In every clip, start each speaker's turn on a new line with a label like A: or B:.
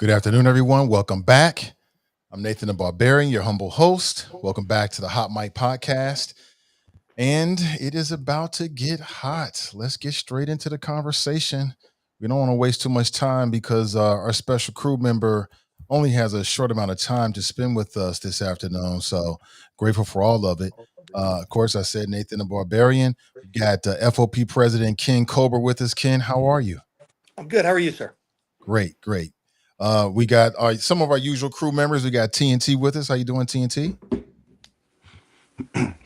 A: Good afternoon, everyone. Welcome back. I'm Nathan the Barbarian, your humble host. Welcome back to the Hot Mic Podcast. And it is about to get hot. Let's get straight into the conversation. We don't want to waste too much time because our special crew member only has a short amount of time to spend with us this afternoon. So grateful for all of it. Of course, I said Nathan the Barbarian. We got FOP President Ken Kober with us. Ken, how are you?
B: I'm good. How are you, sir?
A: Great, great. We got some of our usual crew members. We got TNT with us. How you doing, TNT?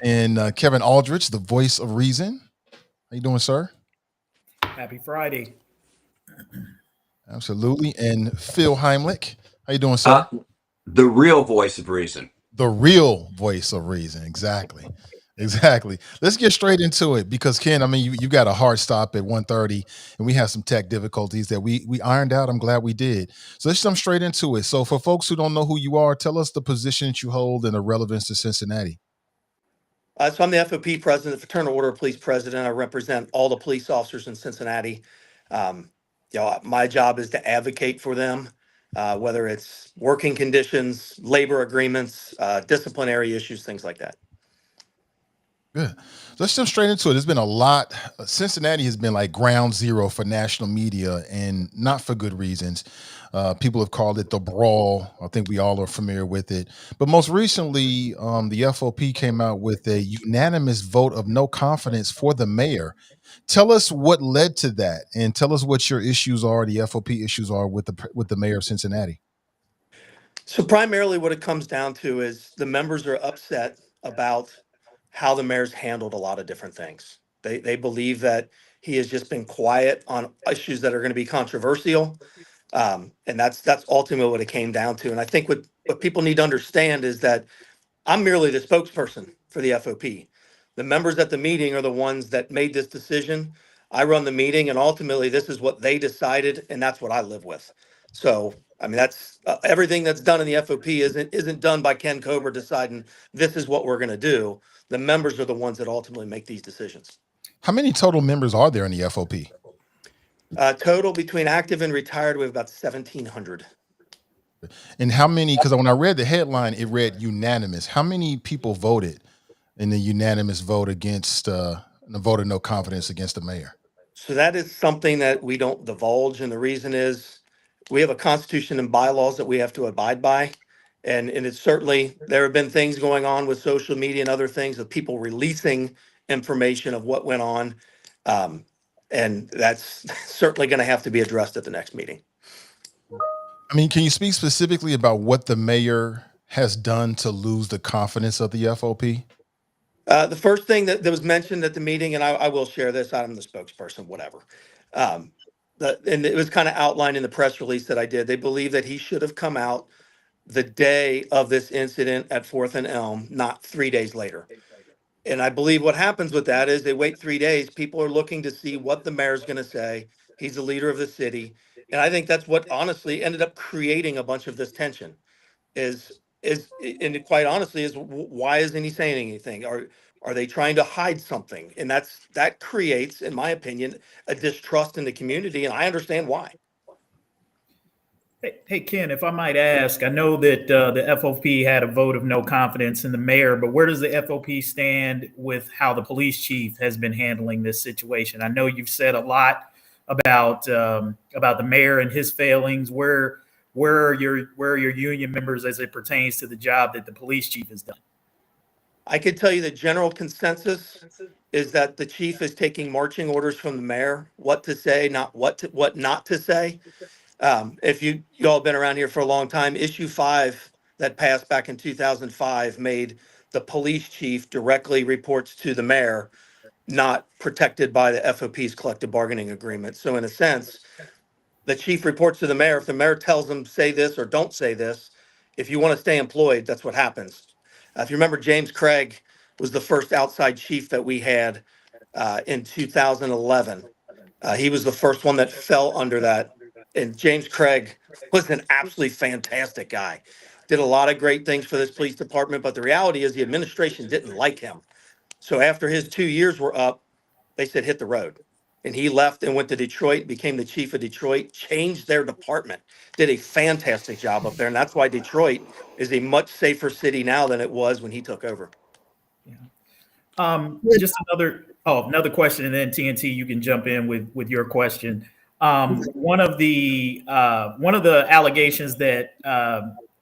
A: And Kevin Aldridge, the voice of reason. How you doing, sir?
C: Happy Friday.
A: Absolutely. And Phil Heimlich. How you doing, sir?
D: The real voice of reason.
A: The real voice of reason. Exactly. Exactly. Let's get straight into it because Ken, I mean, you got a hard stop at 1:30 and we have some tech difficulties that we ironed out. I'm glad we did. So let's jump straight into it. So for folks who don't know who you are, tell us the position that you hold and the relevance to Cincinnati.
B: So I'm the FOP president, the Fraternal Order of Police president. I represent all the police officers in Cincinnati. My job is to advocate for them, whether it's working conditions, labor agreements, disciplinary issues, things like that.
A: Good. Let's jump straight into it. There's been a lot. Cincinnati has been like ground zero for national media, and not for good reasons. People have called it the brawl. I think we all are familiar with it. But most recently, the FOP came out with a unanimous vote of no confidence for the mayor. Tell us what led to that, and tell us what your issues are. The FOP issues are with the mayor of Cincinnati.
B: So primarily what it comes down to is the members are upset about how the mayor's handled a lot of different things. They believe that he has just been quiet on issues that are going to be controversial. And that's ultimately what it came down to. And I think what people need to understand is that I'm merely the spokesperson for the FOP. The members at the meeting are the ones that made this decision. I run the meeting, and ultimately this is what they decided, and that's what I live with. So, I mean, that's everything that's done in the FOP isn't done by Ken Kober deciding this is what we're going to do. The members are the ones that ultimately make these decisions.
A: How many total members are there in the FOP?
B: Total between active and retired, we have about 1,700.
A: And how many? Because when I read the headline, it read unanimous. How many people voted in the unanimous vote against the vote of no confidence against the mayor?
B: So that is something that we don't divulge, and the reason is we have a constitution and bylaws that we have to abide by. And it's certainly, there have been things going on with social media and other things of people releasing information of what went on. And that's certainly going to have to be addressed at the next meeting.
A: I mean, can you speak specifically about what the mayor has done to lose the confidence of the FOP?
B: The first thing that was mentioned at the meeting, and I will share this, I'm the spokesperson, whatever. And it was kind of outlined in the press release that I did. They believe that he should have come out the day of this incident at 4th and Elm, not 3 days later. And I believe what happens with that is they wait 3 days. People are looking to see what the mayor's going to say. He's the leader of the city. And I think that's what honestly ended up creating a bunch of this tension is and quite honestly is why isn't he saying anything? Are they trying to hide something? And that creates, in my opinion, a distrust in the community. And I understand why.
C: Hey, Ken, if I might ask, I know that the FOP had a vote of no confidence in the mayor, but where does the FOP stand with how the police chief has been handling this situation? I know you've said a lot about the mayor and his failings. Where are your union members as it pertains to the job that the police chief has done?
B: I could tell you the general consensus is that the chief is taking marching orders from the mayor, what to say, not what not to say. If you all been around here for a long time, issue 5 that passed back in 2005 made the police chief directly reports to the mayor, not protected by the FOP's collective bargaining agreement. So in a sense, the chief reports to the mayor. If the mayor tells them say this or don't say this, if you want to stay employed, that's what happens. If you remember, James Craig was the first outside chief that we had in 2011. He was the first one that fell under that. And James Craig was an absolutely fantastic guy. Did a lot of great things for this police department, but the reality is the administration didn't like him. So after his 2 years were up, they said hit the road. And he left and went to Detroit, became the chief of Detroit, changed their department, did a fantastic job up there. And that's why Detroit is a much safer city now than it was when he took over.
C: Yeah. Just another question, and then TNT, you can jump in with your question. One of the allegations that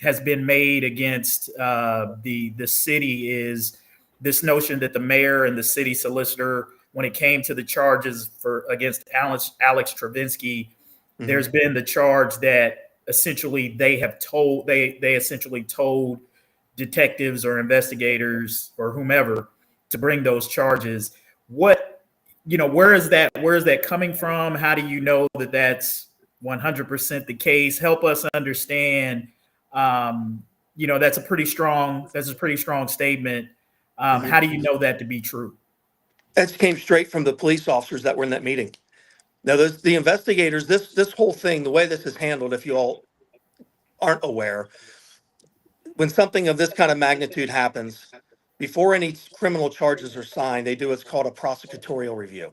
C: has been made against the city is this notion that the mayor and the city solicitor, when it came to the charges against Alex Travinsky, there's been the charge that essentially they essentially told detectives or investigators or whomever to bring those charges. Where is that coming from? How do you know that that's 100% the case? Help us understand. That's a pretty strong statement. How do you know that to be true?
B: That came straight from the police officers that were in that meeting. Now, the investigators, this whole thing, the way this is handled, if you all aren't aware, when something of this kind of magnitude happens, before any criminal charges are signed, they do what's called a prosecutorial review.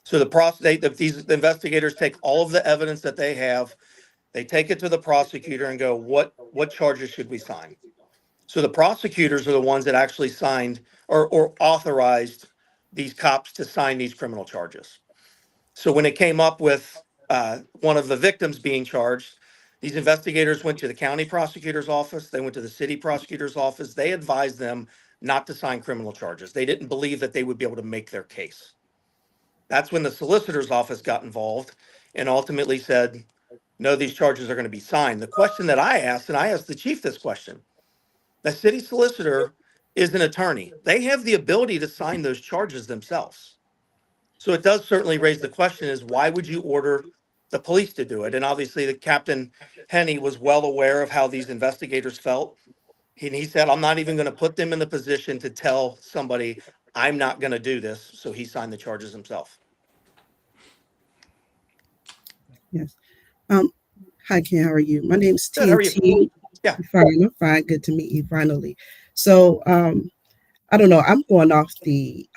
B: So these investigators take all of the evidence that they have, they take it to the prosecutor and go, what charges should we sign? So the prosecutors are the ones that actually signed or authorized these cops to sign these criminal charges. So when it came up with one of the victims being charged, these investigators went to the county prosecutor's office. They went to the city prosecutor's office. They advised them not to sign criminal charges. They didn't believe that they would be able to make their case. That's when the solicitor's office got involved and ultimately said, no, these charges are going to be signed. The question that I asked, and I asked the chief this question, the city solicitor is an attorney. They have the ability to sign those charges themselves. So it does certainly raise the question is why would you order the police to do it? And obviously the Captain Henney was well aware of how these investigators felt. And he said, I'm not even going to put them in the position to tell somebody I'm not going to do this. So he signed the charges himself.
E: Yes. Hi, Ken. How are you? My name's
B: Good, how are you?
E: TNT.
B: Yeah.
E: Fine. I'm fine. Good to meet you finally. So, I don't know. I'm going off the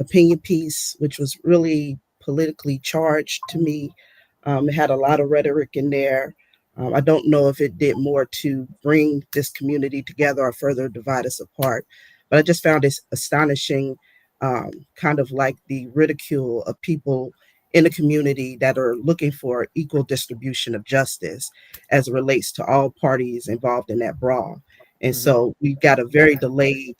E: opinion piece, which was really politically charged to me. It had a lot of rhetoric in there. I don't know if it did more to bring this community together or further divide us apart. But I just found it astonishing, kind of like the ridicule of people in the community that are looking for equal distribution of justice as it relates to all parties involved in that brawl. And so we've got a very delayed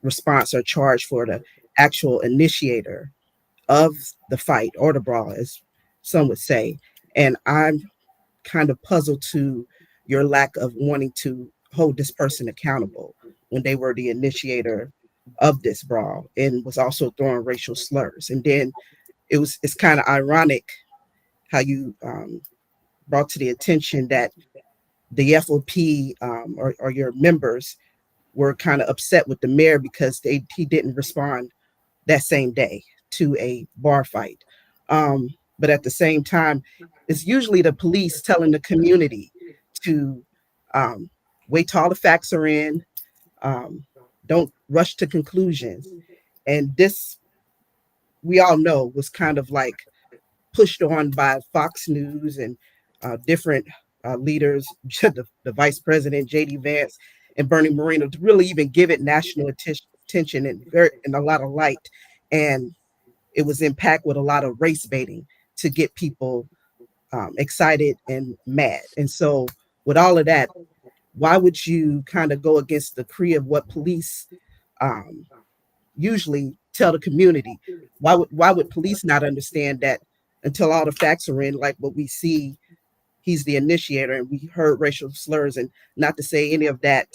E: response or charge for the actual initiator of the fight or the brawl, as some would say. And I'm kind of puzzled to your lack of wanting to hold this person accountable when they were the initiator of this brawl and was also throwing racial slurs. And then it's kind of ironic how you brought to the attention that the FOP or your members were kind of upset with the mayor because he didn't respond that same day to a bar fight. But at the same time, it's usually the police telling the community to wait till all the facts are in, don't rush to conclusions. And this, we all know, was kind of like pushed on by Fox News and different leaders, the Vice President, J.D. Vance, and Bernie Moreno, to really even give it national attention and a lot of light. And it was impacted with a lot of race baiting to get people excited and mad. And so with all of that, why would you kind of go against the decree of what police usually tell the community? Why would police not understand that until all the facts are in, like what we see, he's the initiator and we heard racial slurs, and not to say any of that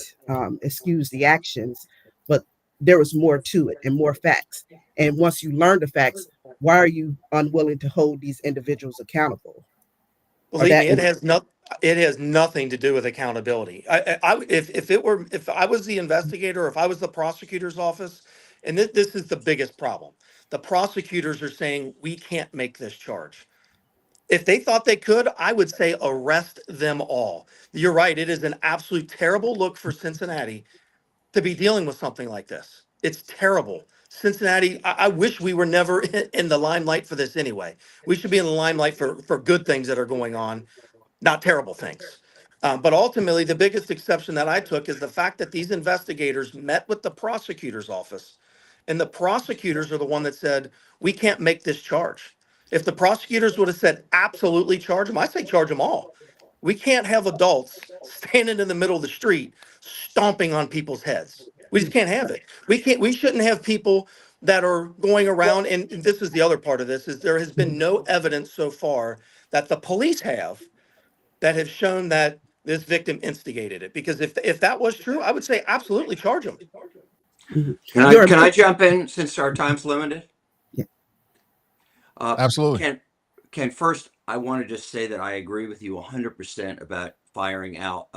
E: excuse the actions, but there was more to it and more facts. And once you learn the facts, why are you unwilling to hold these individuals accountable?
B: Believe me, it has nothing to do with accountability. If I was the investigator, if I was the prosecutor's office, and this is the biggest problem, the prosecutors are saying we can't make this charge. If they thought they could, I would say arrest them all. You're right. It is an absolute terrible look for Cincinnati to be dealing with something like this. It's terrible. Cincinnati, I wish we were never in the limelight for this anyway. We should be in the limelight for good things that are going on, not terrible things. But ultimately, the biggest exception that I took is the fact that these investigators met with the prosecutor's office, and the prosecutors are the one that said, we can't make this charge. If the prosecutors would have said, absolutely charge them, I say charge them all. We can't have adults standing in the middle of the street stomping on people's heads. We just can't have it. We shouldn't have people that are going around, and this is the other part of this, is there has been no evidence so far that the police have shown that this victim instigated it. Because if that was true, I would say absolutely charge them.
E: Mhm.
D: Can I jump in since our time's limited?
E: Yeah.
A: Absolutely.
D: Ken, first, I want to just say that I agree with you 100% about firing out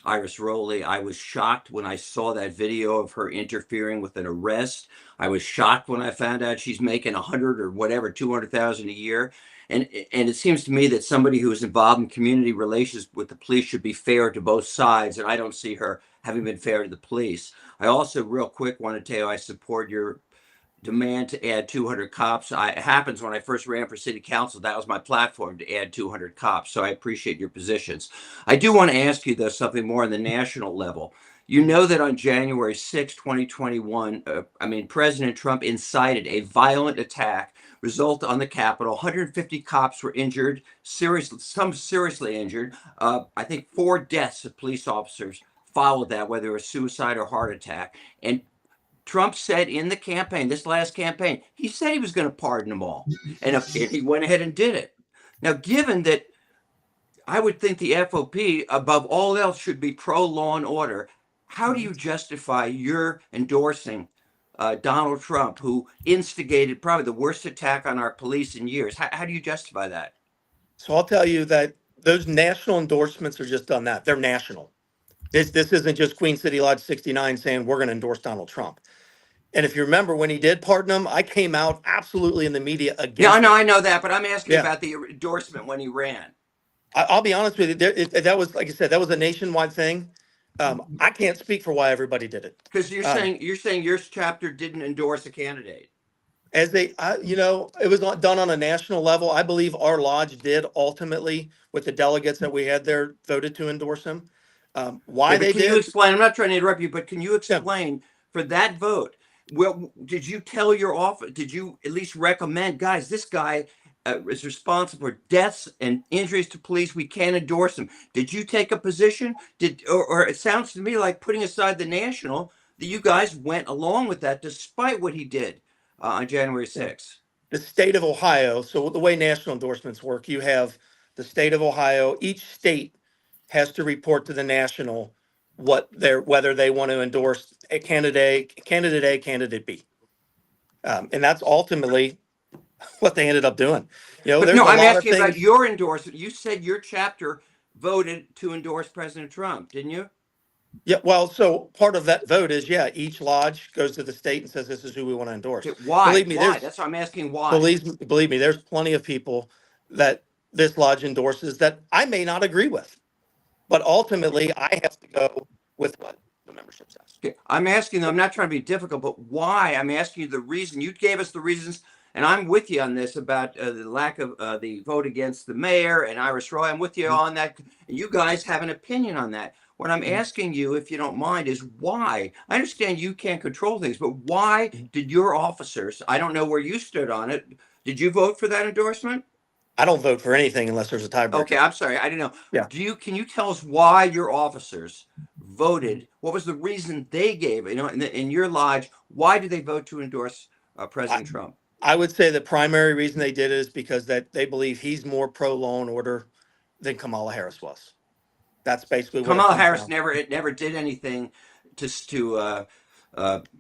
D: Iris Rowley. I was shocked when I saw that video of her interfering with an arrest. I was shocked when I found out she's making 100 or whatever, 200,000 a year. And it seems to me that somebody who is involved in community relations with the police should be fair to both sides. And I don't see her having been fair to the police. I also, real quick, want to tell you I support your demand to add 200 cops. It happens when I first ran for city council. That was my platform, to add 200 cops. So I appreciate your positions. I do want to ask you, though, something more on the national level. You know that on January 6, 2021, President Trump incited a violent attack result on the Capitol. 150 cops were injured, some seriously injured. I think 4 deaths of police officers followed that, whether it was suicide or heart attack. And Trump said in the campaign, this last campaign, he said he was going to pardon them all. And he went ahead and did it. Now, given that I would think the FOP, above all else, should be pro-law and order, how do you justify your endorsing Donald Trump, who instigated probably the worst attack on our police in years? How do you justify that?
B: So I'll tell you that those national endorsements are just done that. They're national. This isn't just Queen City Lodge 69 saying we're going to endorse Donald Trump. And if you remember when he did pardon him, I came out absolutely in the media against
D: Yeah,
B: it.
D: I know that, but I'm asking
B: Yeah.
D: about the endorsement when he ran.
B: I'll be honest with you. That was, like I said, that was a nationwide thing. I can't speak for why everybody did it.
D: Because you're saying your chapter didn't endorse a candidate.
B: As they, it was not done on a national level. I believe our lodge did ultimately, with the delegates that we had there, voted to endorse him. Why they
D: Can
B: did?
D: you explain? I'm not trying to interrupt you, but can you explain for that vote? Well, did you tell your office? Did you at least recommend, guys? This guy is responsible for deaths and injuries to police. We can't endorse him. Did you take a position? Or it sounds to me like, putting aside the national, that you guys went along with that despite what he did on January 6th.
B: The state of Ohio. So the way national endorsements work, you have the state of Ohio. Each state has to report to the national whether they want to endorse a candidate A, candidate B, and that's ultimately what they ended up doing.
D: But
B: there's
D: no,
B: a
D: I'm
B: lot of
D: asking about
B: things.
D: your endorsement. You said your chapter voted to endorse President Trump, didn't you?
B: Yeah, well, so part of that vote is, each lodge goes to the state and says, this is who we want to endorse.
D: Okay, why?
B: Believe me,
D: Why? That's what I'm asking. Why?
B: Believe me, there's plenty of people that this lodge endorses that I may not agree with, but ultimately I have to go with what the membership says.
D: Okay, I'm asking them, I'm not trying to be difficult, but why? I'm asking you the reason. You gave us the reasons, and I'm with you on this about the lack of the vote against the mayor and Iris Roy. I'm with you on that. And you guys have an opinion on that. What I'm asking you, if you don't mind, is why? I understand you can't control things, but why did your officers, I don't know where you stood on it, did you vote for that endorsement?
B: I don't vote for anything unless there's a tiebreaker.
D: Okay, I'm sorry. I didn't know.
B: Yeah.
D: Can you tell us why your officers voted? What was the reason they gave? In your lodge, why did they vote to endorse President Trump?
B: I would say the primary reason they did it is because that they believe he's more pro law and order than Kamala Harris was. That's basically what
D: Kamala Harris never did anything to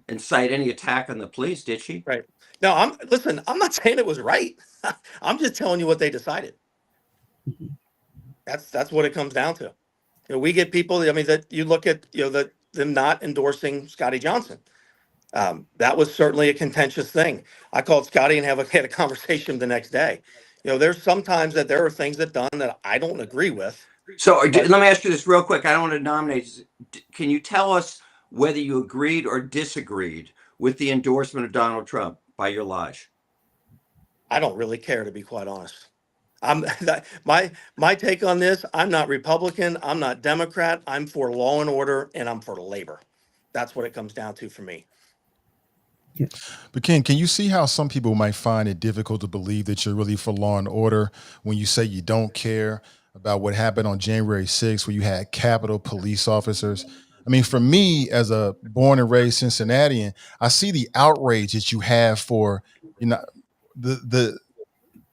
D: incite any attack on the police, did she?
B: Right. No, I'm not saying it was right. I'm just telling you what they decided. That's what it comes down to. We get people, that you look at, them not endorsing Scotty Johnson. That was certainly a contentious thing. I called Scotty and had a conversation the next day. There's sometimes that there are things done that I don't agree with.
D: So let me ask you this real quick. I don't want to nominate. Can you tell us whether you agreed or disagreed with the endorsement of Donald Trump by your lodge?
B: I don't really care, to be quite honest. I'm my take on this. I'm not Republican. I'm not Democrat. I'm for law and order, and I'm for labor. That's what it comes down to for me.
A: But Ken, can you see how some people might find it difficult to believe that you're really for law and order when you say you don't care about what happened on January 6th, where you had Capitol police officers? I mean, for me, as a born and raised Cincinnatian, I see the outrage that you have for, you know, the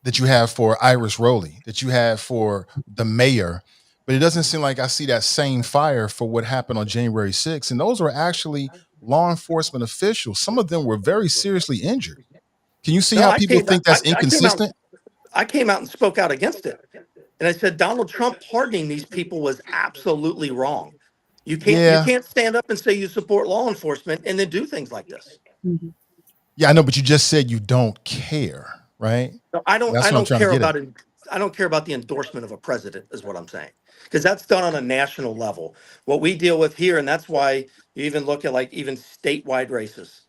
A: that you have for Iris Rowley, that you have for the mayor, but it doesn't seem like I see that same fire for what happened on January 6th. And those were actually law enforcement officials. Some of them were very seriously injured. Can you see
B: No,
A: how
B: I
A: people
B: came
A: think that's
B: I came out
A: inconsistent?
B: I came out and spoke out against it. And I said Donald Trump pardoning these people was absolutely wrong. You
A: Yeah.
B: can't stand up and say you support law enforcement and then do things like this.
E: Mhm.
A: Yeah, I know, but you just said you don't care, right?
B: No,
A: That's
B: I
A: what I'm
B: don't
A: trying to
B: care
A: get at.
B: about it. I don't care about the endorsement of a president, is what I'm saying. Because that's done on a national level. What we deal with here, and that's why you even look at like even statewide races.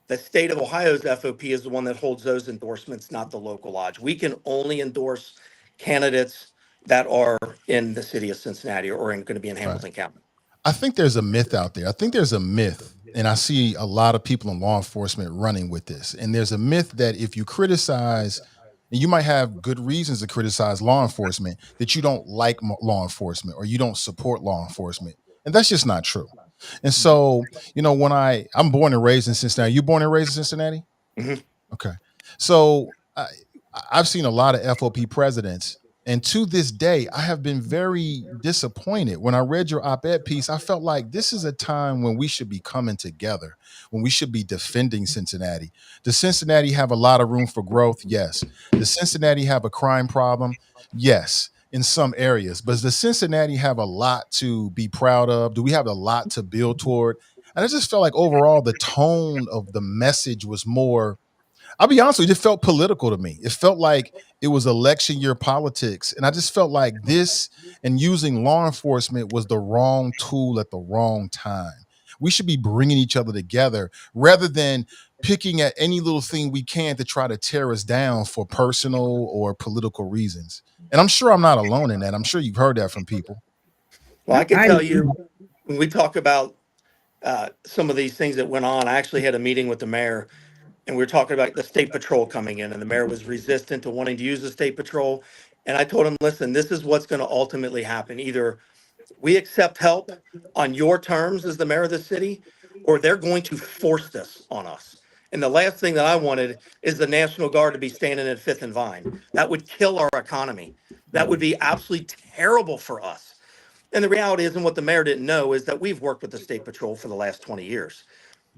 B: The state of Ohio's FOP is the one that holds those endorsements, not the local lodge. We can only endorse candidates that are in the city of Cincinnati or going to be in
A: Right.
B: Hamilton County.
A: I think there's a myth out there. I think there's a myth, and I see a lot of people in law enforcement running with this. And there's a myth that if you criticize, and you might have good reasons to criticize law enforcement, that you don't like law enforcement or you don't support law enforcement. And that's just not true. And so, when I'm born and raised in Cincinnati. You born and raised in Cincinnati?
B: Mhm.
A: Okay. So I've seen a lot of FOP presidents, and to this day, I have been very disappointed. When I read your op-ed piece, I felt like this is a time when we should be coming together, when we should be defending Cincinnati. Does Cincinnati have a lot of room for growth? Yes. Does Cincinnati have a crime problem? Yes, in some areas. But does Cincinnati have a lot to be proud of? Do we have a lot to build toward? And I just felt like overall the tone of the message was more, I'll be honest with you, it felt political to me. It felt like it was election year politics. And I just felt like this and using law enforcement was the wrong tool at the wrong time. We should be bringing each other together rather than picking at any little thing we can to try to tear us down for personal or political reasons. And I'm sure I'm not alone in that. I'm sure you've heard that from people.
B: Well, I can
E: I
B: tell you when we talk about some of these things that went on, I actually had a meeting with the mayor and we were talking about the state patrol coming in, and the mayor was resistant to wanting to use the state patrol. And I told him, listen, this is what's going to ultimately happen. Either we accept help on your terms as the mayor of the city, or they're going to force this on us. And the last thing that I wanted is the National Guard to be standing at Fifth and Vine. That would kill our economy. That would be absolutely terrible for us. And the reality is, and what the mayor didn't know, is that we've worked with the state patrol for the last 20 years.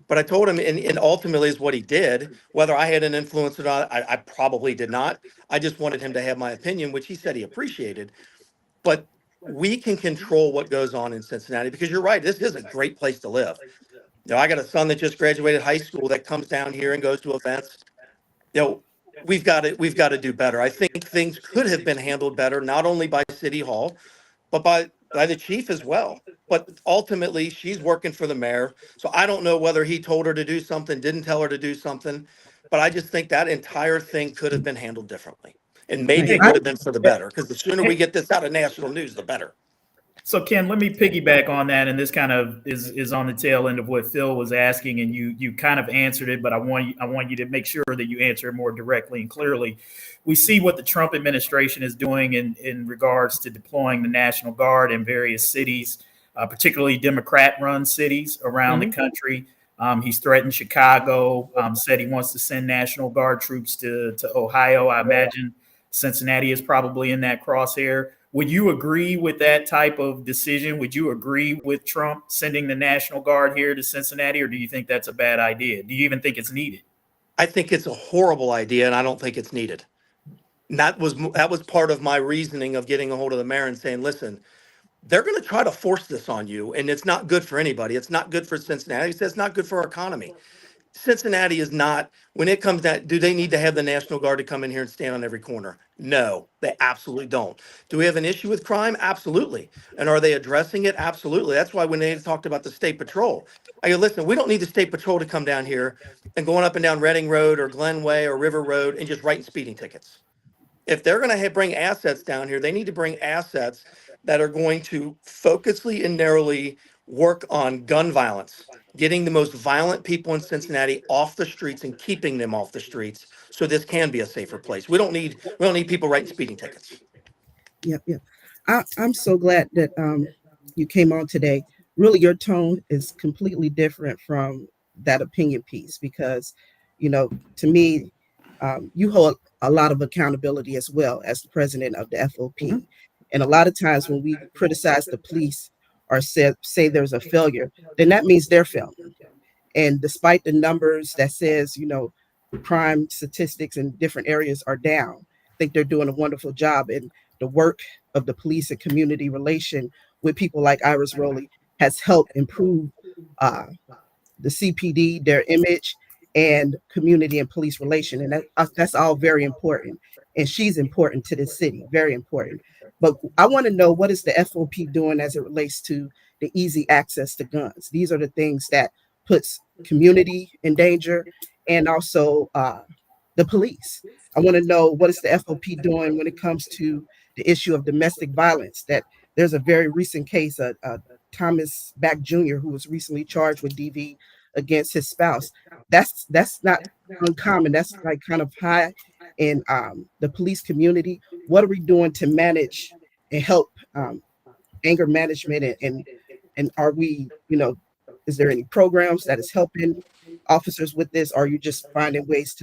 B: But I told him, and ultimately is what he did. Whether I had an influence or not, I probably did not. I just wanted him to have my opinion, which he said he appreciated. But we can control what goes on in Cincinnati because you're right. This is a great place to live. I got a son that just graduated high school that comes down here and goes to events. You know, we've got to do better. I think things could have been handled better, not only by City Hall, but by the chief as well. But ultimately, she's working for the mayor. So I don't know whether he told her to do something, didn't tell her to do something. But I just think that entire thing could have been handled differently. And maybe it
E: I
B: would have been for the better, because the sooner we get this out of national news, the better.
C: So Ken, let me piggyback on that, and this kind of is on the tail end of what Phil was asking, and you kind of answered it, but I want you to make sure that you answer it more directly and clearly. We see what the Trump administration is doing in regards to deploying the National Guard in various cities, particularly Democrat-run cities around the country. He's threatened Chicago, said he wants to send National Guard troops to Ohio. I imagine Cincinnati is probably in that crosshair. Would you agree with that type of decision? Would you agree with Trump sending the National Guard here to Cincinnati, or do you think that's a bad idea? Do you even think it's needed?
B: I think it's a horrible idea, and I don't think it's needed. And that was part of my reasoning of getting a hold of the mayor and saying, listen, they're going to try to force this on you, and it's not good for anybody. It's not good for Cincinnati. It's not good for our economy. Cincinnati is not, when it comes down, do they need to have the National Guard to come in here and stand on every corner? No, they absolutely don't. Do we have an issue with crime? Absolutely. And are they addressing it? Absolutely. That's why when they talked about the state patrol, I go, listen, we don't need the state patrol to come down here and going up and down Reading Road or Glenway or River Road and just writing speeding tickets. If they're going to bring assets down here, they need to bring assets that are going to focusedly and narrowly work on gun violence, getting the most violent people in Cincinnati off the streets and keeping them off the streets so this can be a safer place. We don't need people writing speeding tickets.
E: Yep, yep. I'm so glad that you came on today. Really, your tone is completely different from that opinion piece because, to me, you hold a lot of accountability as well as the president of the FOP. And a lot of times when we criticize the police or say there's a failure, then that means they're failing. And despite the numbers that says, crime statistics in different areas are down, I think they're doing a wonderful job. And the work of the police and community relation with people like Iris Rowley has helped improve the CPD, their image, and community and police relation. And that's all very important. And she's important to this city, very important. But I want to know, what is the FOP doing as it relates to the easy access to guns? These are the things that puts community in danger, and also the police. I want to know, what is the FOP doing when it comes to the issue of domestic violence? That there's a very recent case, Thomas Back Jr., who was recently charged with DV against his spouse. That's not uncommon. That's like kind of high in the police community. What are we doing to manage and help anger management, and are we, is there any programs that is helping officers with this? Or are you just finding ways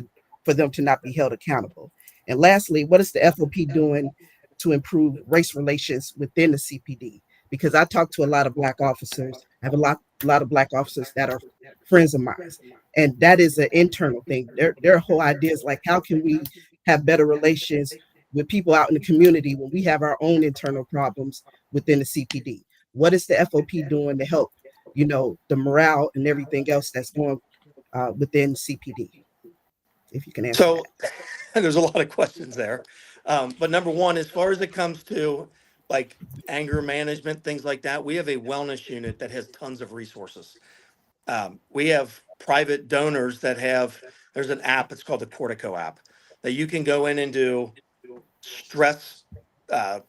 E: for them to not be held accountable? And lastly, what is the FOP doing to improve race relations within the CPD? Because I talk to a lot of Black officers. I have a lot of Black officers that are friends of mine, and that is an internal thing. Their whole idea is like, how can we have better relations with people out in the community when we have our own internal problems within the CPD? What is the FOP doing to help, the morale and everything else that's going within CPD? If you can answer
B: So
E: that.
B: there's a lot of questions there. But number one, as far as it comes to like anger management, things like that, we have a wellness unit that has tons of resources. We have private donors there's an app, it's called the Cortico app, that you can go in and do stress,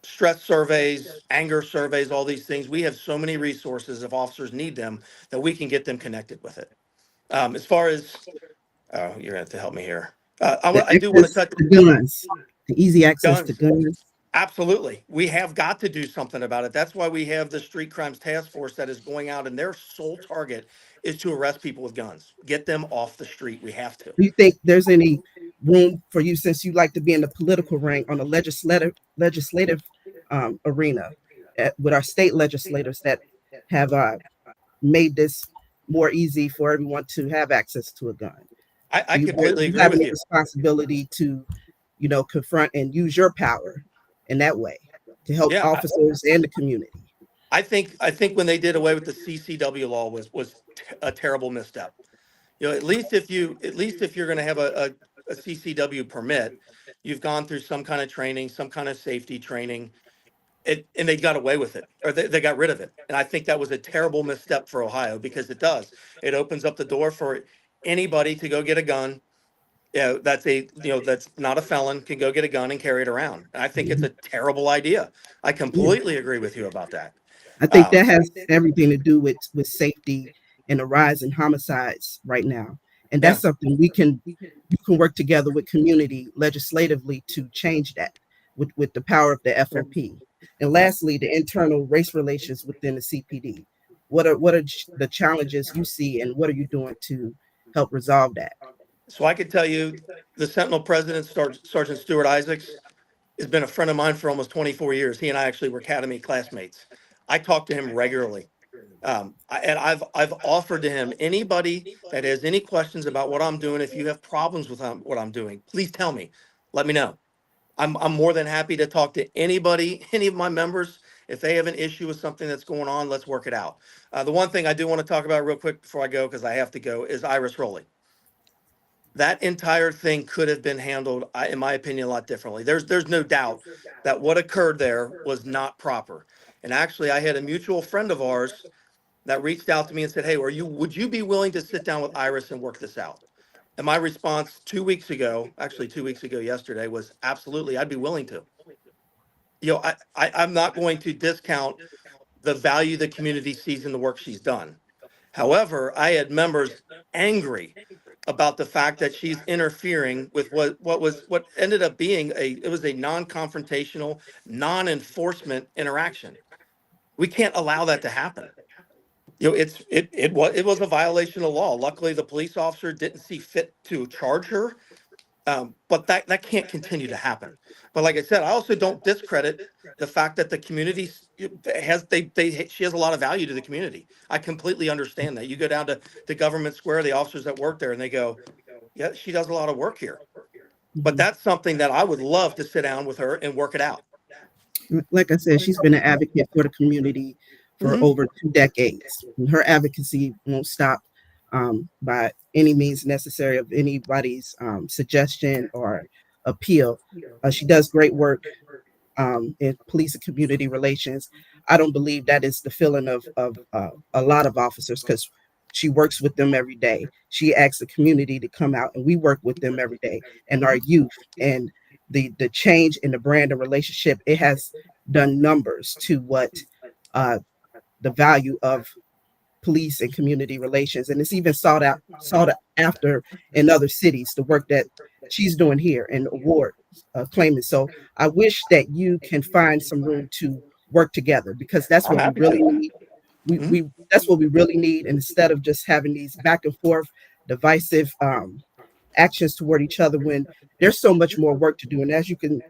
B: stress surveys, anger surveys, all these things. We have so many resources if officers need them that we can get them connected with it. As far as, oh, you're gonna have to help me here. I do want to touch
E: The guns, the easy access to
B: guns.
E: guns.
B: Absolutely. We have got to do something about it. That's why we have the street crimes task force that is going out, and their sole target is to arrest people with guns. Get them off the street. We have to.
E: Do you think there's any room for you, since you like to be in the political rank, on the legislative arena, with our state legislators that have made this more easy for everyone to have access to a gun?
B: I
E: Do
B: completely
E: you
B: agree
E: have
B: with
E: any
B: you.
E: responsibility to, confront and use your power in that way to help
B: Yeah,
E: officers and the community?
B: I think when they did away with the CCW law was a terrible misstep. At least if you're going to have a CCW permit, you've gone through some kind of training, some kind of safety training. And they got away with it, or they got rid of it. And I think that was a terrible misstep for Ohio, because it opens up the door for anybody to go get a gun. Yeah, that's not a felon, can go get a gun and carry it around. And I think it's
E: Mhm.
B: a terrible idea. I
E: Yeah.
B: completely agree with you about that.
E: I think
B: Um,
E: that has everything to do with safety and the rise in homicides right now. And
B: yeah.
E: that's something you can work together with community legislatively to change that with the power of the FOP. And
B: Yeah.
E: lastly, the internal race relations within the CPD. What are the challenges you see, and what are you doing to help resolve that?
B: So I could tell you, the Sentinel president, Sergeant Stuart Isaacs, has been a friend of mine for almost 24 years. He and I actually were academy classmates. I talk to him regularly. And I've offered to him, anybody that has any questions about what I'm doing, if you have problems with what I'm doing, please tell me. Let me know. I'm more than happy to talk to anybody, any of my members. If they have an issue with something that's going on, let's work it out. The one thing I do want to talk about real quick before I go, because I have to go, is Iris Rowley. that entire thing could have been handled, in my opinion, a lot differently. There's no doubt that what occurred there was not proper. And actually, I had a mutual friend of ours that reached out to me and said, "Hey, would you be willing to sit down with Iris and work this out?" And my response 2 weeks ago, actually 2 weeks ago yesterday, was absolutely, I'd be willing to. I'm not going to discount the value the community sees in the work she's done. However, I had members angry about the fact that she's interfering with what ended up being a non-confrontational, non-enforcement interaction. We can't allow that to happen. It was a violation of law. Luckily, the police officer didn't see fit to charge her, but that can't continue to happen. But like I said, I also don't discredit the fact that the community she has a lot of value to the community. I completely understand that. You go down to Government Square, the officers that work there, and they go, "Yeah, she does a lot of work here." But that's something that I would love to sit down with her and work it out.
E: Like I said, she's been an advocate for the community for
B: Mhm.
E: over 2 decades. And her advocacy won't stop by any means necessary of anybody's suggestion or appeal. She does great work in police and community relations. I don't believe that is the feeling of a lot of officers, because she works with them every day. She asks the community to come out, and we work with them every day, and our youth. And the change in the brand and relationship, it has done numbers to what uh, the value of police and community relations, and it's even sought after in other cities, the work that she's doing here and award claiming. So I wish that you can find some room to work together, because that's
B: I'm
E: what we
B: happy
E: really
B: to.
E: need. we,
B: Mhm.
E: we that's what we really need, and instead of just having these back and forth divisive actions toward each other, when there's so much more work to do. And as you can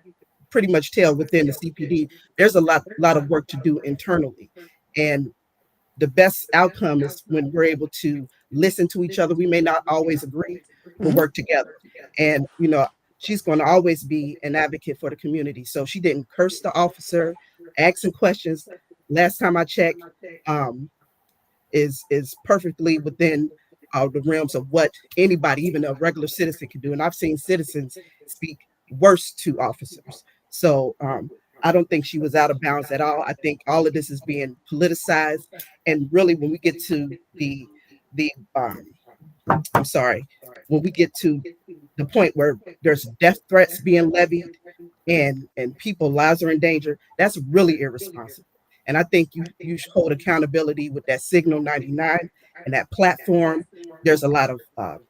E: pretty much tell within the CPD, there's a lot of work to do internally. And the best outcome is when we're able to listen to each other. We may not always agree, but
B: Mhm.
E: work together. And she's going to always be an advocate for the community. So she didn't curse the officer, asking questions. Last time I checked, um, is perfectly within the realms of what anybody, even a regular citizen, can do. And I've seen citizens speak worse to officers. So I don't think she was out of bounds at all. I think all of this is being politicized. And really, when we get to the I'm sorry, when we get to the point where there's death threats being levied and people lives are in danger, that's really irresponsible. And I think you should hold accountability with that Signal 99 and that platform. There's a lot of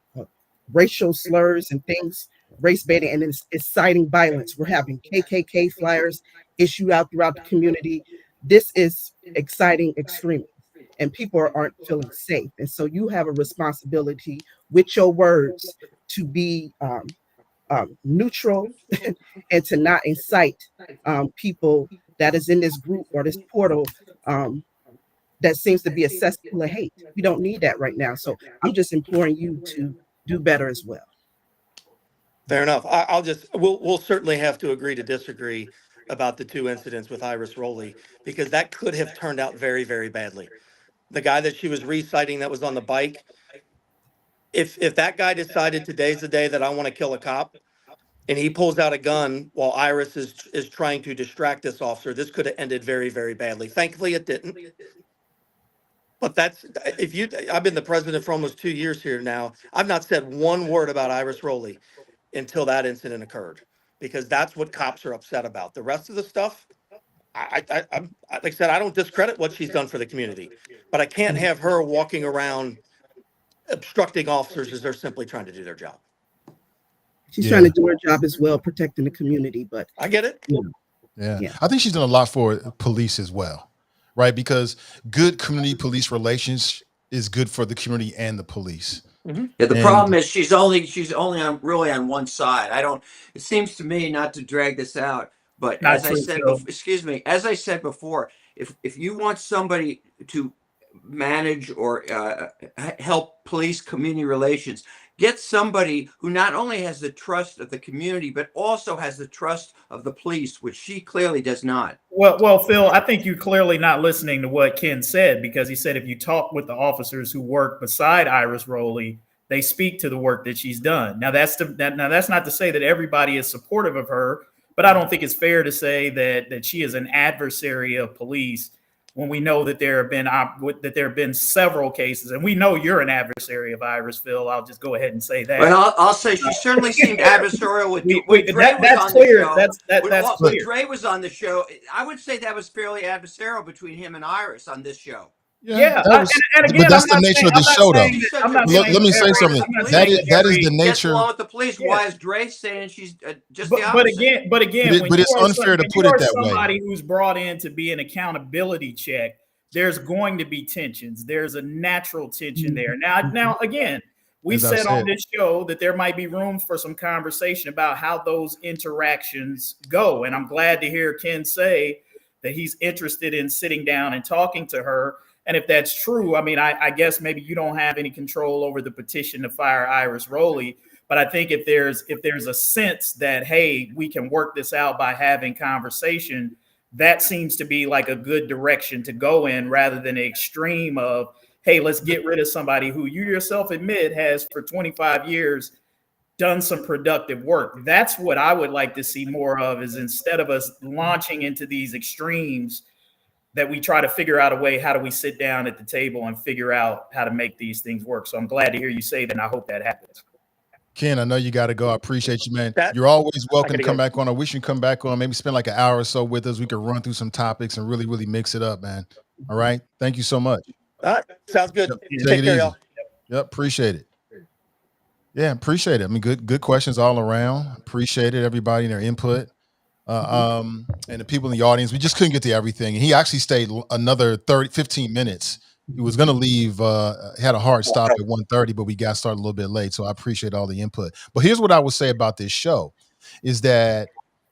E: racial slurs and things, race baiting, and it's inciting violence. We're having KKK flyers issue out throughout the community. This is exciting extremism, and people aren't feeling safe. And so you have a responsibility with your words to be neutral and to not incite people that is in this group or this portal that seems to be a cesspool of hate. We don't need that right now. So I'm just imploring you to do better as well.
B: Fair enough. We'll certainly have to agree to disagree about the two incidents with Iris Rowley, because that could have turned out very, very badly. The guy that she was reciting that was on the bike, if that guy decided today's the day that I want to kill a cop, and he pulls out a gun while Iris is trying to distract this officer, this could have ended very, very badly. Thankfully, it didn't. But I've been the president for almost 2 years here now. I've not said one word about Iris Rowley until that incident occurred, because that's what cops are upset about. The rest of the stuff, like I said, I don't discredit what she's done for the community, but I can't have her walking around obstructing officers as they're simply trying to do their job.
E: She's trying
A: Yeah.
E: to do her job as well, protecting the community. But
B: I get it.
A: Yeah.
E: Yeah.
A: I think she's done a lot for police as well, right? Because good community police relations is good for the community and the police.
D: Yeah, the
A: And
D: problem is she's only on really on one side. I don't. It seems to me, not to drag this out, but
C: Not
D: as I
C: true,
D: said
C: Phil.
D: before, excuse me, as I said before, if you want somebody to manage or help police community relations, get somebody who not only has the trust of the community but also has the trust of the police, which she clearly does not.
C: Well, Phil, I think you're clearly not listening to what Ken said, because he said if you talk with the officers who work beside Iris Rowley, they speak to the work that she's done. Now that's not to say that everybody is supportive of her, but I don't think it's fair to say that she is an adversary of police when we know that there have been several cases, and we know you're an adversary of Irisville. I'll just go ahead and say that.
D: Well, I'll say she certainly seemed adversarial when Dre was
C: that's
D: on
C: clear.
D: the show.
C: That's
D: When
C: clear.
D: Dre was on the show, I would say that was fairly adversarial between him and Iris on this show.
C: Yeah,
A: but that's the nature of the show, though. Let me say something. That is the nature.
D: Along with the police, why is Dre saying she's just the
C: But
D: opposite?
C: again,
A: but it's unfair to put it that way.
C: Somebody who's brought in to be an accountability check, there's going to be tensions. There's a natural tension there. Now again, we said on this show that there might be room for some conversation about how those interactions go, and I'm glad to hear Ken say that he's interested in sitting down and talking to her. And if that's true, I mean, I guess maybe you don't have any control over the petition to fire Iris Rowley. But I think if there's a sense that, hey, we can work this out by having conversation, that seems to be like a good direction to go in, rather than the extreme of, hey, let's get rid of somebody who you yourself admit has for 25 years done some productive work. That's what I would like to see more of, is instead of us launching into these extremes, that we try to figure out a way, how do we sit down at the table and figure out how to make these things work. So I'm glad to hear you say that, and I hope that happens.
A: Ken, I know you got to go. I appreciate you, man. You're always welcome to come back on. I wish you can come back on, maybe spend like an hour or so with us. We could run through some topics and really, really mix it up, man. All right. Thank you so much.
B: All right. Sounds good.
A: Take it easy. Y'all. Yep. Appreciate it. Yeah. Appreciate it. I mean, good questions all around. Appreciate it. Everybody and their input. And the people in the audience, we just couldn't get to everything. And he actually stayed another 15 minutes. He was going to leave, had a hard stop at 1:30, but we got started a little bit late. So I appreciate all the input. But here's what I would say about this show is that,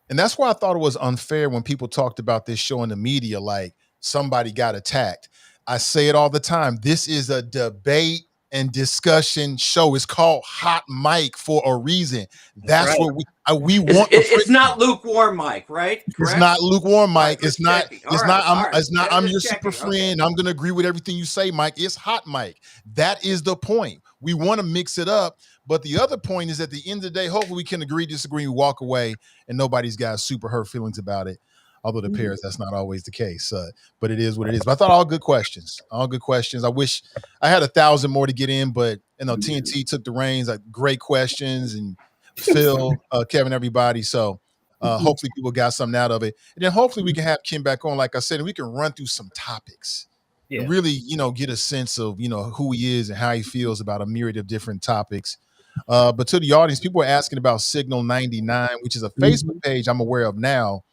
A: and that's why I thought it was unfair when people talked about this show in the media, like somebody got attacked. I say it all the time. This is a debate and discussion show. It's called Hot Mic for a reason. That's right. What we want.
D: It's not lukewarm mic, right? Correct?
A: It's not lukewarm, Mike.
D: Right,
A: it's not. I'm your super friend. I'm going to agree with everything you say, Mike. It's Hot Mic. That is the point. We want to mix it up, but the other point is, at the end of the day, hopefully we can agree, disagree, walk away, and nobody's got super hurt feelings about it. Although it appears that's not always the case, but it is what it is. But I thought all good questions. I wish I had 1,000 more to get in, but TNT took the reins. Great questions, and Phil, Kevin, everybody. So hopefully people got something out of it, and then hopefully we can have Kim back on, like I said, and we can run through some topics and really, get a sense of who he is and how he feels about a myriad of different topics. But to the audience, people are asking about Signal 99, which is a Facebook page I'm aware of now.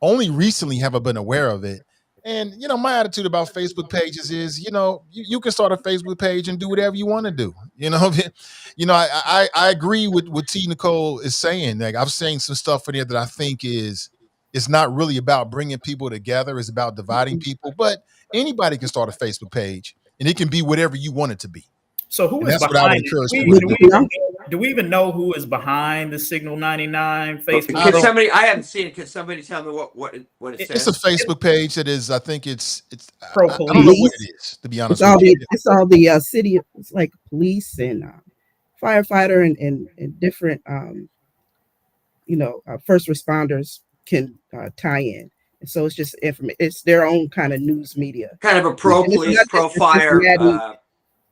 A: Only recently have I been aware of it. And, my attitude about Facebook pages is, you can start a Facebook page and do whatever you want to do. I agree with what Nicole is saying. Like, I'm saying some stuff in there that I think it's not really about bringing people together. It's about dividing people. But anybody can start a Facebook page, and it can be whatever you want it to be.
C: So who is behind it? Do we even know who is behind the Signal 99 Facebook?
D: I haven't seen it. Can somebody tell me what it says?
A: It's a Facebook page that is, I think it's
C: pro
A: police. I don't know what it is, to be honest with you.
E: It's all the city, it's like police and firefighter and different first responders can tie in. And so it's just information. It's their own kind of news media.
D: Kind of a pro police, pro fire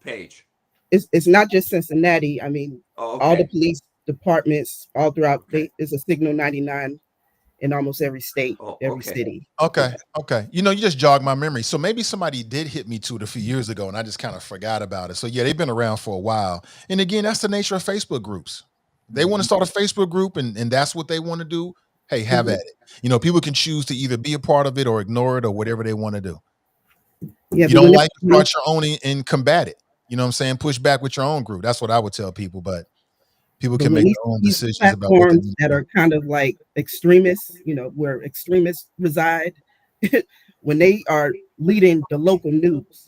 D: page.
E: It's not just Cincinnati. I mean, all the police departments all throughout. There's a Signal 99 in almost every state, every city.
A: Okay. You just jogged my memory. So maybe somebody did hit me to it a few years ago, and I just kind of forgot about it. So yeah, they've been around for a while. And again, that's the nature of Facebook groups. They want to start a Facebook group, and that's what they want to do. Hey, have at it. People can choose to either be a part of it or ignore it or whatever they want to do. Yeah, you don't like it, start your own and combat it. You know what I'm saying? Push back with your own group. That's what I would tell people, but people can make their own decisions about what
E: that are kind of like extremists, where extremists reside. When they are leading the local news,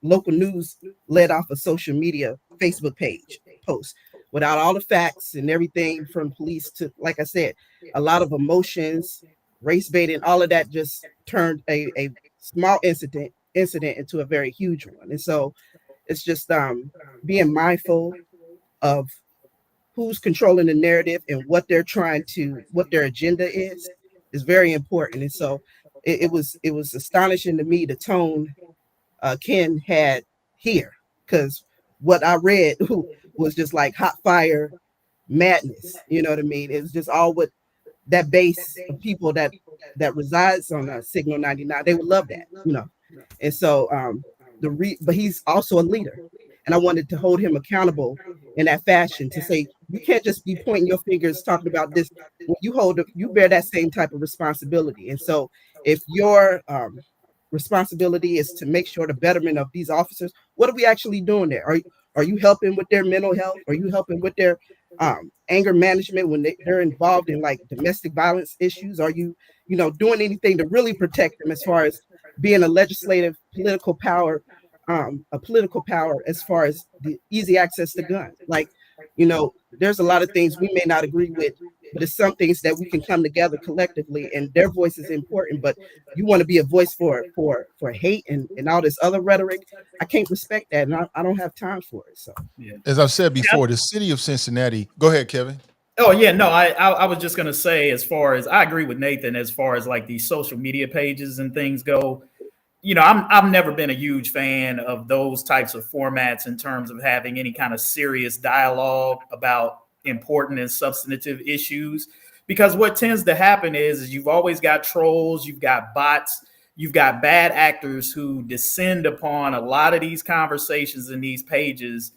E: local news led off a social media Facebook page post without all the facts and everything from police to, like I said, a lot of emotions, race baiting, all of that just turned a small incident into a very huge one. And so It's just being mindful of who's controlling the narrative and what they're what their agenda is very important. And so it was astonishing to me the tone Ken had here, because what I read was just like hot fire madness. You know what I mean? It was just all what that base of people that resides on Signal 99, they would love that, you know. And so but he's also a leader, and I wanted to hold him accountable in that fashion to say you can't just be pointing your fingers talking about this. When you bear that same type of responsibility. And so if your responsibility is to make sure the betterment of these officers, what are we actually doing there? Are you helping with their mental health? Are you helping with their anger management when they're involved in like domestic violence issues? Are you, doing anything to really protect them as far as being a legislative political power, a political power as far as the easy access to guns? Like, there's a lot of things we may not agree with, but it's some things that we can come together collectively, and their voice is important. But you want to be a voice for hate and all this other rhetoric. I can't respect that, and I don't have time for it. So
C: Yeah.
A: As I've said before, the city of Cincinnati. Go ahead, Kevin.
C: Oh yeah, no, I was just gonna say, as far as I agree with Nathan, as far as like these social media pages and things go, I've never been a huge fan of those types of formats in terms of having any kind of serious dialogue about important and substantive issues. Because what tends to happen is you've always got trolls, you've got bots, you've got bad actors who descend upon a lot of these conversations in these pages.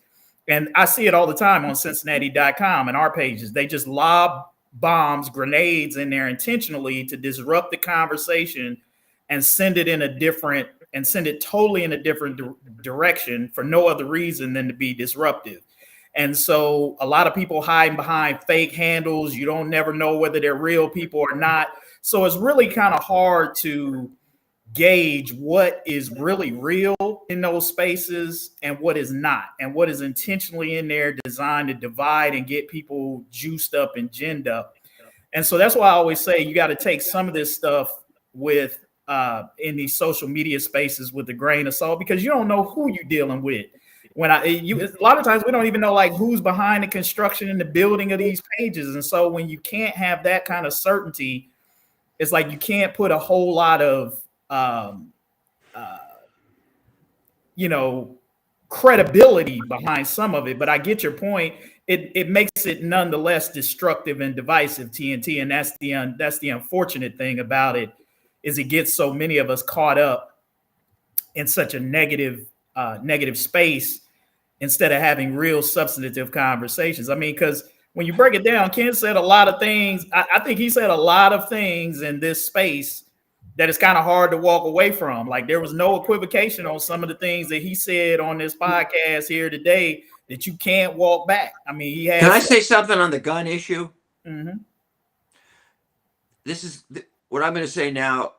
C: And I see it all the time on Cincinnati.com and our pages. They just lob bombs, grenades in there intentionally to disrupt the conversation and send it totally in a different direction for no other reason than to be disruptive. And so a lot of people hiding behind fake handles. You don't never know whether they're real people or not. So it's really kind of hard to gauge what is really real in those spaces and what is not, and what is intentionally in there designed to divide and get people juiced up and ginned up. And so that's why I always say you got to take some of this stuff with in these social media spaces with a grain of salt, because you don't know who you're dealing with. A lot of times we don't even know like who's behind the construction and the building of these pages. And so when you can't have that kind of certainty, it's like you can't put a whole lot of credibility behind some of it. But I get your point. It makes it nonetheless destructive and divisive, TNT, and that's the unfortunate thing about it, is it gets so many of us caught up in such a negative space instead of having real substantive conversations. I mean, because when you break it down, Ken said a lot of things. I think he said a lot of things in this space that it's kind of hard to walk away from. Like there was no equivocation on some of the things that he said on this podcast here today that you can't walk back. I mean, he has.
D: Can I say something on the gun issue?
C: Mm-hmm.
D: This is what I'm going to say now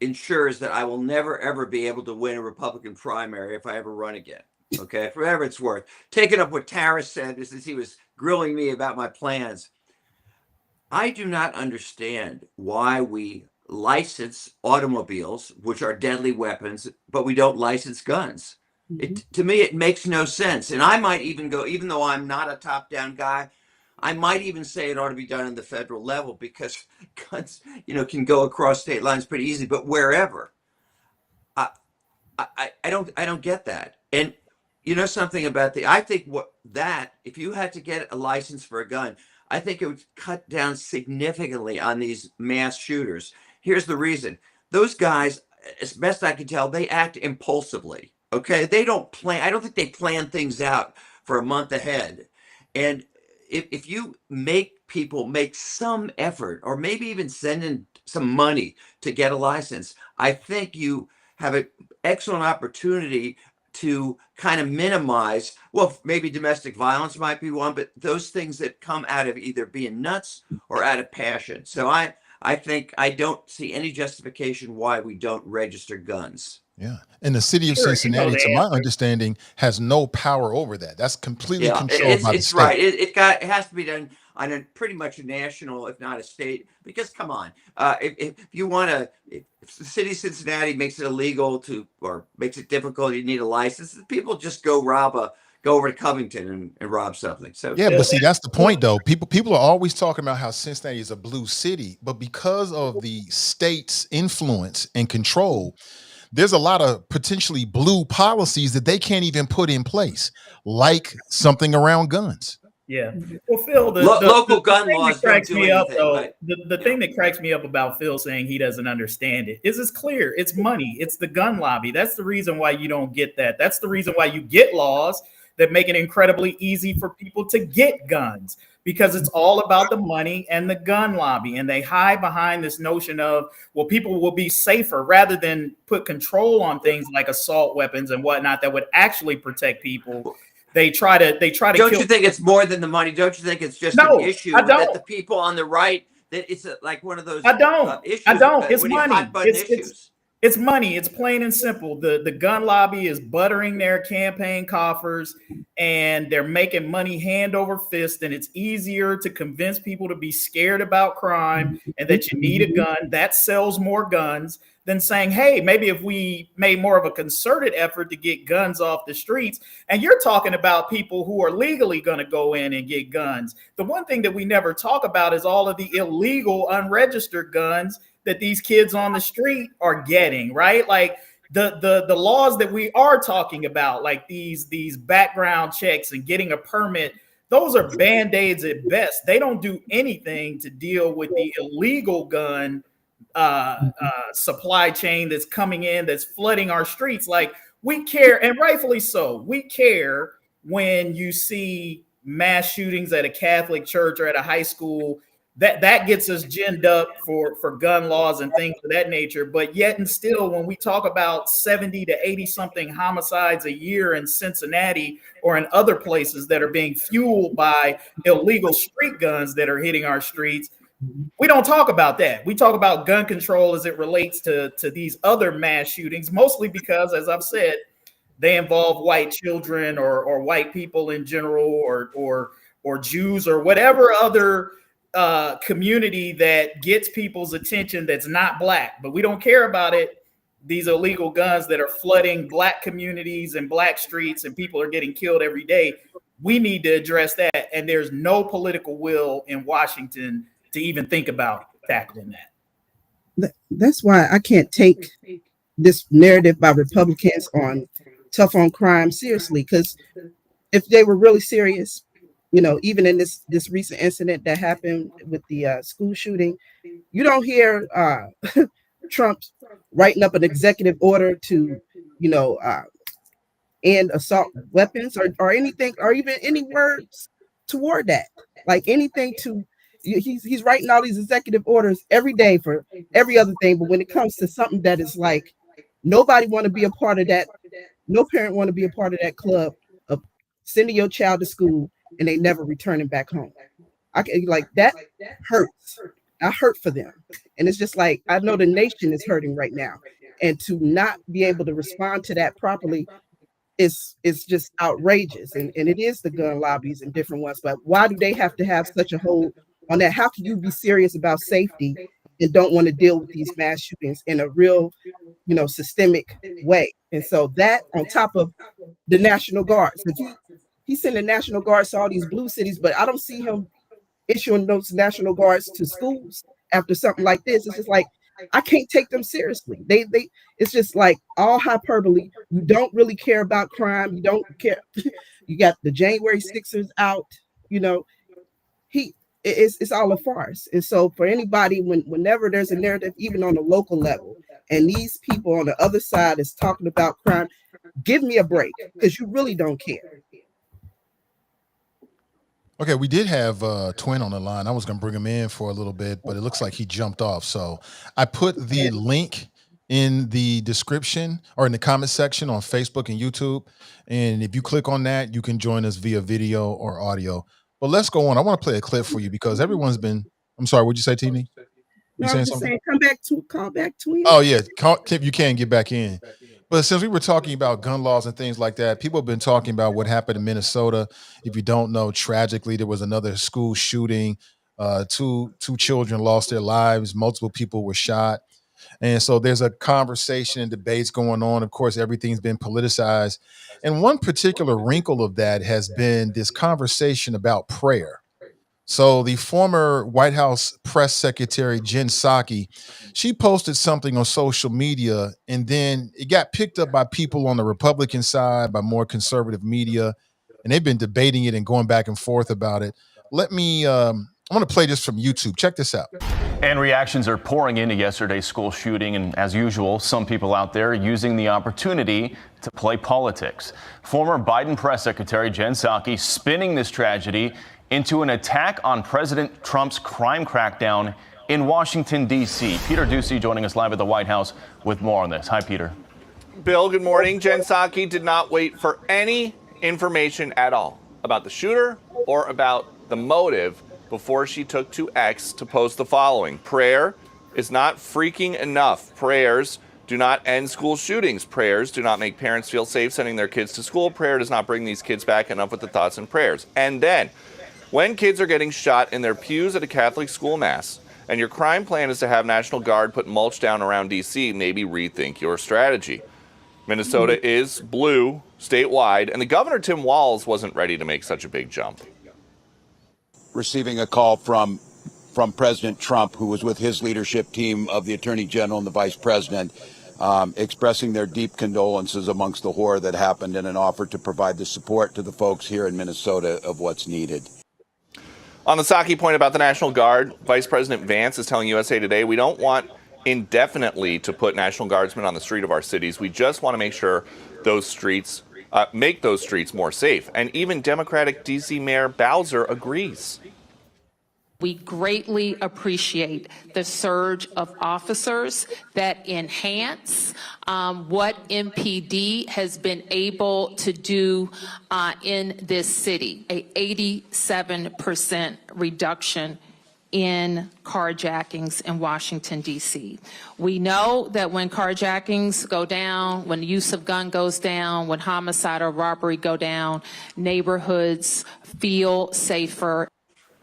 D: ensures that I will never, ever be able to win a Republican primary if I ever run again. Okay, for whatever it's worth. Taking up what Tara said as he was grilling me about my plans. I do not understand why we license automobiles, which are deadly weapons, but we don't license guns. Mm-hmm. To me, it makes no sense. And I might even go, even though I'm not a top-down guy, I might even say it ought to be done on the federal level, because guns, can go across state lines pretty easily. But wherever, I don't get that. And something about I think if you had to get a license for a gun, I think it would cut down significantly on these mass shooters. Here's the reason. Those guys, as best I can tell, they act impulsively. Okay. They don't plan. I don't think they plan things out for a month ahead. And if you make people make some effort, or maybe even send in some money to get a license, I think you have an excellent opportunity to kind of minimize, well, maybe domestic violence might be one, but those things that come out of either being nuts or out of passion. So I think I don't see any justification why we don't register guns.
A: Yeah. And the city of
C: Sure, you know
A: Cincinnati,
C: the
A: to my
C: answer.
A: understanding, has no power over that. That's completely
D: Yeah,
A: controlled by the
D: it's
A: state.
D: right. It has to be done on a pretty much a national, if not a state. Because come on, if you want to, if the city of Cincinnati makes it illegal to, or makes it difficult, you need a license. People just go over to Covington and rob something. So
A: Yeah,
C: Yeah,
A: but see, that's the
C: well,
A: point though. People are always talking about how Cincinnati is a blue city, but because of the state's influence and control, there's a lot of potentially blue policies that they can't even put in place, like something around guns.
C: yeah. Well, Phil,
D: local
C: the
D: gun
C: thing that
D: laws don't
C: cracks
D: do
C: me up
D: anything.
C: though,
D: But
C: the
D: you
C: thing
D: know,
C: that cracks me up about Phil saying he doesn't understand it is it's clear. It's money. It's the gun lobby. That's the reason why you don't get that. That's the reason why you get laws that make it incredibly easy for people to get guns, because it's all about the money and the gun lobby. And they hide behind this notion of, well, people will be safer, rather than put control on things like assault weapons and whatnot that would actually protect people. They try to
D: don't
C: kill.
D: you think it's more than the money? Don't you think it's just an
C: No, I
D: issue that
C: don't.
D: the people on the right, that it's like one of those
C: I don't. I
D: issues,
C: don't. It's
D: when you hot
C: money.
D: button issues?
C: It's money. It's plain and simple. The gun lobby is buttering their campaign coffers, and they're making money hand over fist. And it's easier to convince people to be scared about crime and that you need a gun. That sells more guns than saying, hey, maybe if we made more of a concerted effort to get guns off the streets. And you're talking about people who are legally going to go in and get guns. The one thing that we never talk about is all of the illegal, unregistered guns that these kids on the street are getting, right? Like the laws that we are talking about, like these background checks and getting a permit, those are band-aids at best. They don't do anything to deal with the illegal gun supply chain that's coming in, that's flooding our streets. Like, we care, and rightfully so. We care when you see mass shootings at a Catholic church or at a high school. That gets us ginned up for gun laws and things of that nature. But yet and still, when we talk about 70 to 80 something homicides a year in Cincinnati or in other places that are being fueled by illegal street guns that are hitting our streets, we don't talk about that. We talk about gun control as it relates to these other mass shootings, mostly because, as I've said, they involve white children or white people in general, or Jews, or whatever other community that gets people's attention that's not black. But we don't care about it. These illegal guns that are flooding black communities and black streets, and people are getting killed every day. We need to address that. And there's no political will in Washington to even think about tackling that.
E: That's why I can't take this narrative by Republicans on tough on crime seriously. Because if they were really serious, even in this recent incident that happened with the school shooting, you don't hear Trump writing up an executive order to, end assault weapons or anything, or even any words toward that, like anything to. He's writing all these executive orders every day for every other thing, but when it comes to something that is like nobody want to be a part of that, no parent want to be a part of that club of sending your child to school and they never returning back home. I can, like, that hurts. I hurt for them, and it's just like I know the nation is hurting right now, and to not be able to respond to that properly is just outrageous. And it is the gun lobbies and different ones, but why do they have to have such a hold on that? How can you be serious about safety and don't want to deal with these mass shootings in a real, systemic way? And so that, on top of the National Guards, he's sending National Guards to all these blue cities, but I don't see him issuing those National Guards to schools after something like this. It's just like I can't take them seriously. They it's just like all hyperbole. You don't really care about crime. You don't care. You got the January 6ers out, it's all a farce. And so for anybody, whenever there's a narrative, even on a local level, and these people on the other side is talking about crime, give me a break, because you really don't care.
A: Okay, we did have Twin on the line. I was going to bring him in for a little bit, but it looks like he jumped off. So I put the link in the description or in the comment section on Facebook and YouTube. And if you click on that, you can join us via video or audio. But let's go on. I want to play a clip for you because everyone's been. I'm sorry, what'd you say, Tini? You
E: No,
A: saying
E: I'm just
A: something?
E: saying, call back to him.
A: Oh, yeah. You can get back in. But since we were talking about gun laws and things like that, people have been talking about what happened in Minnesota. If you don't know, tragically, there was another school shooting. Two children lost their lives. Multiple people were shot. And so there's a conversation and debates going on. Of course, everything's been politicized. And one particular wrinkle of that has been this conversation about prayer. So the former White House press secretary, Jen Psaki, she posted something on social media, and then it got picked up by people on the Republican side, by more conservative media, and they've been debating it and going back and forth about it. I want to play this from YouTube. Check this out.
F: And reactions are pouring into yesterday's school shooting, and as usual, some people out there using the opportunity to play politics. Former Biden press secretary Jen Psaki spinning this tragedy into an attack on President Trump's crime crackdown in Washington, D.C. Peter Ducey joining us live at the White House with more on this. Hi, Peter.
G: Bill, good morning. Jen Psaki did not wait for any information at all about the shooter or about the motive before she took to X to post the following. Prayer is not freaking enough. Prayers do not end school shootings. Prayers do not make parents feel safe sending their kids to school. Prayer does not bring these kids back. Enough with the thoughts and prayers. And then, when kids are getting shot in their pews at a Catholic school mass, and your crime plan is to have National Guard put mulch down around D.C., maybe rethink your strategy. Minnesota is blue statewide, and the governor, Tim Walz, wasn't ready to make such a big jump.
H: Receiving a call from President Trump, who was with his leadership team of the Attorney General and the Vice President, expressing their deep condolences amongst the horror that happened and an offer to provide the support to the folks here in Minnesota of what's needed.
G: On the Psaki point about the National Guard, Vice President Vance is telling USA Today, we don't want indefinitely to put National Guardsmen on the street of our cities. We just want to make sure those streets make those streets more safe. And even Democratic D.C. Mayor Bowser agrees.
I: We greatly appreciate the surge of officers that enhance what MPD has been able to do in this city, a 87% reduction in carjackings in Washington, D.C. We know that when carjackings go down, when the use of gun goes down, when homicide or robbery go down, neighborhoods feel safer.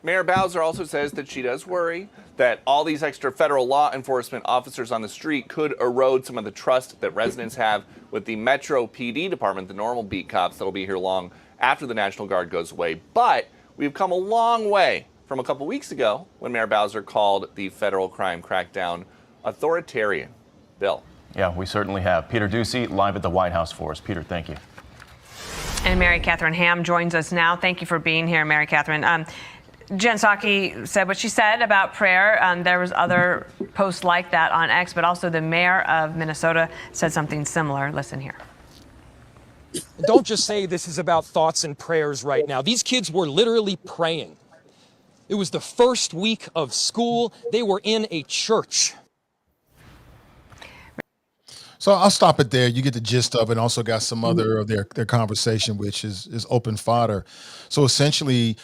G: Mayor Bowser also says that she does worry that all these extra federal law enforcement officers on the street could erode some of the trust that residents have with the Metro PD department, the normal beat cops that'll be here long after the National Guard goes away. But we've come a long way from a couple weeks ago when Mayor Bowser called the federal crime crackdown authoritarian. Bill.
F: Yeah, we certainly have. Peter Ducey live at the White House for us. Peter, thank you.
J: And Mary Catherine Ham joins us now. Thank you for being here, Mary Catherine. Jen Psaki said what she said about prayer. There was other posts like that on X, but also the mayor of Minnesota said something similar. Listen here.
K: Don't just say this is about thoughts and prayers right now. These kids were literally praying. It was the first week of school. They were in a church.
A: So I'll stop it there. You get the gist of it. Also got some other of their conversation, which is open fodder. So essentially,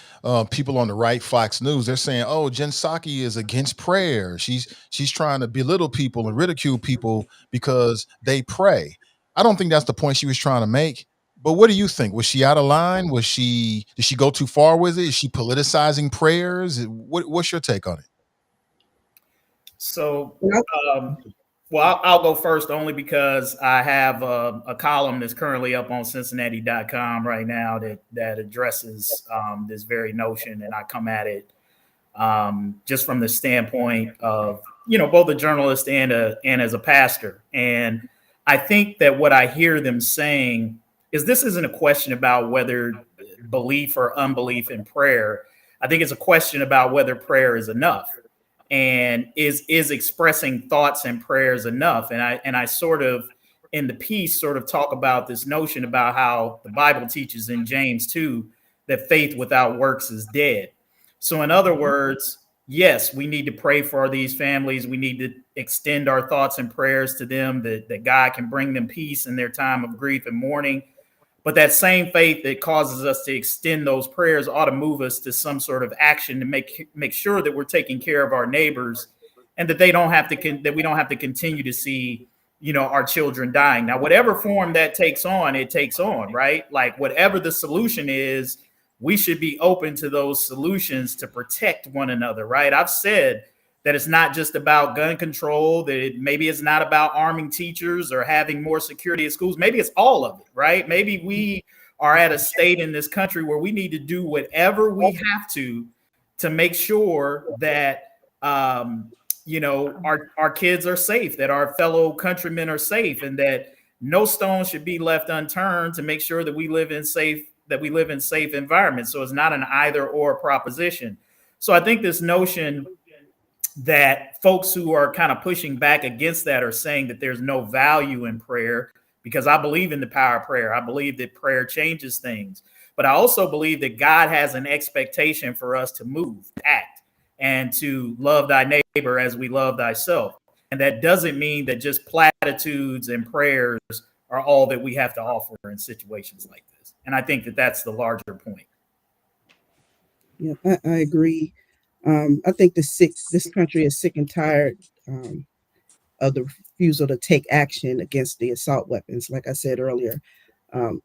A: people on the right, Fox News, they're saying, "Oh, Jen Psaki is against prayer. She's trying to belittle people and ridicule people because they pray." I don't think that's the point she was trying to make. But what do you think? Was she out of line? Did she go too far with it? Is she politicizing prayers? What's your take on it?
C: So, well, I'll go first only because I have a column that's currently up on Cincinnati.com right now that addresses this very notion, and I come at it just from the standpoint of both a journalist and as a pastor. And I think that what I hear them saying is this isn't a question about whether belief or unbelief in prayer. I think it's a question about whether prayer is enough. And is expressing thoughts and prayers enough? And I sort of, in the piece, sort of talk about this notion about how the Bible teaches in James 2 that faith without works is dead. So in other words, yes, we need to pray for these families. We need to extend our thoughts and prayers to them, that God can bring them peace in their time of grief and mourning. But that same faith that causes us to extend those prayers ought to move us to some sort of action to make sure that we're taking care of our neighbors, and that we don't have to continue to see our children dying. Now, whatever form that takes on, it takes on, right? Like whatever the solution is, we should be open to those solutions to protect one another, right? I've said that it's not just about gun control, that maybe it's not about arming teachers or having more security at schools. Maybe it's all of it, right? Maybe we are at a state in this country where we need to do whatever we have to make sure that our kids are safe, that our fellow countrymen are safe, and that no stone should be left unturned to make sure that we live in safe environments. So it's not an either or proposition. So I think this notion that folks who are kind of pushing back against that are saying that there's no value in prayer, because I believe in the power of prayer. I believe that prayer changes things. But I also believe that God has an expectation for us to move, act, and to love thy neighbor as we love thyself. And that doesn't mean that just platitudes and prayers are all that we have to offer in situations like this. And I think that that's the larger point.
E: Yeah, I agree. I think this country is sick and tired of the refusal to take action against the assault weapons. Like I said earlier,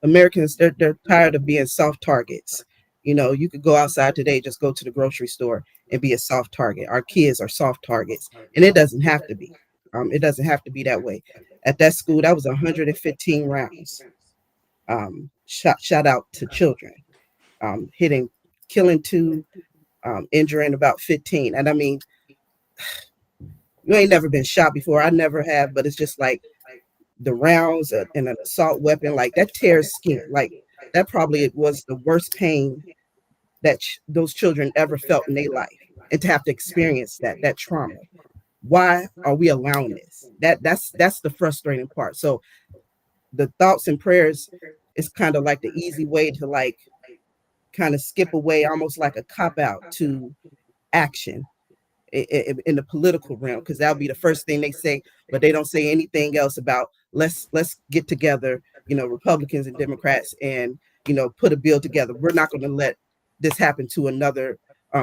E: Americans, they're tired of being soft targets. You could go outside today, just go to the grocery store and be a soft target. Our kids are soft targets, and it doesn't have to be. It doesn't have to be that way. At that school, that was 115 rounds shot out to children, killing 2, injuring about 15. And I mean, you ain't never been shot before. I never have, but it's just like the rounds and an assault weapon, like that tears skin. Like that probably was the worst pain that those children ever felt in their life, and to have to experience that trauma. Why are we allowing this? That's the frustrating part. So the thoughts and prayers is kind of like the easy way to like kind of skip away, almost like a cop out to action in the political realm, because that'll be the first thing they say, but they don't say anything else about let's get together, Republicans and Democrats, and put a bill together. We're not going to let this happen to another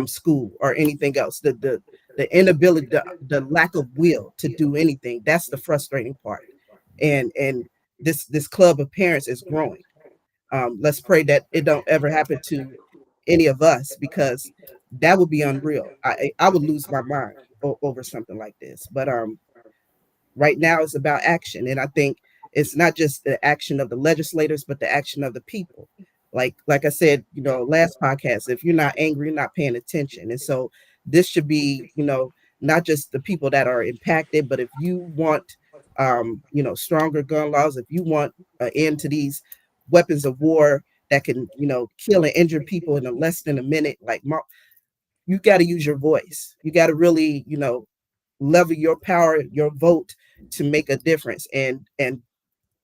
E: school or anything else. The inability, the lack of will to do anything, that's the frustrating part. And this club of parents is growing. Let's pray that it don't ever happen to any of us, because that would be unreal. I would lose my mind over something like this. But right now it's about action, and I think it's not just the action of the legislators, but the action of the people. Like I said, last podcast, if you're not angry, you're not paying attention. And so this should be, not just the people that are impacted, but if you want, stronger gun laws, if you want an end to these weapons of war that can, kill and injure people in less than a minute, you got to use your voice. You got to really, level your power, your vote to make a difference, and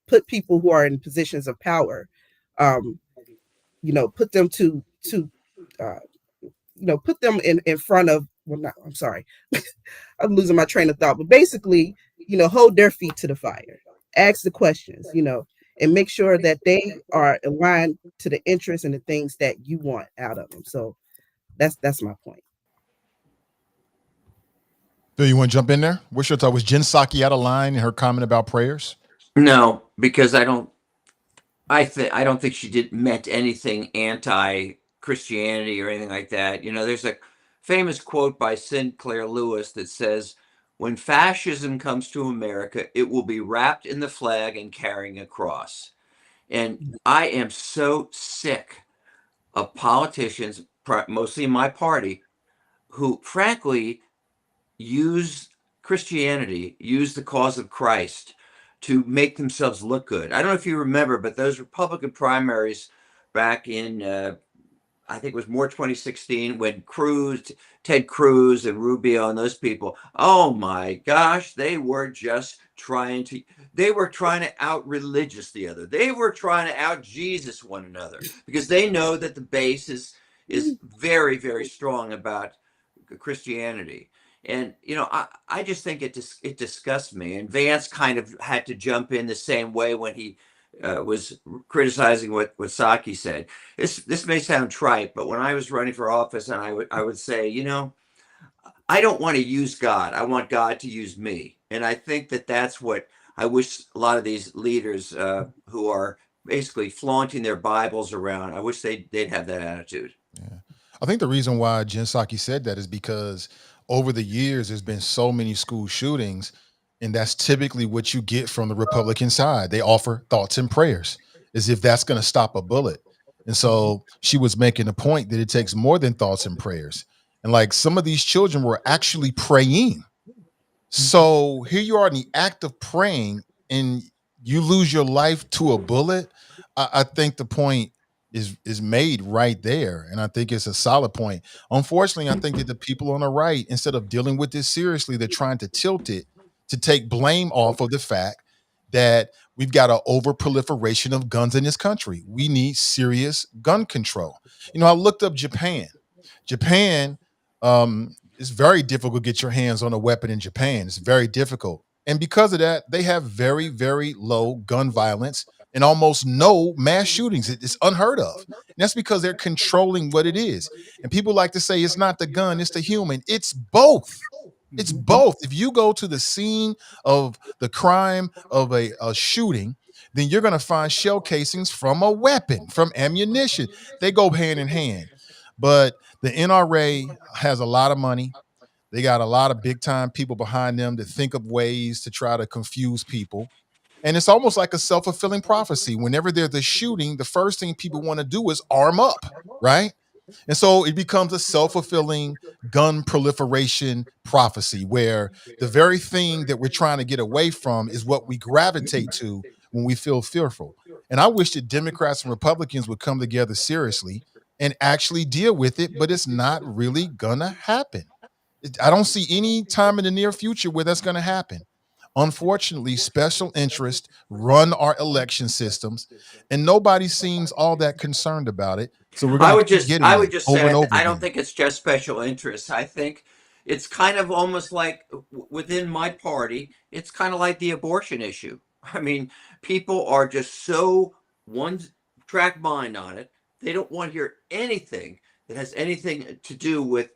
E: put people who are in positions of power, put them put them in front of, I'm sorry, I'm losing my train of thought, but basically, hold their feet to the fire, ask the questions, and make sure that they are aligned to the interests and the things that you want out of them. So that's my point.
A: Bill, you want to jump in there? What's your thought? Was Jen Psaki out of line in her comment about prayers?
D: No, because I don't think she meant anything anti-Christianity or anything like that. There's a famous quote by Sinclair Lewis that says, "When fascism comes to America, it will be wrapped in the flag and carrying a cross." And I am so sick of politicians, mostly in my party, who frankly use Christianity, use the cause of Christ to make themselves look good. I don't know if you remember, but those Republican primaries back in, I think it was more 2016, when Ted Cruz and Rubio and those people, oh my gosh, they were trying to out religious the other. They were trying to out Jesus one another, because they know that the base is very, very strong about Christianity. And I just think it disgusts me. And Vance kind of had to jump in the same way when he was criticizing what Psaki said. This may sound trite, but when I was running for office, and I would say, I don't want to use God. I want God to use me. And I think that's what I wish a lot of these leaders who are basically flaunting their Bibles around, I wish they'd have that attitude.
A: Yeah. I think the reason why Jen Psaki said that is because over the years, there's been so many school shootings, and that's typically what you get from the Republican side. They offer thoughts and prayers as if that's going to stop a bullet. And so she was making a point that it takes more than thoughts and prayers. And like some of these children were actually praying. So here you are in the act of praying and you lose your life to a bullet. I think the point is made right there. And I think it's a solid point. Unfortunately, I think that the people on the right, instead of dealing with this seriously, they're trying to tilt it to take blame off of the fact that we've got an over proliferation of guns in this country. We need serious gun control. You know, I looked up Japan. Japan, it's very difficult to get your hands on a weapon in Japan. It's very difficult. And because of that, they have very, very low gun violence and almost no mass shootings. It's unheard of. And that's because they're controlling what it is. And people like to say it's not the gun, it's the human. It's both. It's both. If you go to the scene of the crime of a shooting, then you're going to find shell casings from a weapon, from ammunition. They go hand in hand. But the NRA has a lot of money. They got a lot of big time people behind them that think of ways to try to confuse people. And it's almost like a self-fulfilling prophecy. Whenever there's a shooting, the first thing people want to do is arm up, right? And so it becomes a self-fulfilling gun proliferation prophecy where the very thing that we're trying to get away from is what we gravitate to when we feel fearful. And I wish that Democrats and Republicans would come together seriously and actually deal with it, but it's not really gonna happen. I don't see any time in the near future where that's gonna happen. Unfortunately, special interests run our election systems, and nobody seems all that concerned about it. So we're going to keep getting
D: I would just
A: over
D: say
A: and over
D: I don't
A: again.
D: think it's just special interests. I think it's kind of almost like within my party, it's kind of like the abortion issue. I mean, people are just so one track mind on it. They don't want to hear anything that has anything to do with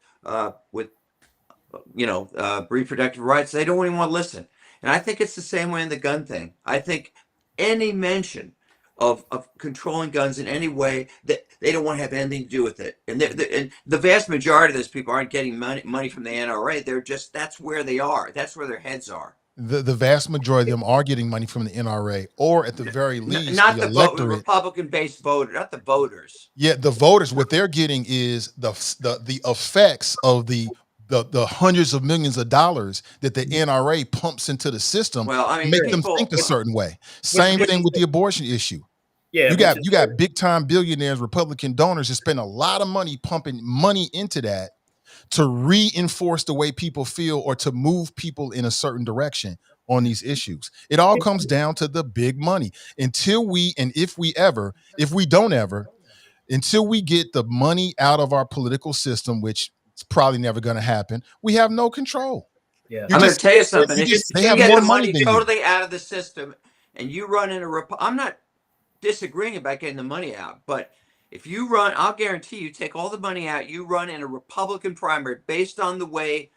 D: reproductive rights. They don't even want to listen. And I think it's the same way in the gun thing. I think any mention of controlling guns in any way, that they don't want to have anything to do with it. And the vast majority of those people aren't getting money from the NRA. They're just, that's where they are. That's where their heads are.
A: The vast majority of them are getting money from the NRA, or at the very least,
D: not
A: the
D: the
A: electorate.
D: Republican-based voter, not the voters.
A: Yeah, the voters. What they're getting is the effects of the hundreds of millions of dollars that the NRA pumps into the system.
D: Well, I mean,
A: make them think a certain way. Same thing with the abortion issue.
C: Yeah,
A: you got big time billionaires, Republican donors that spend a lot of money pumping money into that to reinforce the way people feel or to move people in a certain direction on these issues. It all comes down to the big money. Until we don't ever, until we get the money out of our political system, which is probably never going to happen, we have no control.
C: Yeah,
D: I'm going to tell you something.
A: They
D: If
A: have
D: you get
A: more
D: the money
A: than you.
D: totally out of the system and you run in I'm not disagreeing about getting the money out, but if you run, I'll guarantee you take all the money out, you run in a Republican primary based on the way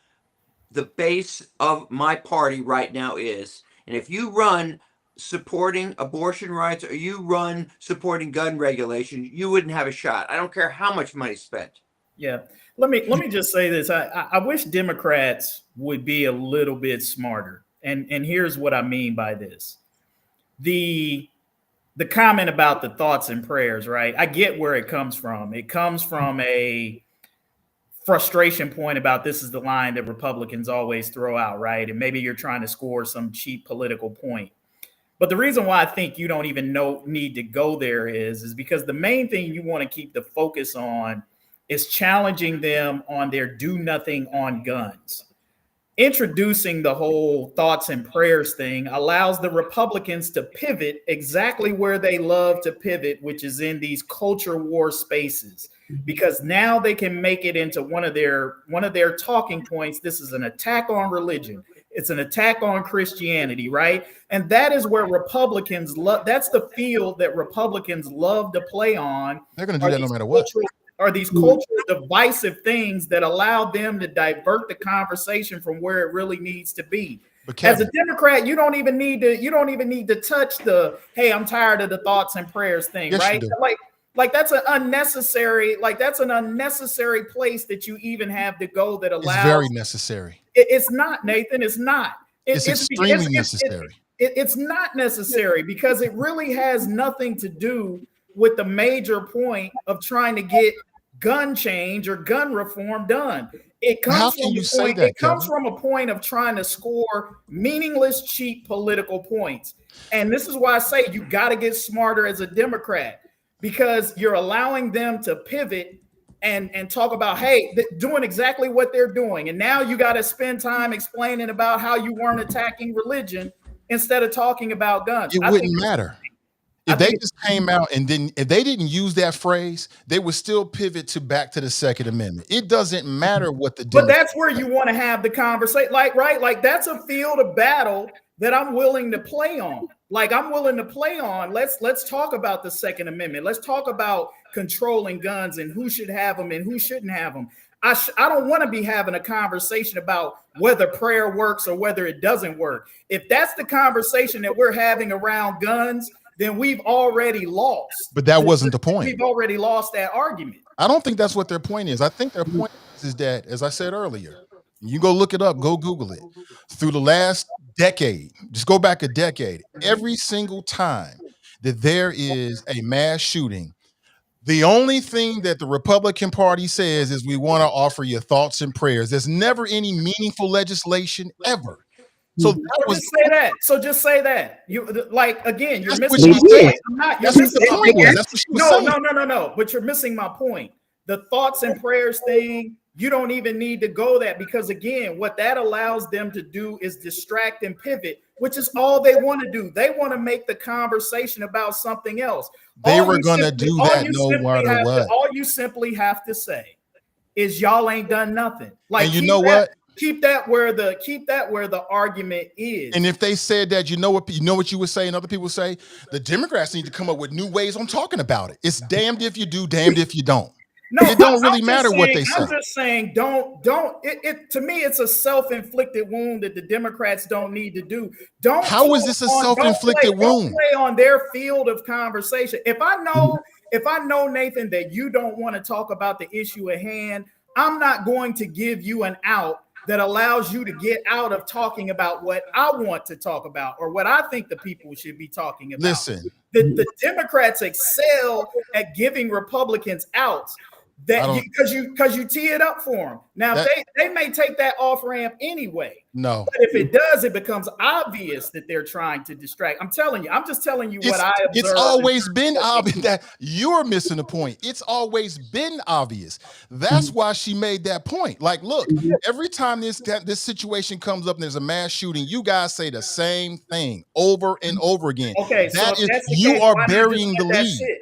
D: the base of my party right now is. And if you run supporting abortion rights or you run supporting gun regulation, you wouldn't have a shot. I don't care how much money spent.
C: Yeah. Let me just say this. I wish Democrats would be a little bit smarter. And here's what I mean by this. The comment about the thoughts and prayers, right? I get where it comes from. It comes from a frustration point about this is the line that Republicans always throw out, right? And maybe you're trying to score some cheap political point. But the reason why I think you don't even need to go there is because the main thing you want to keep the focus on is challenging them on their do nothing on guns. Introducing the whole thoughts and prayers thing allows the Republicans to pivot exactly where they love to pivot, which is in these culture war spaces, because now they can make it into one of their talking points. This is an attack on religion. It's an attack on Christianity, right? And that is where Republicans love. That's the field that Republicans love to play on.
A: They're going to do that no matter what.
C: Are these cultural divisive things that allow them to divert the conversation from where it really needs to be.
A: But
C: As a
A: Kevin,
C: Democrat, you don't even need to touch the "hey, I'm tired of the thoughts and prayers" thing,
A: yes, you
C: right?
A: do.
C: Like that's an unnecessary place that you even have to go that
A: It's
C: allows.
A: very necessary.
C: It's not, Nathan. It's not.
A: It's extremely necessary.
C: It's not necessary because it really has nothing to do with the major point of trying to get gun change or gun reform done. It comes
A: How
C: from
A: can you
C: a
A: say
C: point.
A: that,
C: It comes
A: Kevin?
C: from a point of trying to score meaningless, cheap political points. And this is why I say you got to get smarter as a Democrat because you're allowing them to pivot and talk about, hey, doing exactly what they're doing. And now you got to spend time explaining about how you weren't attacking religion instead of talking about guns.
A: It
C: I
A: wouldn't
C: think
A: matter.
C: I
A: If they
C: think
A: just came out and if they didn't use that phrase, they would still pivot to back to the Second Amendment. It doesn't matter what the
C: But
A: Democrats
C: that's where you want to have the conversation. Like that's a field of battle that I'm willing to play on. Like I'm willing to play on. Let's talk about the Second Amendment. Let's talk about controlling guns and who should have them and who shouldn't have them. I don't want to be having a conversation about whether prayer works or whether it doesn't work. If that's the conversation that we're having around guns, then we've already lost.
A: But that wasn't the point.
C: We've already lost that argument.
A: I don't think that's what their point is. I think their point is that, as I said earlier, you go look it up, go Google it. Through the last decade, just go back a decade, every single time that there is a mass shooting, the only thing that the Republican Party says is we want to offer you thoughts and prayers. There's never any meaningful legislation ever. So that was
C: Just say that. You like again. You're
A: that's what
C: missing
A: she
C: my
A: said.
C: point. You're
A: That's what
C: missing
A: the
C: my
A: point
C: point.
A: was. That's what she was saying.
C: No. But you're missing my point. The thoughts and prayers thing. You don't even need to go that because again, what that allows them to do is distract and pivot, which is all they want to do. They want to make the conversation about something else.
A: They were going to do that no matter what.
C: All you simply have to say is y'all ain't done nothing. Like
A: and you know what?
C: Keep that where the argument is.
A: And if they said that, you know what you would say, and other people say, the Democrats need to come up with new ways on talking about it. It's damned if you do, damned if you don't.
C: No,
A: it don't really matter what they say.
C: I'm just saying, don't. It to me, it's a self-inflicted wound that the Democrats don't need to do.
A: How is this a self-inflicted wound?
C: Don't play on their field of conversation. If I know, Nathan, that you don't want to talk about the issue at hand, I'm not going to give you an out that allows you to get out of talking about what I want to talk about or what I think the people should be talking about.
A: Listen,
C: the Democrats excel at giving Republicans outs because you tee it up for them. Now they may take that off ramp anyway.
A: No,
C: but if it does, it becomes obvious that they're trying to distract. I'm just telling you what I observed.
A: It's always been obvious that you're missing the point. It's always been obvious. That's why she made that point. Like, look, every time this situation comes up and there's a mass shooting, you guys say the same thing over and over again.
C: Okay,
A: you are burying the lead.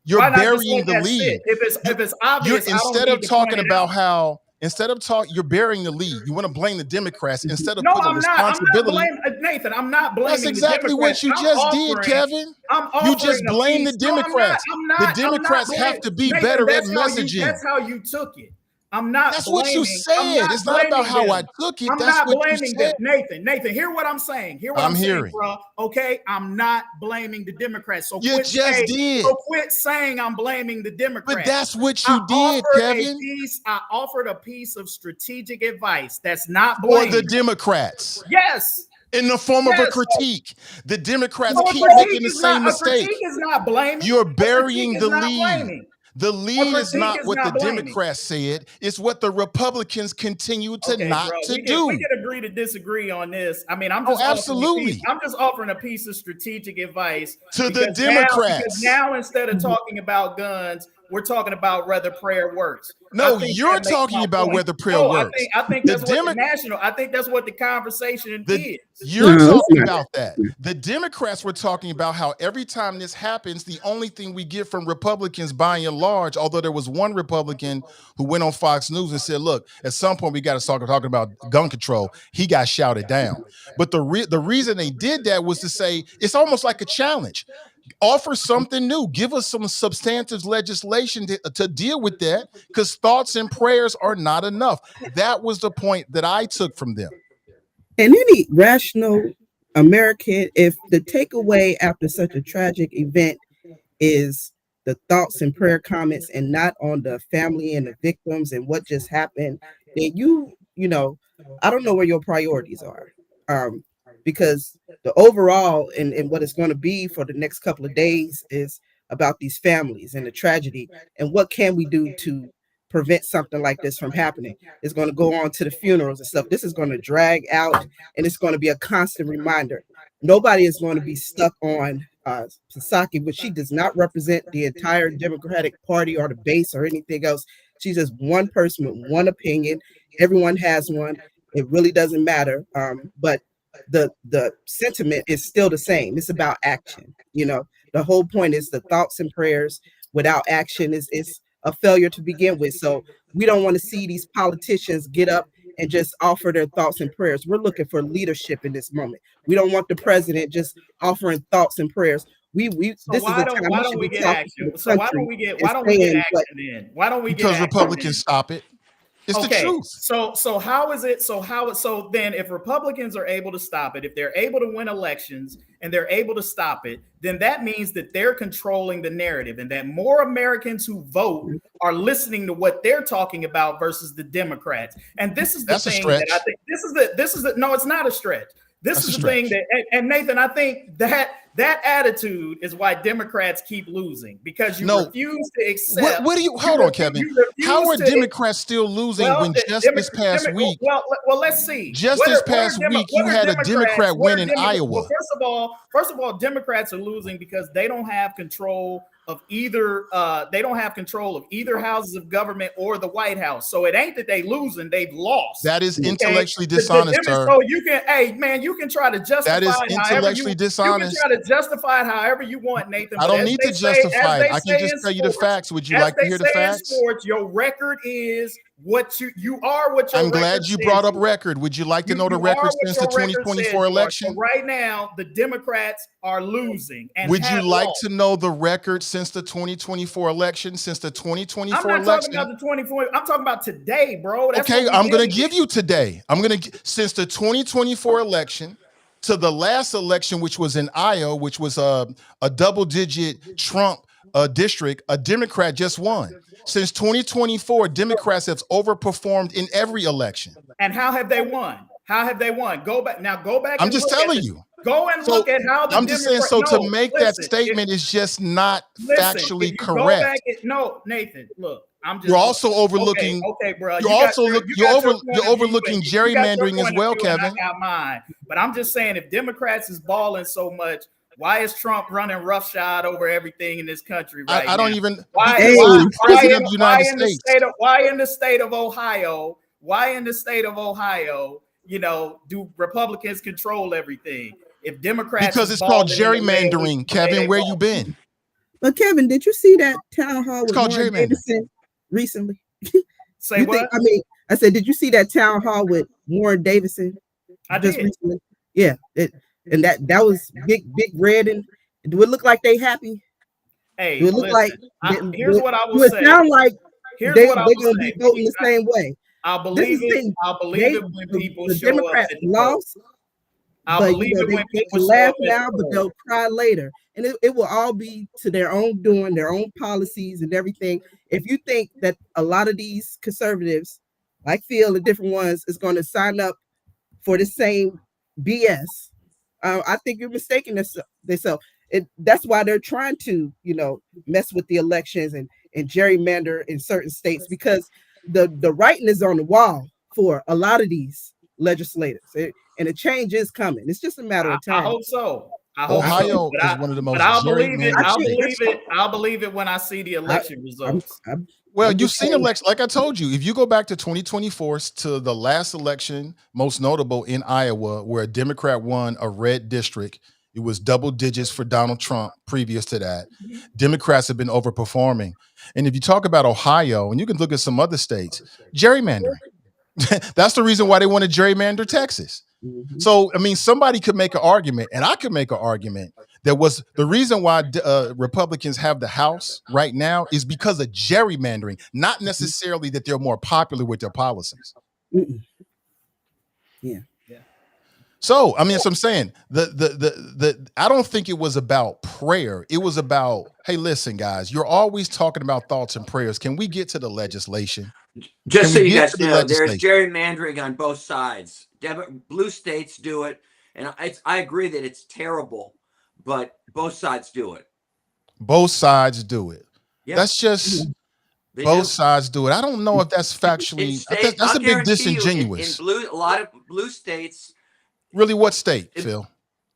A: You're burying the lead.
C: If it's obvious,
A: instead of talking about how. Instead of you're burying the lead. You want to blame the Democrats instead of putting responsibility.
C: Nathan, I'm not blaming.
A: That's exactly what you just did, Kevin. You just blame the Democrats. The Democrats have to be better at messaging.
C: That's how you took it. I'm not.
A: That's what you said. It's not about how I took it. That's what you said.
C: Nathan, hear what I'm saying. Hear what
A: I'm
C: saying,
A: hearing.
C: bro. Okay, I'm not blaming the Democrats. So
A: you just did.
C: So quit saying I'm blaming the Democrats.
A: But that's what you did, Kevin.
C: I offered a piece of strategic advice. That's not blaming.
A: For the Democrats.
C: Yes.
A: In the form of a critique. The Democrats keep making the same mistake.
C: Critique is not blaming.
A: You're burying the lead.
C: Blaming.
A: The lead is not what the Democrats said. It's what the Republicans continue to do.
C: We can agree to disagree on this. I mean, I'm just offering a piece of strategic advice
A: to the Democrats.
C: Because now instead of talking about guns, we're talking about whether prayer works.
A: No, you're talking about whether prayer works.
C: I think that's I think that's what the conversation is.
A: You're talking about that. The Democrats were talking about how every time this happens, the only thing we get from Republicans by and large, although there was one Republican who went on Fox News and said, look, at some point we got to start talking about gun control. He got shouted down. But the reason they did that was to say it's almost like a challenge. Offer something new. Give us some substantive legislation to deal with that, because thoughts and prayers are not enough. That was the point that I took from them.
E: And any rational American, if the takeaway after such a tragic event is the thoughts and prayer comments and not on the family and the victims and what just happened, then you know, I don't know where your priorities are. Because the overall and what it's going to be for the next couple of days is about these families and the tragedy and what can we do to prevent something like this from happening. It's going to go on to the funerals and stuff. This is going to drag out and it's going to be a constant reminder. Nobody is going to be stuck on Sasaki, but she does not represent the entire Democratic Party or the base or anything else. She's just one person with one opinion. Everyone has one. It really doesn't matter. But the sentiment is still the same. It's about action. The whole point is the thoughts and prayers without action is a failure to begin with. So we don't want to see these politicians get up and just offer their thoughts and prayers. We're looking for leadership in this moment. We don't want the president just offering thoughts and prayers.
C: So
E: this is a time
C: why
E: we
C: don't
E: should
C: we
E: be
C: get
E: talking
C: action?
E: to the
C: So why
E: country
C: don't we get
E: and
C: action
E: saying
C: then? Why don't we get
A: Because
C: action
A: Republicans
C: then?
A: stop it. It's the truth.
C: So how is it? So then if Republicans are able to stop it, if they're able to win elections and they're able to stop it, then that means that they're controlling the narrative and that more Americans who vote are listening to what they're talking about versus the Democrats. And this is the thing that I think this is the no, it's not a stretch. This is the thing that, and Nathan, I think that attitude is why Democrats keep losing, because you refuse to accept.
A: What do you hold on, Kevin? How are Democrats still losing when just this past week?
C: Well, let's see.
A: Just this past week, you had a Democrat win in Iowa.
C: Well, first of all, Democrats are losing because they don't have control of either. They don't have control of either houses of government or the White House. So it ain't that they losing; they've lost.
A: That is intellectually dishonest, sir.
C: So you can try to justify.
A: That is intellectually dishonest.
C: You can try to justify it however you want, Nathan.
A: I don't need to justify it. I can just tell you the facts. Would you like to hear the facts?
C: Sports, your record is what you are. What your
A: I'm glad you brought up record. Would you like to know the record since the 2024 election?
C: So right now, the Democrats are losing. And
A: would you like to know the record since the 2024 election? Since the 2024 election?
C: I'm not talking about the 2024. I'm talking about today, bro.
A: Okay, I'm going to give you today. Since the 2024 election to the last election, which was in Iowa, which was a double-digit Trump district, a Democrat just won. Since 2024, Democrats have overperformed in every election.
C: And how have they won? Go back.
A: I'm just telling you.
C: Go and look at how the
A: I'm just saying, to make that statement is just not factually correct.
C: Nathan, look.
A: You're also overlooking.
C: Okay, bro.
A: You're overlooking gerrymandering as well, Kevin.
C: I got mine, but I'm just saying, if Democrats is balling so much, why is Trump running roughshod over everything in this country right now?
A: I don't even.
C: Why in the state of Ohio? Why in the state of Ohio? Do Republicans control everything? If Democrats,
A: because it's called gerrymandering, Kevin. Where you been?
E: But Kevin, did you see that town hall with
A: Warren
E: Davidson recently?
C: Say what?
E: I said, did you see that town hall with Warren Davidson?
C: I did.
E: Recently? Yeah, and that was big red, and do it look like they happy?
C: Hey,
E: do it look like?
C: Here's what I will say.
E: It sound like
C: they're
E: gonna be voting the same way.
C: I believe it when people show
E: Democrats
C: up.
E: Lost.
C: I believe it when people
E: laugh now, but they'll cry later, and it will all be to their own doing, their own policies and everything. If you think that a lot of these conservatives, like Phil and different ones, is going to sign up for the same BS, I think you're mistaken themselves. That's why they're trying to, mess with the elections and gerrymander in certain states, because the writing is on the wall for a lot of these legislators, and a change is coming. It's just a matter of time.
C: I hope so.
A: Ohio is one of the most.
C: But I'll believe it. I'll believe it when I see the election results.
A: Well, you've seen elections. Like I told you, if you go back to 2024 to the last election, most notable in Iowa, where a Democrat won a red district, it was double digits for Donald Trump. Previous to that, Democrats have been overperforming. And if you talk about Ohio, and you can look at some other states, gerrymandering. That's the reason why they want to gerrymander Texas. So, somebody could make an argument, and I could make an argument that was the reason why Republicans have the House right now is because of gerrymandering, not necessarily that they're more popular with their policies.
E: Yeah.
A: So I mean, so I'm saying the I don't think it was about prayer. It was about, hey, listen, guys, you're always talking about thoughts and prayers. Can we get to the legislation?
D: Just
A: Can
D: so
A: we
D: you
A: get
D: guys
A: to the
D: know, there's
A: legislation?
D: gerrymandering on both sides. Blue states do it, and I agree that it's terrible, but both sides do it.
A: Both sides do it.
D: Yeah,
A: That's just
D: they
A: both
D: do.
A: sides do it. I don't know if that's
D: In
A: factually.
D: state,
A: That's
D: I'll
A: a bit
D: guarantee you, in
A: disingenuous.
D: a lot of blue states.
A: Really, what state,
D: It,
A: Phil?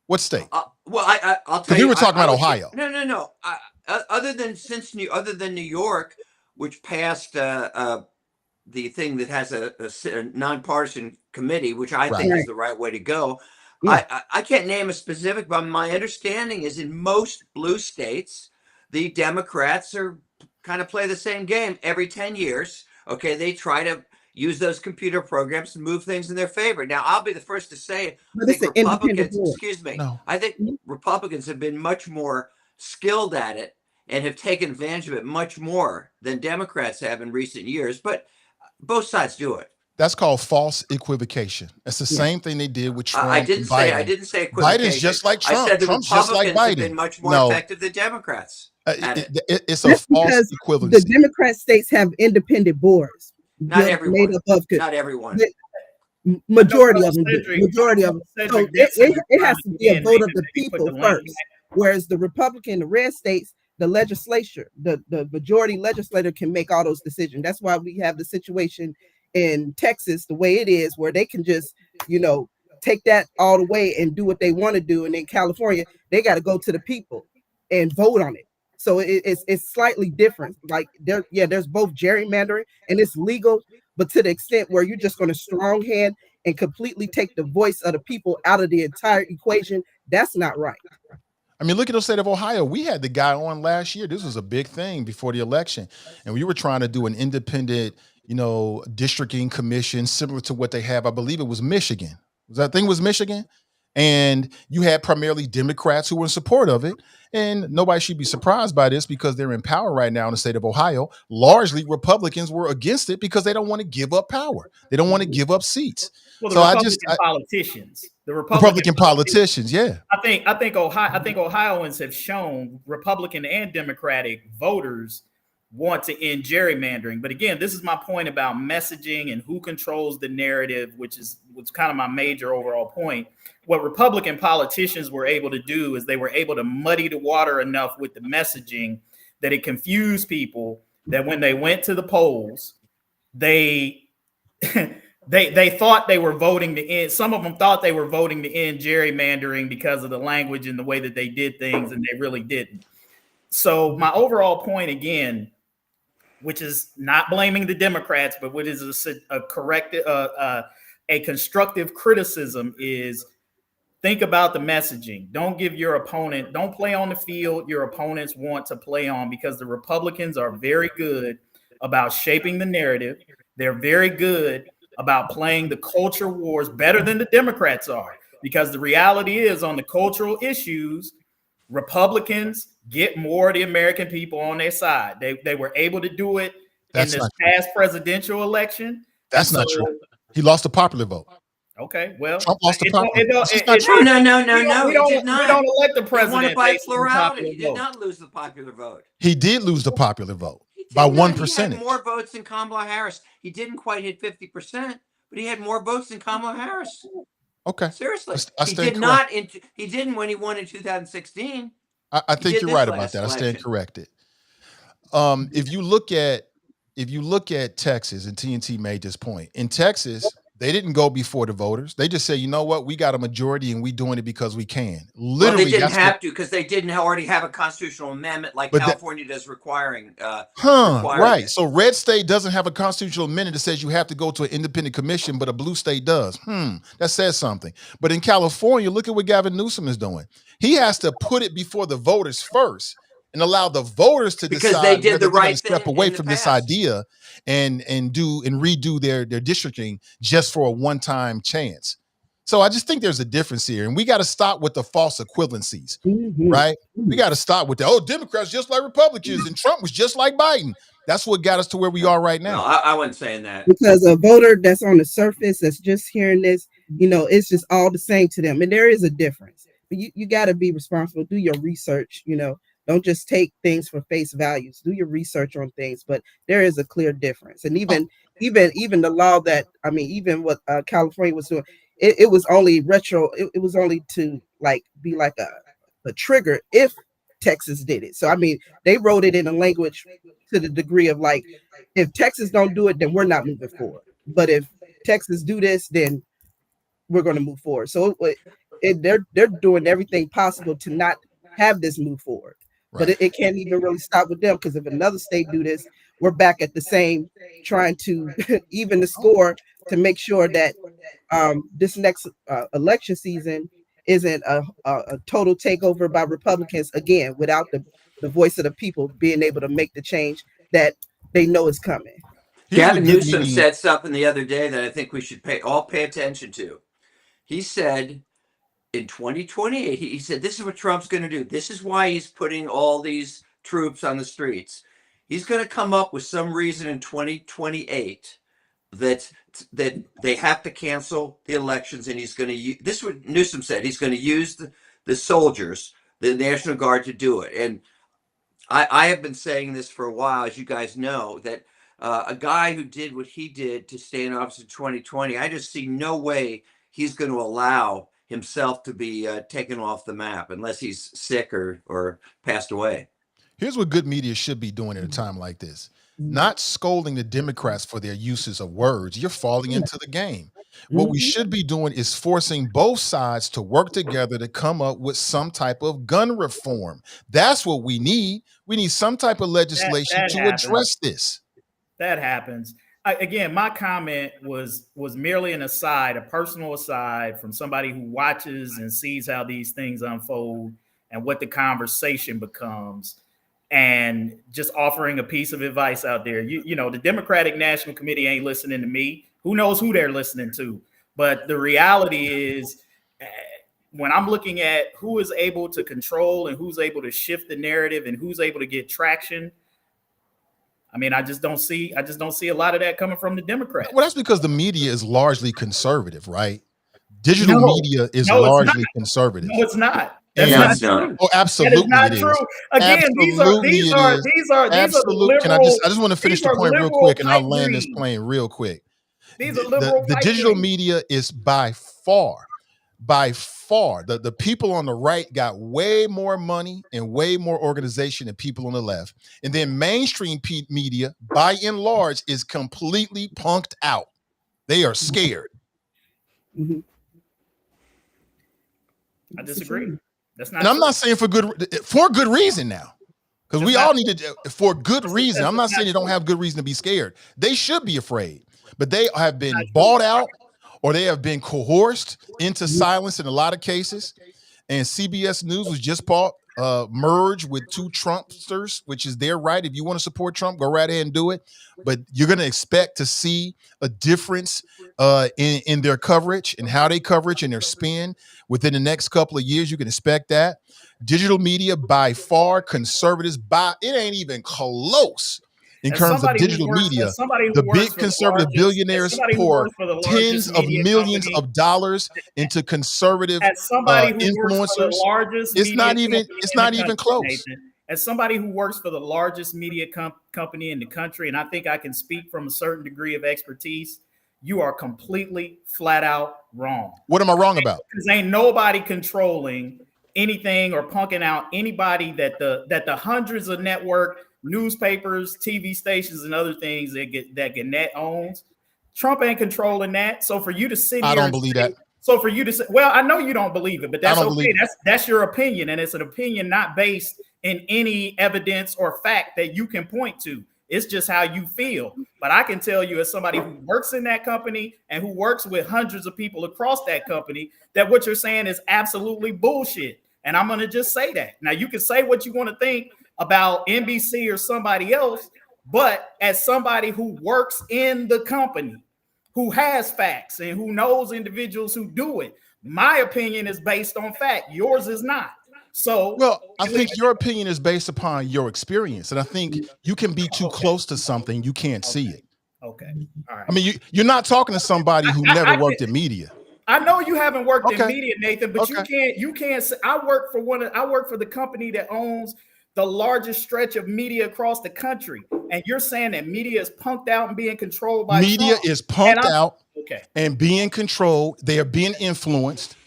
A: What state?
D: Well, I'll tell
A: Because we
D: you.
A: were talking
D: I
A: about
D: would
A: Ohio.
D: No. Other than New York, which passed the thing that has a nonpartisan committee, which I think is the right way to go.
E: Yeah.
D: I can't name a specific, but my understanding is in most blue states, the Democrats are kind of play the same game every 10 years. Okay, they try to use those computer programs to move things in their favor. Now, I'll be the first to say,
E: But
D: I
E: it's
D: think
E: an independent
D: Republicans,
E: board.
D: excuse me,
A: No.
D: I think Republicans have been much more skilled at it and have taken advantage of it much more than Democrats have in recent years. But both sides do it.
A: That's called false equivocation. That's the same thing they did with Trump
D: I didn't
A: and
D: say
A: Biden.
D: equivocation.
A: Biden's just like
D: I
A: Trump.
D: said the
A: Trump's just like
D: Republicans have
A: Biden.
D: been much more
A: No,
D: effective than Democrats at it.
A: it's a
E: That's
A: false
E: because the
A: equivalency.
E: Democrat states have independent boards.
D: Not
E: made
D: everyone.
E: up of
D: Not everyone.
E: majority of them. Majority of them. So
C: Cedric Dixon
E: it has to be a
C: again,
E: vote of
C: maybe
E: the
C: we put
E: people
C: the link
E: first. Whereas the Republican, the red states, the legislature, the majority legislator can make all those decisions. That's why we have the situation in Texas the way it is, where they can just, take that all the way and do what they want to do. And in California, they got to go to the people and vote on it. So it's slightly different. Like there's both gerrymandering and it's legal, but to the extent where you're just going to strong hand and completely take the voice of the people out of the entire equation, that's not right.
A: I mean, look at the state of Ohio. We had the guy on last year. This was a big thing before the election. And we were trying to do an independent, districting commission similar to what they have. I believe it was Michigan. Was Michigan? And you had primarily Democrats who were in support of it. And nobody should be surprised by this because they're in power right now in the state of Ohio. Largely, Republicans were against it because they don't want to give up power. They don't want to give up seats.
C: Well, the
A: So
C: Republican politicians, the
A: Republican politicians, yeah.
C: I think Ohioans have shown Republican and Democratic voters want to end gerrymandering. But again, this is my point about messaging and who controls the narrative, which is kind of my major overall point. What Republican politicians were able to do is they were able to muddy the water enough with the messaging that it confused people that when they went to the polls, they thought they were voting to end. Some of them thought they were voting to end gerrymandering because of the language and the way that they did things, and they really didn't. So my overall point again, which is not blaming the Democrats, but what is a constructive criticism is think about the messaging. Don't give your opponent, don't play on the field your opponents want to play on, because the Republicans are very good about shaping the narrative. They're very good about playing the culture wars better than the Democrats are, because the reality is on the cultural issues, Republicans get more of the American people on their side. They were able to do it in this past presidential election.
A: That's not true. He lost the popular vote.
C: Okay, well,
A: Trump lost the popular vote.
D: No.
C: We don't elect the president.
D: He won it by plurality. He did not lose the popular vote.
A: He did lose the popular vote by 1%.
D: He had more votes than Kamala Harris. He didn't quite hit 50%, but he had more votes than Kamala Harris.
A: Okay.
D: Seriously.
A: He did
D: he didn't when he won in 2016.
A: I think you're right about that. I stand corrected. If you look at Texas, and TNT made this point, in Texas, they didn't go before the voters. They just say, you know what, we got a majority and we doing it because we can. Literally,
D: well, they didn't have to, because they didn't already have a constitutional amendment like California does requiring.
A: Right. So red state doesn't have a constitutional amendment that says you have to go to an independent commission, but a blue state does. That says something. But in California, look at what Gavin Newsom is doing. He has to put it before the voters first and allow the voters to decide
D: because they did the right thing.
A: Step away from this idea and redo their districting just for a one-time chance. So I just think there's a difference here, and we got to stop with the false equivalencies, right? We got to stop with Democrats just like Republicans and Trump was just like Biden. That's what got us to where we are right now.
D: No, I wasn't saying that.
E: Because a voter that's on the surface, that's just hearing this, it's just all the same to them. And there is a difference. But you got to be responsible, do your research, don't just take things for face values, do your research on things. But there is a clear difference. And even the law that, even what California was doing, it was only it was only to be like a trigger if Texas did it. So they wrote it in a language to the degree of if Texas don't do it, then we're not moving forward. But if Texas do this, then we're going to move forward. So they're doing everything possible to not have this move forward. Right. But it can't even really stop with them, because if another state do this, we're back at the same, trying to even the score to make sure that this next election season isn't a total takeover by Republicans again, without the voice of the people being able to make the change that they know is coming.
D: Gavin Newsom said something the other day that I think we should pay attention to. He said in 2028, he said, this is what Trump's going to do. This is why he's putting all these troops on the streets. He's going to come up with some reason in 2028 that they have to cancel the elections, and he's going to this is what Newsom said. He's going to use the soldiers, the National Guard, to do it. And I have been saying this for a while, as you guys know, that a guy who did what he did to stay in office in 2020, I just see no way he's going to allow himself to be taken off the map unless he's sick or passed away.
A: Here's what good media should be doing at a time like this. Not scolding the Democrats for their uses of words. You're falling into the game. What we should be doing is forcing both sides to work together to come up with some type of gun reform. That's what we need. We need some type of legislation to address this.
C: That happens. Again, my comment was merely an aside, a personal aside from somebody who watches and sees how these things unfold and what the conversation becomes, and just offering a piece of advice out there. The Democratic National Committee ain't listening to me. Who knows who they're listening to? But the reality is, when I'm looking at who is able to control and who's able to shift the narrative and who's able to get traction, I just don't see a lot of that coming from the Democrats.
A: Well, that's because the media is largely conservative, right? Digital media is largely conservative.
C: No, it's not.
D: That's not true.
A: Oh, absolutely,
C: that is not true. Again, these are
A: absolutely.
C: liberal.
A: I just want to finish the point real quick, and I'll land this plane real quick.
C: These are liberal.
A: The digital media is by far, the people on the right got way more money and way more organization than people on the left. And then mainstream media, by and large, is completely punked out. They are scared.
C: I disagree. That's not.
A: And I'm not saying for good reason now, because we all need to, for good reason. I'm not saying they don't have good reason to be scared. They should be afraid, but they have been bought out, or they have been coerced into silence in a lot of cases. And CBS News was just merged with two Trumpsters, which is their right. If you want to support Trump, go right ahead and do it. But you're going to expect to see a difference in their coverage and how they coverage and their spin within the next couple of years. You can expect that. Digital media, by far, conservatives, it ain't even close. In terms of digital media, the big conservative billionaires pour tens of millions of dollars into conservative influencers. It's not even close.
C: As somebody who works for the largest media company in the country, and I think I can speak from a certain degree of expertise, you are completely flat out wrong.
A: What am I wrong about?
C: Because ain't nobody controlling anything or punking out anybody that the hundreds of network newspapers, TV stations, and other things that Gannett owns. Trump ain't controlling that. So for you to sit here,
A: I don't believe that.
C: So for you to say, well, I know you don't believe it, but that's okay. That's your opinion, and it's an opinion not based in any evidence or fact that you can point to. It's just how you feel. But I can tell you, as somebody who works in that company and who works with hundreds of people across that company, that what you're saying is absolutely bullshit. And I'm going to just say that. Now, you can say what you want to think about NBC or somebody else, but as somebody who works in the company, who has facts and who knows individuals who do it, my opinion is based on fact. Yours is not. So,
A: well, I think your opinion is based upon your experience, and I think you can be too close to something, you can't see it.
C: okay, all right.
A: I mean, you're not talking to somebody who never worked in media.
C: I know you haven't worked in
A: Okay.
C: media, Nathan, but
A: Okay.
C: you can't say I work for the company that owns the largest stretch of media across the country. And you're saying that media is punked out and being controlled by
A: Media
C: Trump.
A: is punked out
C: Okay.
A: and being controlled. They are being influenced,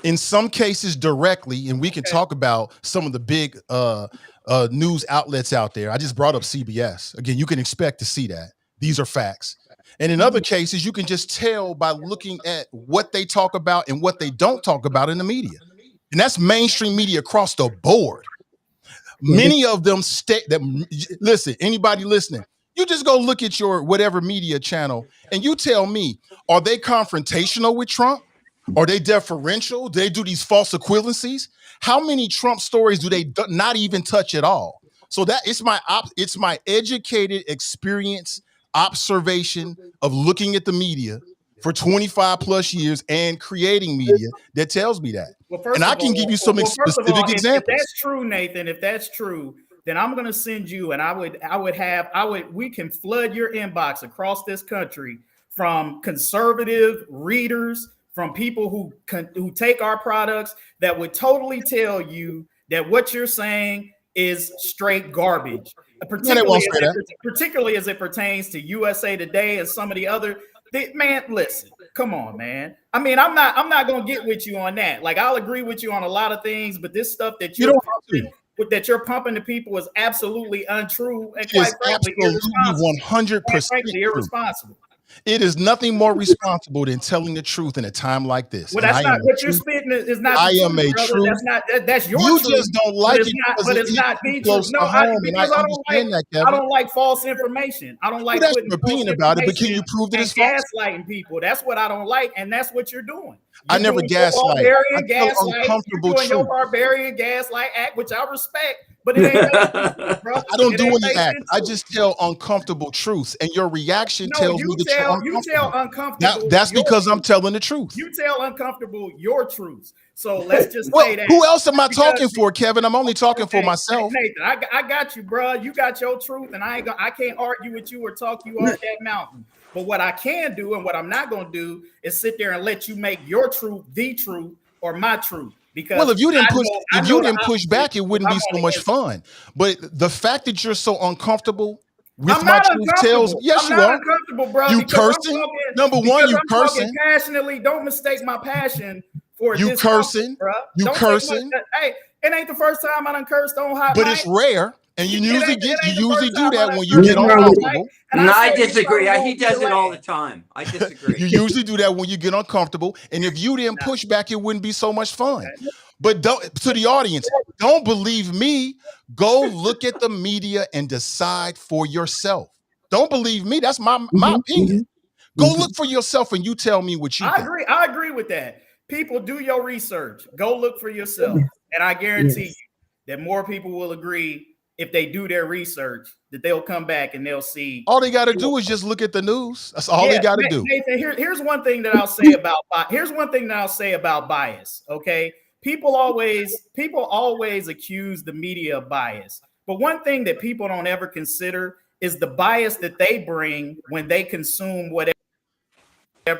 A: in some cases directly, and we can talk about some of the big news outlets out there. I just brought up CBS. Again, you can expect to see that. These are facts. And in other cases, you can just tell by looking at what they talk about and what they don't talk about in the media. And that's mainstream media across the board. Many of them state that, listen, anybody listening, you just go look at your whatever media channel and you tell me, are they confrontational with Trump? Are they deferential? Do they do these false equivalencies? How many Trump stories do they not even touch at all? So that it's my educated experience, observation of looking at the media for 25 plus years and creating media that tells me that.
C: Well, first
A: And I
C: of
A: can
C: all,
A: give you some specific
C: if
A: examples.
C: that's true, Nathan, if that's true, then I'm going to send you, and we can flood your inbox across this country from conservative readers, from people who take our products that would totally tell you that what you're saying is straight garbage, particularly as it pertains to USA Today and some of the other. Man, listen, come on, man. I mean, I'm not gonna get with you on that. Like, I'll agree with you on a lot of things, but this stuff that you're pumping to people is absolutely untrue and quite frankly irresponsible.
A: 100%
C: irresponsible.
A: It is nothing more responsible than telling the truth in a time like this.
C: Well, that's not what you're spitting. Is not.
A: I am a true.
C: That's your
A: you
C: truth.
A: You just don't like it,
C: but it's not the truth. No, because I don't like false information. I don't like
A: putting your opinion about it, but can you prove that it's false?
C: Gaslighting people. That's what I don't like, and that's what you're doing.
A: I never gaslight. I tell uncomfortable truth.
C: Your barbarian gaslight act, which I respect. But it ain't bro.
A: I don't do any act. I just tell uncomfortable truths, and your reaction tells me that you're uncomfortable.
C: You tell uncomfortable.
A: That's because I'm telling the truth.
C: You tell uncomfortable your truths. So let's just say that.
A: Who else am I talking for, Kevin? I'm only talking for myself.
C: Nathan, I got you, bro. You got your truth, and I can't argue with you or talk you off that mountain. But what I can do, and what I'm not going to do, is sit there and let you make your truth the truth or my truth. Because
A: if you didn't push back, it wouldn't be so much fun. But the fact that you're so uncomfortable with my truth tells yes, you are.
C: Uncomfortable, bro.
A: You cursing. Number one, you cursing
C: passionately. Don't mistake my passion for
A: you cursing, bro. You cursing.
C: Hey, it ain't the first time I done cursed on hot.
A: But it's rare. And you usually do that when you get uncomfortable.
D: No, I disagree. He does it all the time. I disagree.
A: You usually do that when you get uncomfortable. And if you didn't push back, it wouldn't be so much fun. But to the audience, don't believe me. Go look at the media and decide for yourself. Don't believe me. That's my opinion. Go look for yourself and you tell me what you think.
C: I agree with that. People, do your research. Go look for yourself. And I guarantee you that more people will agree if they do their research, that they'll come back and they'll see.
A: All they got to do is just look at the news. That's all they got to do.
C: Nathan, here's one thing that I'll say about bias. Okay, people always accuse the media of bias, but one thing that people don't ever consider is the bias that they bring when they consume whatever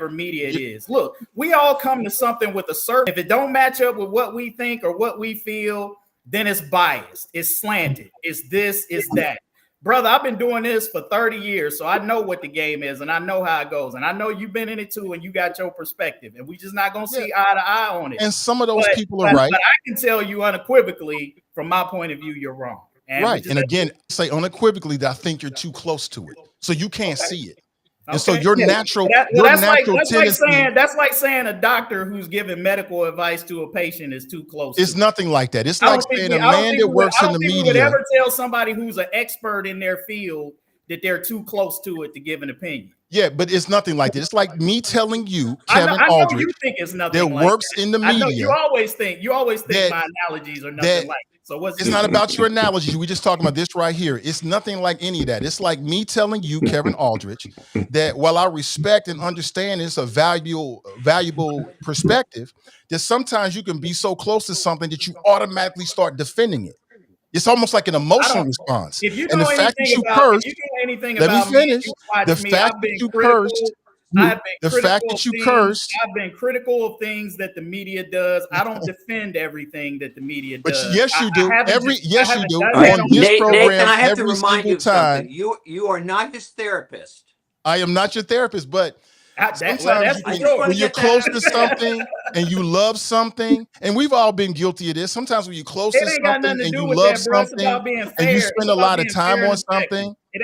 C: media it is. Look, we all come to something with a certain. If it don't match up with what we think or what we feel, then it's biased, it's slanted, it's this, it's that. Brother, I've been doing this for 30 years, so I know what the game is, and I know how it goes, and I know you've been in it too, and you got your perspective, and we just not going to see eye to eye on it.
A: And some of those people are right.
C: But I can tell you unequivocally, from my point of view, you're wrong.
A: And and again, say unequivocally that I think you're too close to it, so you can't see it. And so your natural tendency.
C: That's like saying a doctor who's giving medical advice to a patient is too close.
A: It's nothing like that. It's like saying a man that works in the media.
C: Would ever tell somebody who's an expert in their field that they're too close to it to give an opinion.
A: Yeah, but it's nothing like that. It's like me telling you, Kevin Aldridge,
C: you think it's nothing
A: that works in the media.
C: You always think my analogies are nothing like it. So what's
A: It's not about your analogies. We just talking about this right here. It's nothing like any of that. It's like me telling you, Kevin Aldridge, that while I respect and understand it's a valuable perspective, that sometimes you can be so close to something that you automatically start defending it. It's almost like an emotional response.
C: If you
A: And the
C: know
A: fact that
C: anything
A: you
C: about,
A: cursed,
C: if you know anything
A: let me
C: about me,
A: finish.
C: you watch
A: The
C: me.
A: fact
C: I've
A: that
C: been
A: you
C: critical.
A: cursed,
C: I've been
A: the
C: critical
A: fact
C: of
A: that you
C: things.
A: cursed,
C: I've been critical of things that the media does. I don't defend everything that the media
A: but
C: does.
A: yes, you do.
C: I
A: Yes, you
C: haven't
A: do.
C: done
D: All right,
C: that
A: On
C: on
A: this
C: this show.
D: Nathan,
A: program,
D: I have to
A: every
D: remind you
A: single
D: of something.
A: time,
D: You are not his therapist.
A: I am not your therapist, but sometimes
C: That's for
D: I just
C: sure.
D: want
A: when
D: to
A: you're
D: get that
A: close
D: out of
A: to
D: the way.
A: something and you love something, and we've all been guilty of this. Sometimes when you're close
C: It
A: to
C: ain't got
A: something
C: nothing to
A: and
C: do
A: you
C: with
A: love
C: that, bro. It's
A: something
C: about being
A: and you
C: fair. It's
A: spend a
C: about
A: lot of
C: being
A: time
C: fair and
A: on
C: objective.
A: something,
C: It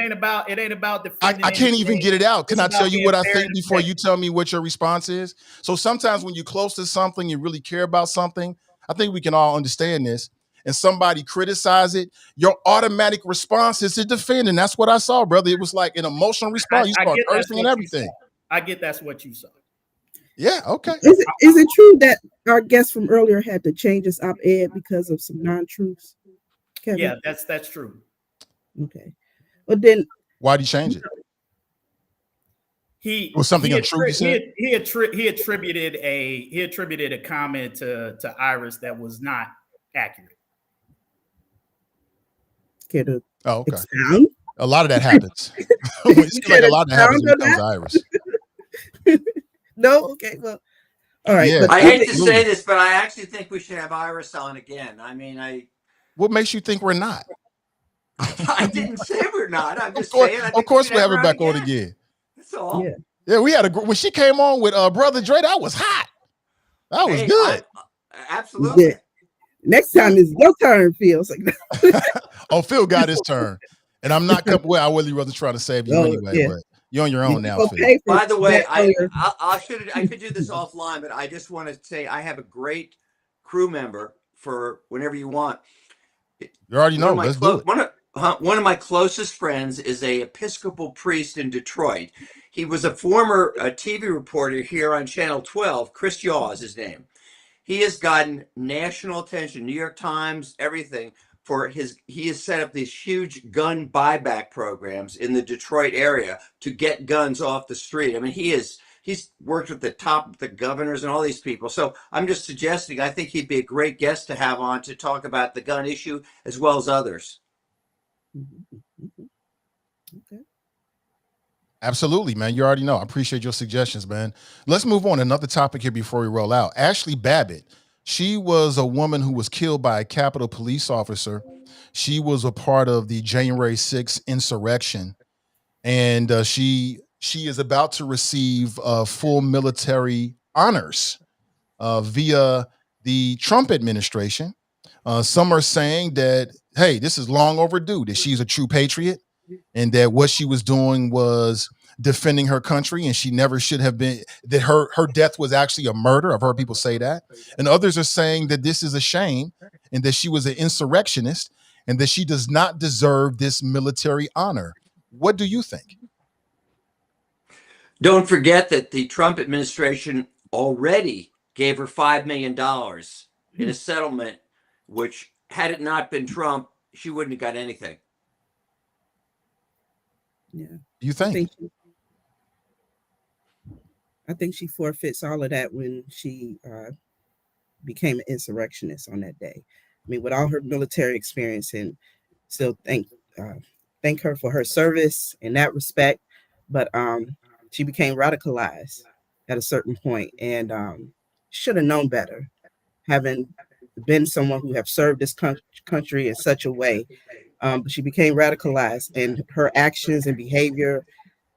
C: ain't about
A: I
C: defending
A: can't even
C: anything.
A: get it out. Can
C: It's
A: I tell
C: about
A: you
C: being
A: what I
C: fair
A: think
C: and
A: before you
C: objective.
A: tell me what your response is? So sometimes when you're close to something, you really care about something. I think we can all understand this. And somebody criticize it, your automatic response is to defend. And that's what I saw, brother. It was like an emotional response. You
C: I
A: start
C: get that's
A: cursing and
C: what you saw.
A: everything.
C: I get that's what you saw.
A: Yeah, okay.
E: Is it true that our guest from earlier had to change his op-ed because of some non-truths? Kevin?
C: Yeah, that's true.
E: Okay. Well, then
A: Why'd he change it?
C: He
A: Was something untrue, you said?
C: he attributed a comment to Iris that was not accurate.
E: care to
A: Oh, okay.
E: expound?
A: A lot of that happens. It seems like a lot of that happens when it comes to Iris.
E: No? Okay, well, all right.
A: Yeah,
E: But
D: I hate to
A: absolutely.
D: say this, but I actually think we should have Iris on again. I mean,
A: What makes you think we're not?
D: I didn't say we're not. I'm just
A: course,
D: saying I
A: of
D: think we
A: course
D: should
A: we
D: have
A: have
D: her
A: it back
D: on
A: on again.
D: That's all.
E: yeah.
A: Yeah, we had when she came on with Brother Dre, that was hot. That was
D: Hey,
A: good.
D: absolutely.
E: Yeah. Next time is your turn, Phil.
A: Oh, Phil got his turn. And I'm not coming. Well, I really wasn't trying to save you
E: Oh,
A: anyway,
E: yeah.
A: but you're on your
E: Did
A: own
E: you
A: now,
E: go
A: Phil.
E: pay for
D: By the way,
E: that earlier?
D: I could do this offline, but I just want to say I have a great crew member for whenever you want.
A: You already know. Let's do it.
D: One of my closest friends is a Episcopal priest in Detroit. He was a former TV reporter here on Channel 12. Chris Yaw is his name. He has gotten national attention, New York Times, everything for he has set up these huge gun buyback programs in the Detroit area to get guns off the street. I mean, he's worked with the governors and all these people. So I'm just suggesting, I think he'd be a great guest to have on to talk about the gun issue as well as others.
E: Okay.
A: Absolutely, man. You already know. I appreciate your suggestions, man. Let's move on. Another topic here before we roll out. Ashley Babbitt. She was a woman who was killed by a Capitol police officer. She was a part of the January 6th insurrection, and she is about to receive full military honors via the Trump administration. Some are saying that, hey, this is long overdue, that she's a true patriot and that what she was doing was defending her country and she never should have been, that her death was actually a murder. I've heard people say that. And others are saying that this is a shame and that she was an insurrectionist and that she does not deserve this military honor. What do you think?
D: Don't forget that the Trump administration already gave her $5 million in a settlement, which had it not been Trump, she wouldn't have got anything.
E: Yeah.
A: You think?
E: I think she forfeits all of that when she became an insurrectionist on that day. I mean, with all her military experience, and still thank her for her service in that respect. But she became radicalized at a certain point and should have known better, having been someone who have served this country in such a way. But she became radicalized, and her actions and behavior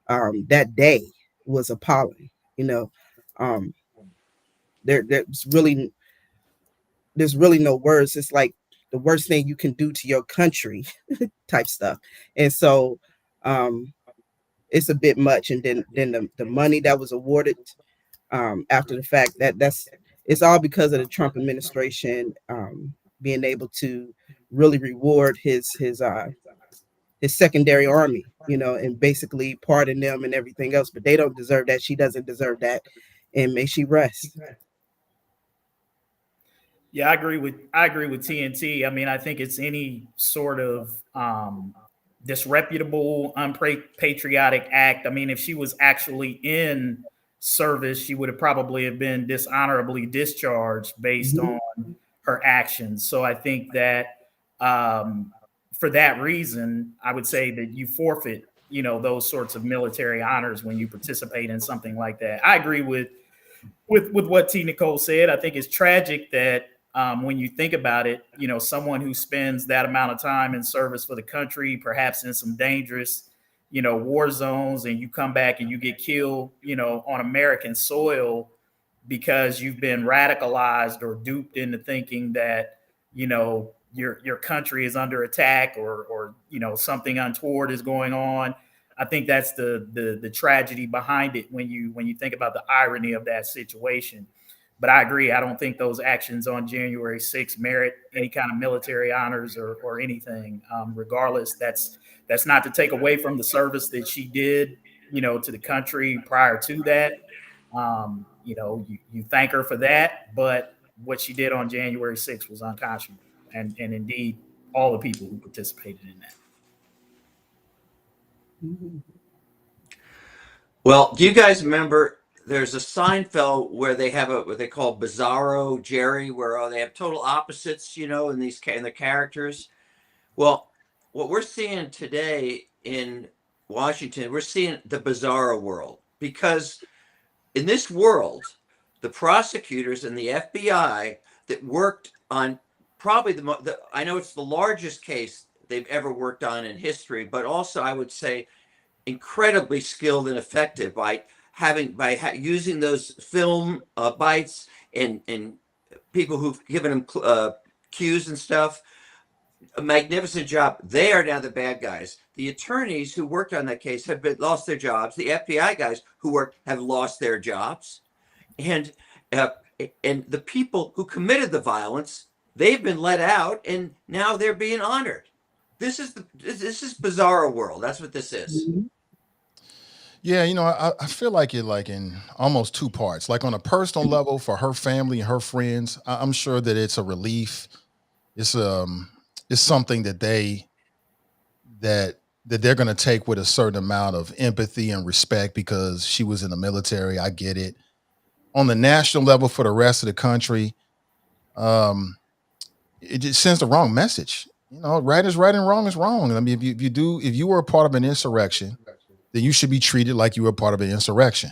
E: that day was appalling. You know, there's really no words. It's like the worst thing you can do to your country type stuff. And so it's a bit much. And then the money that was awarded after the fact, it's all because of the Trump administration being able to really reward his secondary army, and basically pardon them and everything else. But they don't deserve that. She doesn't deserve that. And may she rest.
C: Yeah, I agree with TNT. I mean, I think it's any sort of disreputable, unpatriotic act. I mean, if she was actually in service, she would have probably have been dishonorably discharged based on her actions. So I think that for that reason, I would say that you forfeit, those sorts of military honors when you participate in something like that. I agree with what T. Nicole said. I think it's tragic that when you think about it, someone who spends that amount of time in service for the country, perhaps in some dangerous, war zones, and you come back and you get killed, on American soil because you've been radicalized or duped into thinking that, your country is under attack or something untoward is going on. I think that's the tragedy behind it when you think about the irony of that situation. But I agree. I don't think those actions on January 6th merit any kind of military honors or anything. Regardless, that's not to take away from the service that she did, to the country prior to that. You thank her for that, but what she did on January 6th was unconscionable, and indeed all the people who participated in that.
D: Well, do you guys remember there's a Seinfeld where they have what they call Bizarro Jerry, where they have total opposites, in the characters. Well, what we're seeing today in Washington, we're seeing the Bizarro world, because in this world, the prosecutors and the FBI that worked on probably I know it's the largest case they've ever worked on in history, but also I would say incredibly skilled and effective by using those film bites and people who've given them cues and stuff. A magnificent job. They are now the bad guys. The attorneys who worked on that case have lost their jobs. The FBI guys who worked have lost their jobs, and the people who committed the violence, they've been let out, and now they're being honored. This is Bizarro world. That's what this is.
A: Yeah, I feel like it like in almost two parts. Like on a personal level for her family and her friends, I'm sure that it's a relief. It's something that they're going to take with a certain amount of empathy and respect because she was in the military. I get it. On the national level for the rest of the country, it just sends the wrong message. Right is right and wrong is wrong. I mean, if you were a part of an insurrection, then you should be treated like you were part of an insurrection.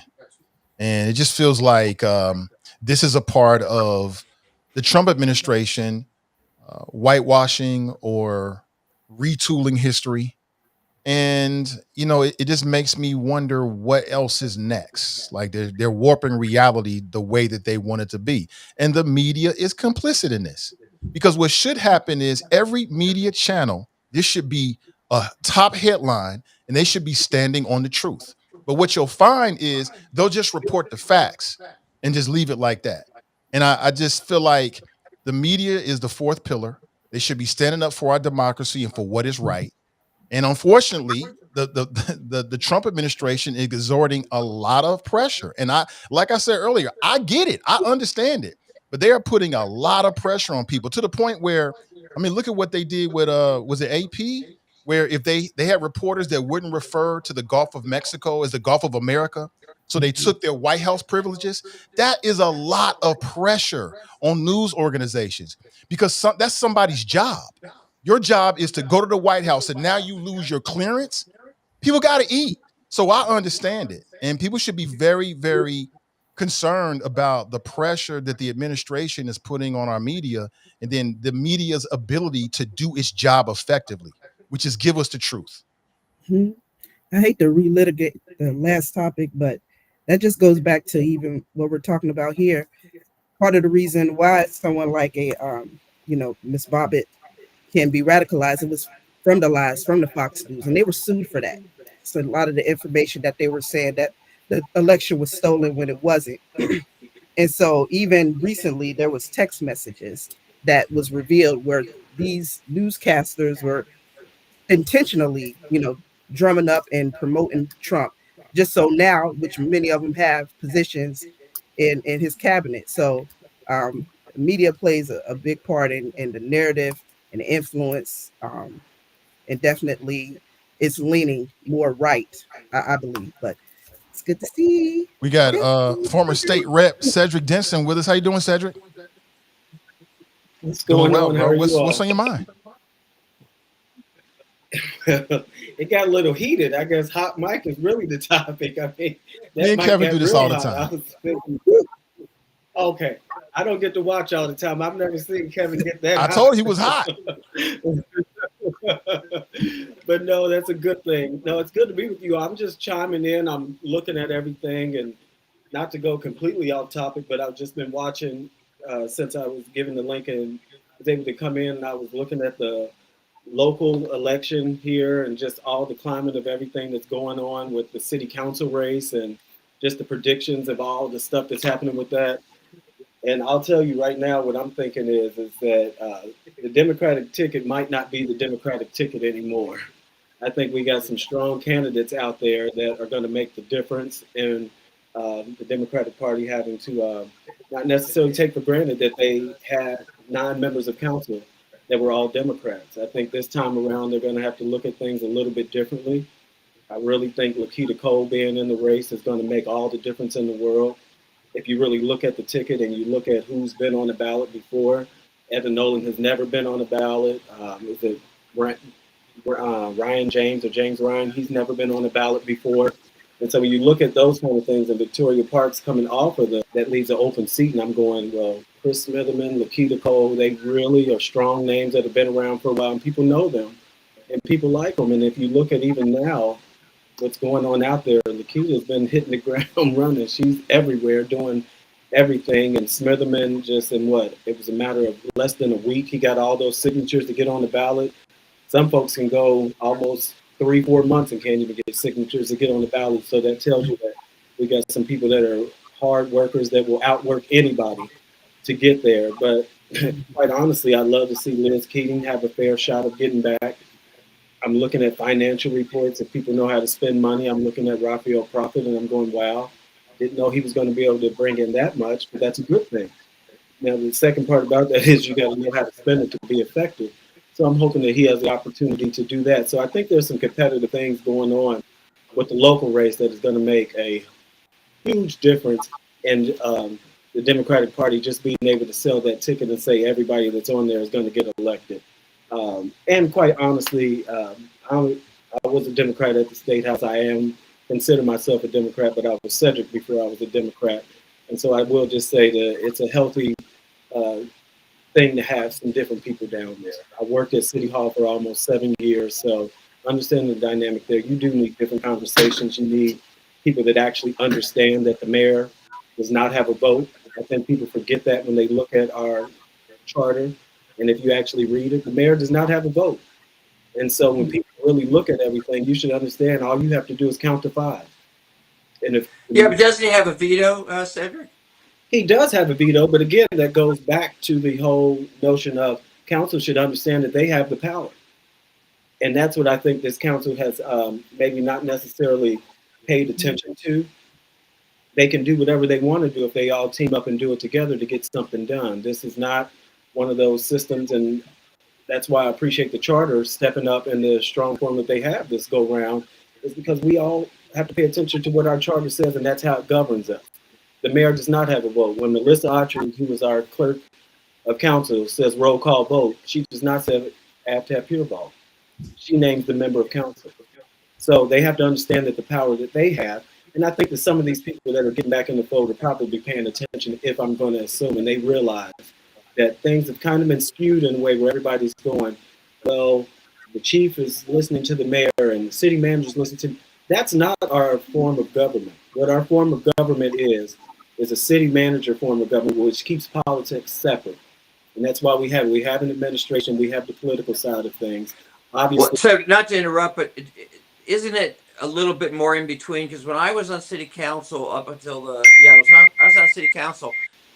A: And it just feels like this is a part of the Trump administration whitewashing or retooling history. And, it just makes me wonder what else is next. Like they're warping reality the way that they want it to be. And the media is complicit in this. Because what should happen is every media channel, this should be a top headline and they should be standing on the truth. But what you'll find is they'll just report the facts and just leave it like that. And I just feel like the media is the fourth pillar. They should be standing up for our democracy and for what is right. And unfortunately, the Trump administration is exerting a lot of pressure. And like I said earlier, I get it. I understand it. But they are putting a lot of pressure on people to the point where, I mean, look at what they did with was it AP? Where if they had reporters that wouldn't refer to the Gulf of Mexico as the Gulf of America, so they took their White House privileges. That is a lot of pressure on news organizations because that's somebody's job. Your job is to go to the White House, and now you lose your clearance. People got to eat. So I understand it. And people should be very, very concerned about the pressure that the administration is putting on our media and then the media's ability to do its job effectively, which is give us the truth.
E: I hate to relitigate the last topic, but that just goes back to even what we're talking about here. Part of the reason why someone like a, Miss Bobbitt can be radicalized, it was from the lies from the Fox News, and they were sued for that. So a lot of the information that they were saying that the election was stolen when it wasn't. And so even recently there was text messages that was revealed where these newscasters were intentionally, drumming up and promoting Trump, just so now, which many of them have positions in his cabinet. So media plays a big part in the narrative and the influence, and definitely it's leaning more right, I believe. But it's good to see.
A: We got former state rep Cedric Denson with us. How you doing, Cedric?
L: What's
A: Doing
L: going
A: well,
L: on?
A: bro.
L: How are you
A: What's
L: all?
A: on your mind?
L: It got a little heated. I guess hot mic is really the topic. I mean,
A: Me
L: that
A: and
L: mic
A: Kevin do
L: got
A: this
L: real
A: all the
L: hot. I
A: time.
L: was thinking, okay, I don't get to watch all the time. I've never seen Kevin get that
A: I
L: hot.
A: told you he was hot.
L: But no, that's a good thing. No, it's good to be with you. I'm just chiming in. I'm looking at everything, and not to go completely off topic, but I've just been watching since I was given the link and was able to come in, and I was looking at the local election here and just all the climate of everything that's going on with the city council race and just the predictions of all the stuff that's happening with that. And I'll tell you right now, what I'm thinking is that the Democratic ticket might not be the Democratic ticket anymore. I think we got some strong candidates out there that are going to make the difference in the Democratic Party having to not necessarily take for granted that they had 9 members of council that were all Democrats. I think this time around they're going to have to look at things a little bit differently. I really think Lakita Cole being in the race is going to make all the difference in the world. If you really look at the ticket and you look at who's been on the ballot before, Evan Nolan has never been on the ballot. Is it Ryan James or James Ryan? He's never been on the ballot before. And so when you look at those kind of things, and Victoria Park's coming off of that leaves an open seat, and I'm going, well, Chris Smitherman, Lakita Cole, they really are strong names that have been around for a while, and people know them, and people like them. And if you look at even now, what's going on out there, Lakita's been hitting the ground running. She's everywhere doing everything. And Smitherman just in it was a matter of less than a week. He got all those signatures to get on the ballot. Some folks can go almost 3-4 months and can't even get signatures to get on the ballot. So that tells you that we got some people that are hard workers that will outwork anybody to get there. But quite honestly, I'd love to see Liz Keating have a fair shot of getting back. I'm looking at financial reports. If people know how to spend money, I'm looking at Raphael Prophet and I'm going, wow, didn't know he was going to be able to bring in that much, but that's a good thing. Now, the second part about that is you got to know how to spend it to be effective. So I'm hoping that he has the opportunity to do that. So I think there's some competitive things going on with the local race that is going to make a huge difference in the Democratic Party just being able to sell that ticket and say everybody that's on there is going to get elected. And quite honestly, I was a Democrat at the State House. I consider myself a Democrat, but I was Cedric before I was a Democrat. And so I will just say that it's a healthy thing to have some different people down there. I worked at City Hall for almost 7 years, so understand the dynamic there. You do need different conversations. You need people that actually understand that the mayor does not have a vote. I think people forget that when they look at our charter. And if you actually read it, the mayor does not have a vote. And so when people really look at everything, you should understand all you have to do is count to 5. And if
D: but doesn't he have a veto, Cedric?
L: He does have a veto, but again, that goes back to the whole notion of council should understand that they have the power. And that's what I think this council has maybe not necessarily paid attention to. They can do whatever they want to do if they all team up and do it together to get something done. This is not one of those systems, and that's why I appreciate the charter stepping up in the strong form that they have this go round, is because we all have to pay attention to what our charter says, and that's how it governs us. The mayor does not have a vote. When Melissa Autry, who was our clerk of council, says roll call vote, she does not say have to have pure vote. She names the member of council. So they have to understand that the power that they have, and I think that some of these people that are getting back in the fold are probably paying attention, if I'm going to assume, and they realize that things have kind of been skewed in a way where everybody's going, well, the chief is listening to the mayor and the city manager's listening to. That's not our form of government. What our form of government is a city manager form of government, which keeps politics separate. And that's why we have an administration, we have the political side of things. Obviously,
D: so not to interrupt, but isn't it a little bit more in between? Because when I was on city council up until I was on city council,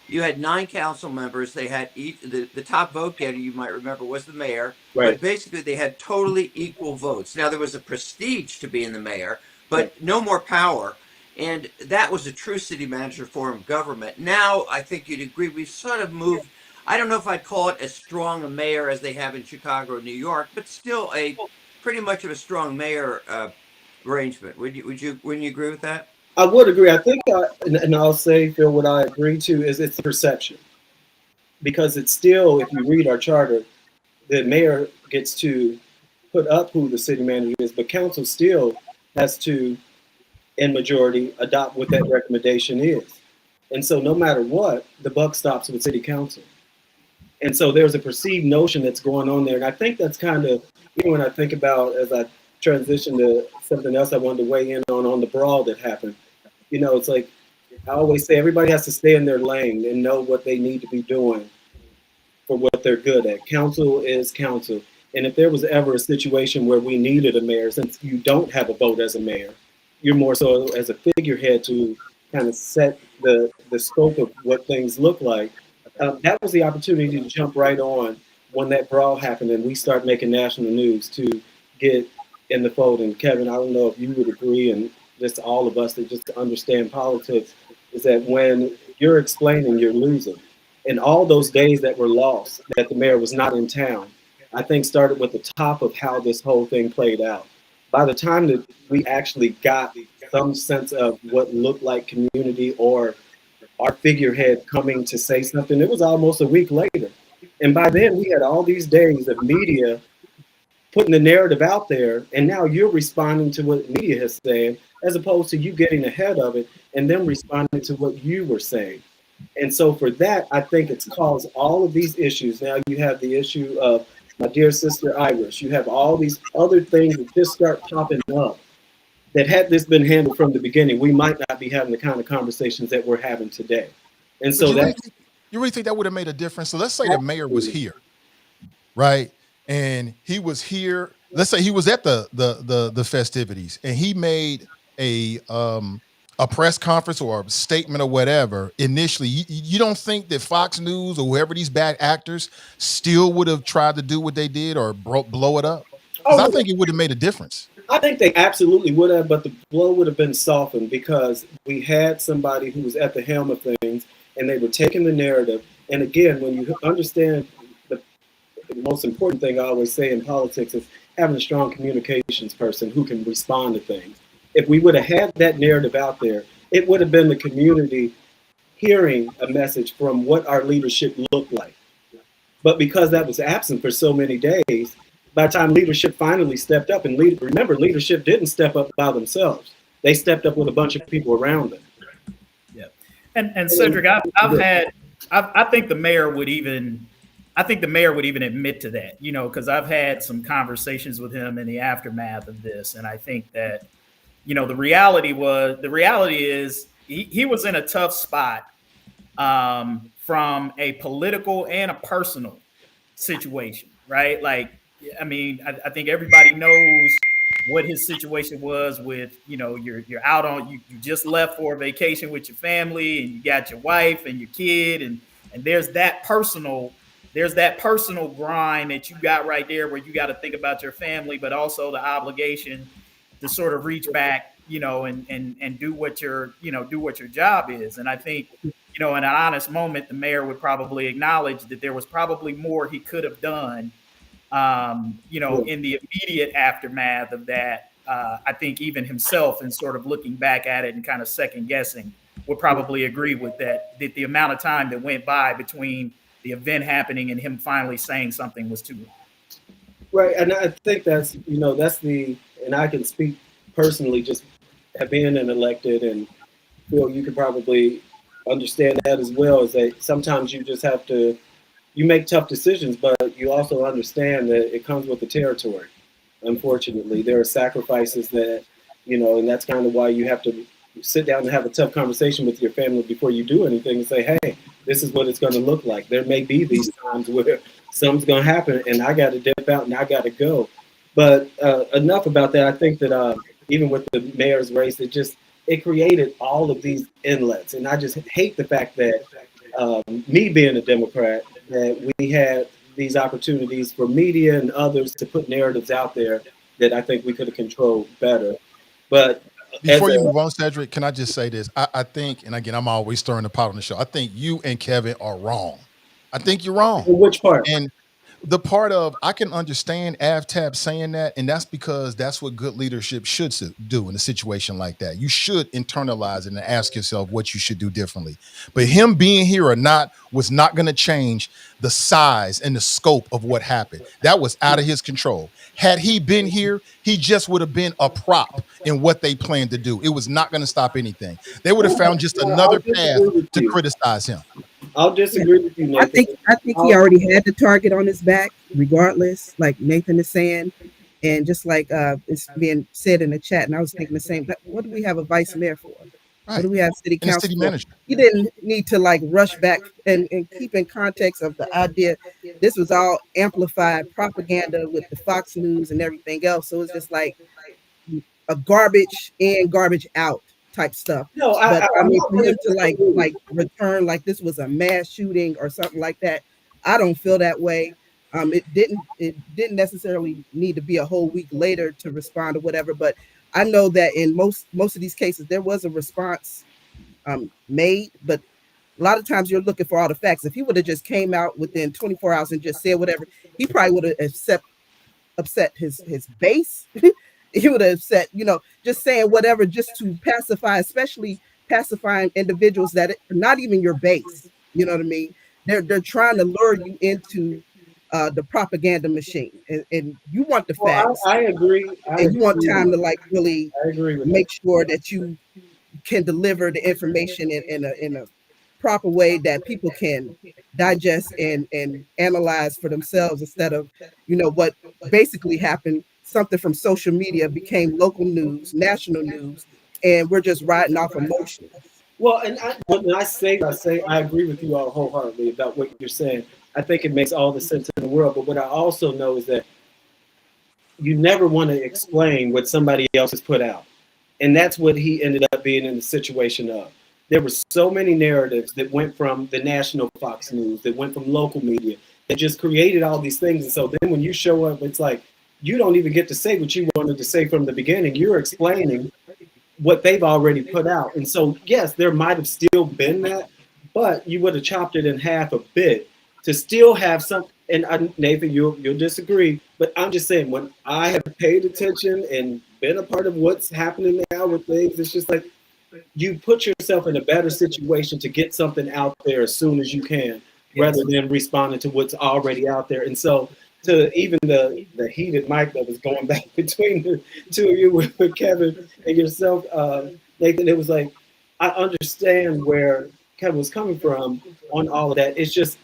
D: you had 9 council members. They had the top vote getter, you might remember, was the mayor.
L: right.
D: But basically they had totally equal votes. Now there was a prestige to being the mayor, but no more power. And that was a true city manager form of government. Now I think you'd agree we've sort of moved I don't know if I'd call it as strong a mayor as they have in Chicago or New York, but still a pretty much of a strong mayor arrangement. Wouldn't you agree with that?
L: I would agree. I think, and I'll say, Phil, what I agree to is it's the perception. Because it's still, if you read our charter, the mayor gets to put up who the city manager is, but council still has to, in majority, adopt what that recommendation is. And so no matter what, the buck stops with city council. And so there's a perceived notion that's going on there. And I think that's kind of, even when I think about, as I transition to something else I wanted to weigh in on the brawl that happened, it's like, I always say everybody has to stay in their lane and know what they need to be doing for what they're good at. Council is council. And if there was ever a situation where we needed a mayor, since you don't have a vote as a mayor, you're more so as a figurehead to kind of set the scope of what things look like. That was the opportunity to jump right on when that brawl happened and we start making national news to get in the fold. And Kevin, I don't know if you would agree, and just all of us that just understand politics, is that when you're explaining, you're losing. And all those days that were lost, that the mayor was not in town, I think started with the top of how this whole thing played out. By the time that we actually got some sense of what looked like community or our figurehead coming to say something, it was almost a week later. And by then we had all these days of media putting the narrative out there, and now you're responding to what media has said, as opposed to you getting ahead of it and then responding to what you were saying. And so for that, I think it's caused all of these issues. Now you have the issue of my dear sister Irish. You have all these other things that just start popping up that had this been handled from the beginning, we might not be having the kind of conversations that we're having today. And
A: But
L: so
A: you really think that would have made a difference? So let's say the mayor was here, right? And he was here. Let's say he was at the festivities, and he made a press conference or a statement or whatever. Initially, you don't think that Fox News or whoever these bad actors still would have tried to do what they did or blow it up? Because I think it would have made a difference.
L: I think they absolutely would have, but the blow would have been softened because we had somebody who was at the helm of things and they were taking the narrative. And again, when you understand the most important thing I always say in politics is having a strong communications person who can respond to things. If we would have had that narrative out there, it would have been the community hearing a message from what our leadership looked like. But because that was absent for so many days, by the time leadership finally stepped up, and remember, leadership didn't step up by themselves. They stepped up with a bunch of people around them.
C: Yeah. And Cedric, I think the mayor would even admit to that, because I've had some conversations with him in the aftermath of this. And I think that, the reality is he was in a tough spot from a political and a personal situation, right? Like, I mean, I think everybody knows what his situation was with, you're out on, you just left for a vacation with your family and you got your wife and your kid. And there's that personal grind that you got right there where you got to think about your family, but also the obligation to sort of reach back, and do what your job is. And I think, in an honest moment, the mayor would probably acknowledge that there was probably more he could have done, in the immediate aftermath of that. I think even himself, and sort of looking back at it and kind of second guessing, would probably agree with that the amount of time that went by between the event happening and him finally saying something was too long.
L: Right. And I think that's and I can speak personally, just being an elected, and Phil, you could probably understand that as well, is that sometimes you just have to, you make tough decisions, but you also understand that it comes with the territory. Unfortunately, there are sacrifices that, and that's kind of why you have to sit down and have a tough conversation with your family before you do anything and say, hey, this is what it's going to look like. There may be these times where something's going to happen and I got to dip out and I got to go. But enough about that. I think that even with the mayor's race, it created all of these inlets. And I just hate the fact that me being a Democrat, that we had these opportunities for media and others to put narratives out there that I think we could have controlled better. But
A: before you move on, Cedric, can I just say this? I think, and again, I'm always stirring the pot on the show, I think you and Kevin are wrong. I think you're wrong.
L: In which part?
A: And the part of I can understand AvTab saying that, and that's because that's what good leadership should do in a situation like that. You should internalize it and ask yourself what you should do differently. But him being here or not was not going to change the size and the scope of what happened. That was out of his control. Had he been here, he just would have been a prop in what they planned to do. It was not going to stop anything. They would have found just another path to criticize him.
L: I'll disagree with you, Nathan.
E: I think he already had the target on his back, regardless, like Nathan is saying. And just like it's being said in the chat, and I was thinking the same. What do we have a vice mayor for?
A: Right.
E: What do we have city
A: And a
E: council
A: city
E: for?
A: manager.
E: You didn't need to like rush back and keep in context of the idea. This was all amplified propaganda with the Fox News and everything else. So it's just like a garbage in, garbage out type stuff.
L: No,
E: But I mean,
L: not
E: for him
L: gonna
E: to
L: disagree.
E: like return like this was a mass shooting or something like that, I don't feel that way. It didn't necessarily need to be a whole week later to respond or whatever. But I know that in most of these cases there was a response made, but a lot of times you're looking for all the facts. If he would have just came out within 24 hours and just said whatever, he probably would have upset his base. He would have said, just saying whatever just to pacify, especially pacifying individuals that are not even your base. You know what I mean? They're trying to lure you into the propaganda machine, and you want the facts.
L: Well, I agree.
E: And you want time to like really make
L: that.
E: sure that you can deliver the information in a proper way that people can digest and analyze for themselves, instead of what basically happened. Something from social media became local news, national news, and we're just riding off emotion.
L: Well, and when I say I agree with you all wholeheartedly about what you're saying. I think it makes all the sense in the world. But what I also know is that you never want to explain what somebody else has put out. And that's what he ended up being in the situation of. There were so many narratives that went from the national Fox News, that went from local media, that just created all these things. And so then when you show up, it's like, you don't even get to say what you wanted to say from the beginning. You're explaining what they've already put out. And so, yes, there might have still been that, but you would have chopped it in half a bit to still have some. And Nathan, you'll disagree, but I'm just saying, when I have paid attention and been a part of what's happening now with things, it's just like you put yourself in a better situation to get something out there as soon as you can, rather than responding to what's already out there. And so, to even the heated mic that was going back between the two of you with Kevin and yourself, Nathan, it was like, I understand where Kevin was coming from on all of that. It's just,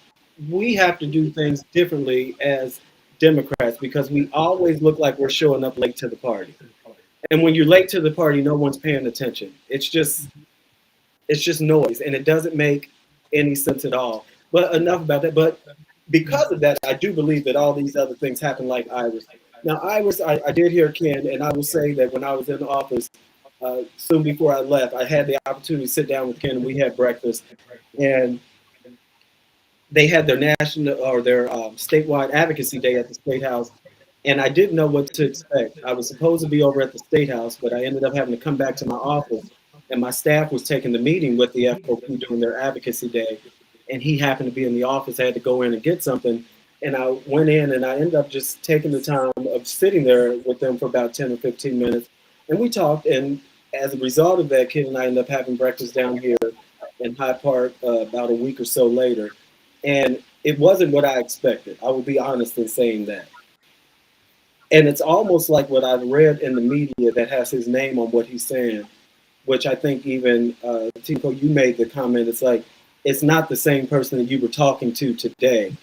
L: we have to do things differently as Democrats, because we always look like we're showing up late to the party. And when you're late to the party, no one's paying attention. It's just noise, and it doesn't make any sense at all. But enough about that. But because of that, I do believe that all these other things happen, like Iris. Now, Iris, I did hear Ken, and I will say that when I was in the office, soon before I left, I had the opportunity to sit down with Ken, and we had breakfast. And they had their national or their statewide advocacy day at the State House. And I didn't know what to expect. I was supposed to be over at the State House, but I ended up having to come back to my office. And my staff was taking the meeting with the FOP during their advocacy day. And he happened to be in the office. I had to go in and get something. And I went in, and I ended up just taking the time of sitting there with them for about 10 or 15 minutes. And we talked. And as a result of that, Kid and I ended up having breakfast down here in Hyde Park about a week or so later. And it wasn't what I expected. I will be honest in saying that. And it's almost like what I've read in the media that has his name on what he's saying, which I think even, Tico, you made the comment, it's like, it's not the same person that you were talking to today.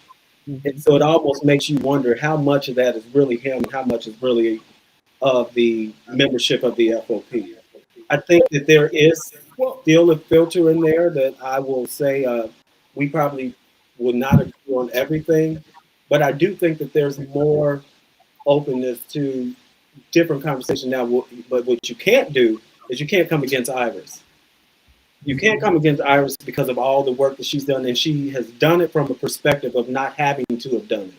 L: Mm-hmm. And so it almost makes you wonder how much of that is really him, how much is really of the membership of the FOP. I think that there is still a filter in there that I will say we probably will not agree on everything, but I do think that there's more openness to different conversation now. But what you can't do is you can't come against Iris. You can't come against Iris because of all the work that she's done, and she has done it from a perspective of not having to have done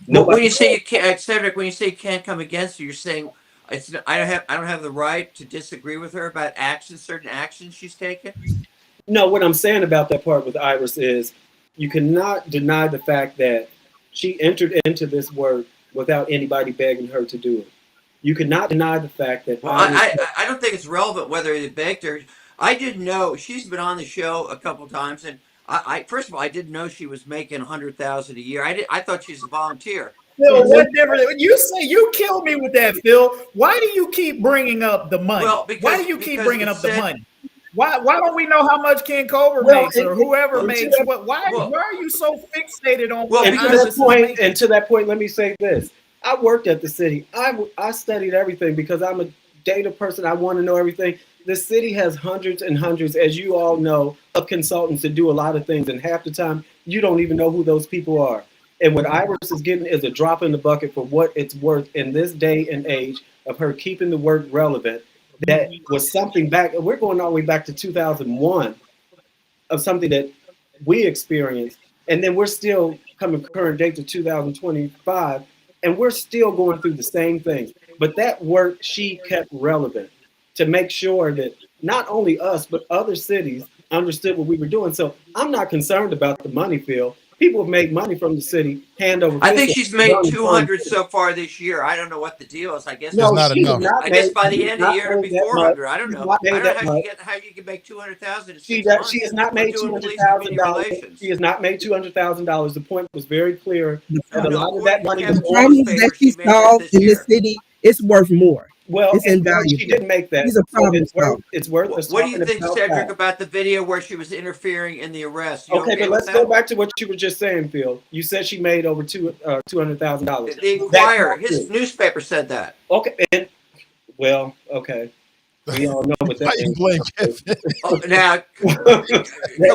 L: it.
D: When you say you can't, Cedric, when you say you can't come against her, you're saying I don't have the right to disagree with her about certain actions she's taken.
L: No, what I'm saying about that part with Iris is you cannot deny the fact that she entered into this work without anybody begging her to do it. You cannot deny the fact that
D: Well, I don't think it's relevant whether they begged her. I didn't know she's been on the show a couple times, and I first of all I didn't know she was making $100,000 a year. I thought she's a volunteer.
C: Phil, what difference? You say you killed me with that, Phil. Why do you keep bringing up the money?
D: Well,
C: Why do you keep bringing up the money? Why don't we know how much Ken Culver makes or whoever makes what? Why are you so fixated on what?
L: And to that point, let me say this: I worked at the city. I studied everything because I'm a data person. I want to know everything. The city has hundreds and hundreds, as you all know, of consultants that do a lot of things, and half the time you don't even know who those people are. And what Iris is getting is a drop in the bucket for what it's worth in this day and age of her keeping the work relevant. That was something back, we're going all the way back to 2001 of something that we experienced. And then we're still coming current date to 2025, and we're still going through the same things. But that work she kept relevant to make sure that not only us, but other cities understood what we were doing. So I'm not concerned about the money, Phil. People have made money from the city hand over fist.
D: I think she's made 200 so far this year. I don't know what the deal is. I guess
L: no,
A: not enough.
D: I guess by the end of the year it'll be 400. I don't know. I don't know how you can make 200,000.
L: She has not made $200,000. She has not made $200,000. The point was very clear. And a lot of that money.
E: The problems that she solved in the city, it's worth more.
L: Well,
E: it's invaluable.
L: She didn't make that.
E: He's a problem.
L: It's worth.
D: What do you think, Cedric, about the video where she was interfering in the arrest?
L: Okay, but let's go back to what you were just saying, Phil. You said she made over $200,000.
D: The Inquirer, his newspaper said that.
L: Okay, and okay. We all know what that is.
D: Now, come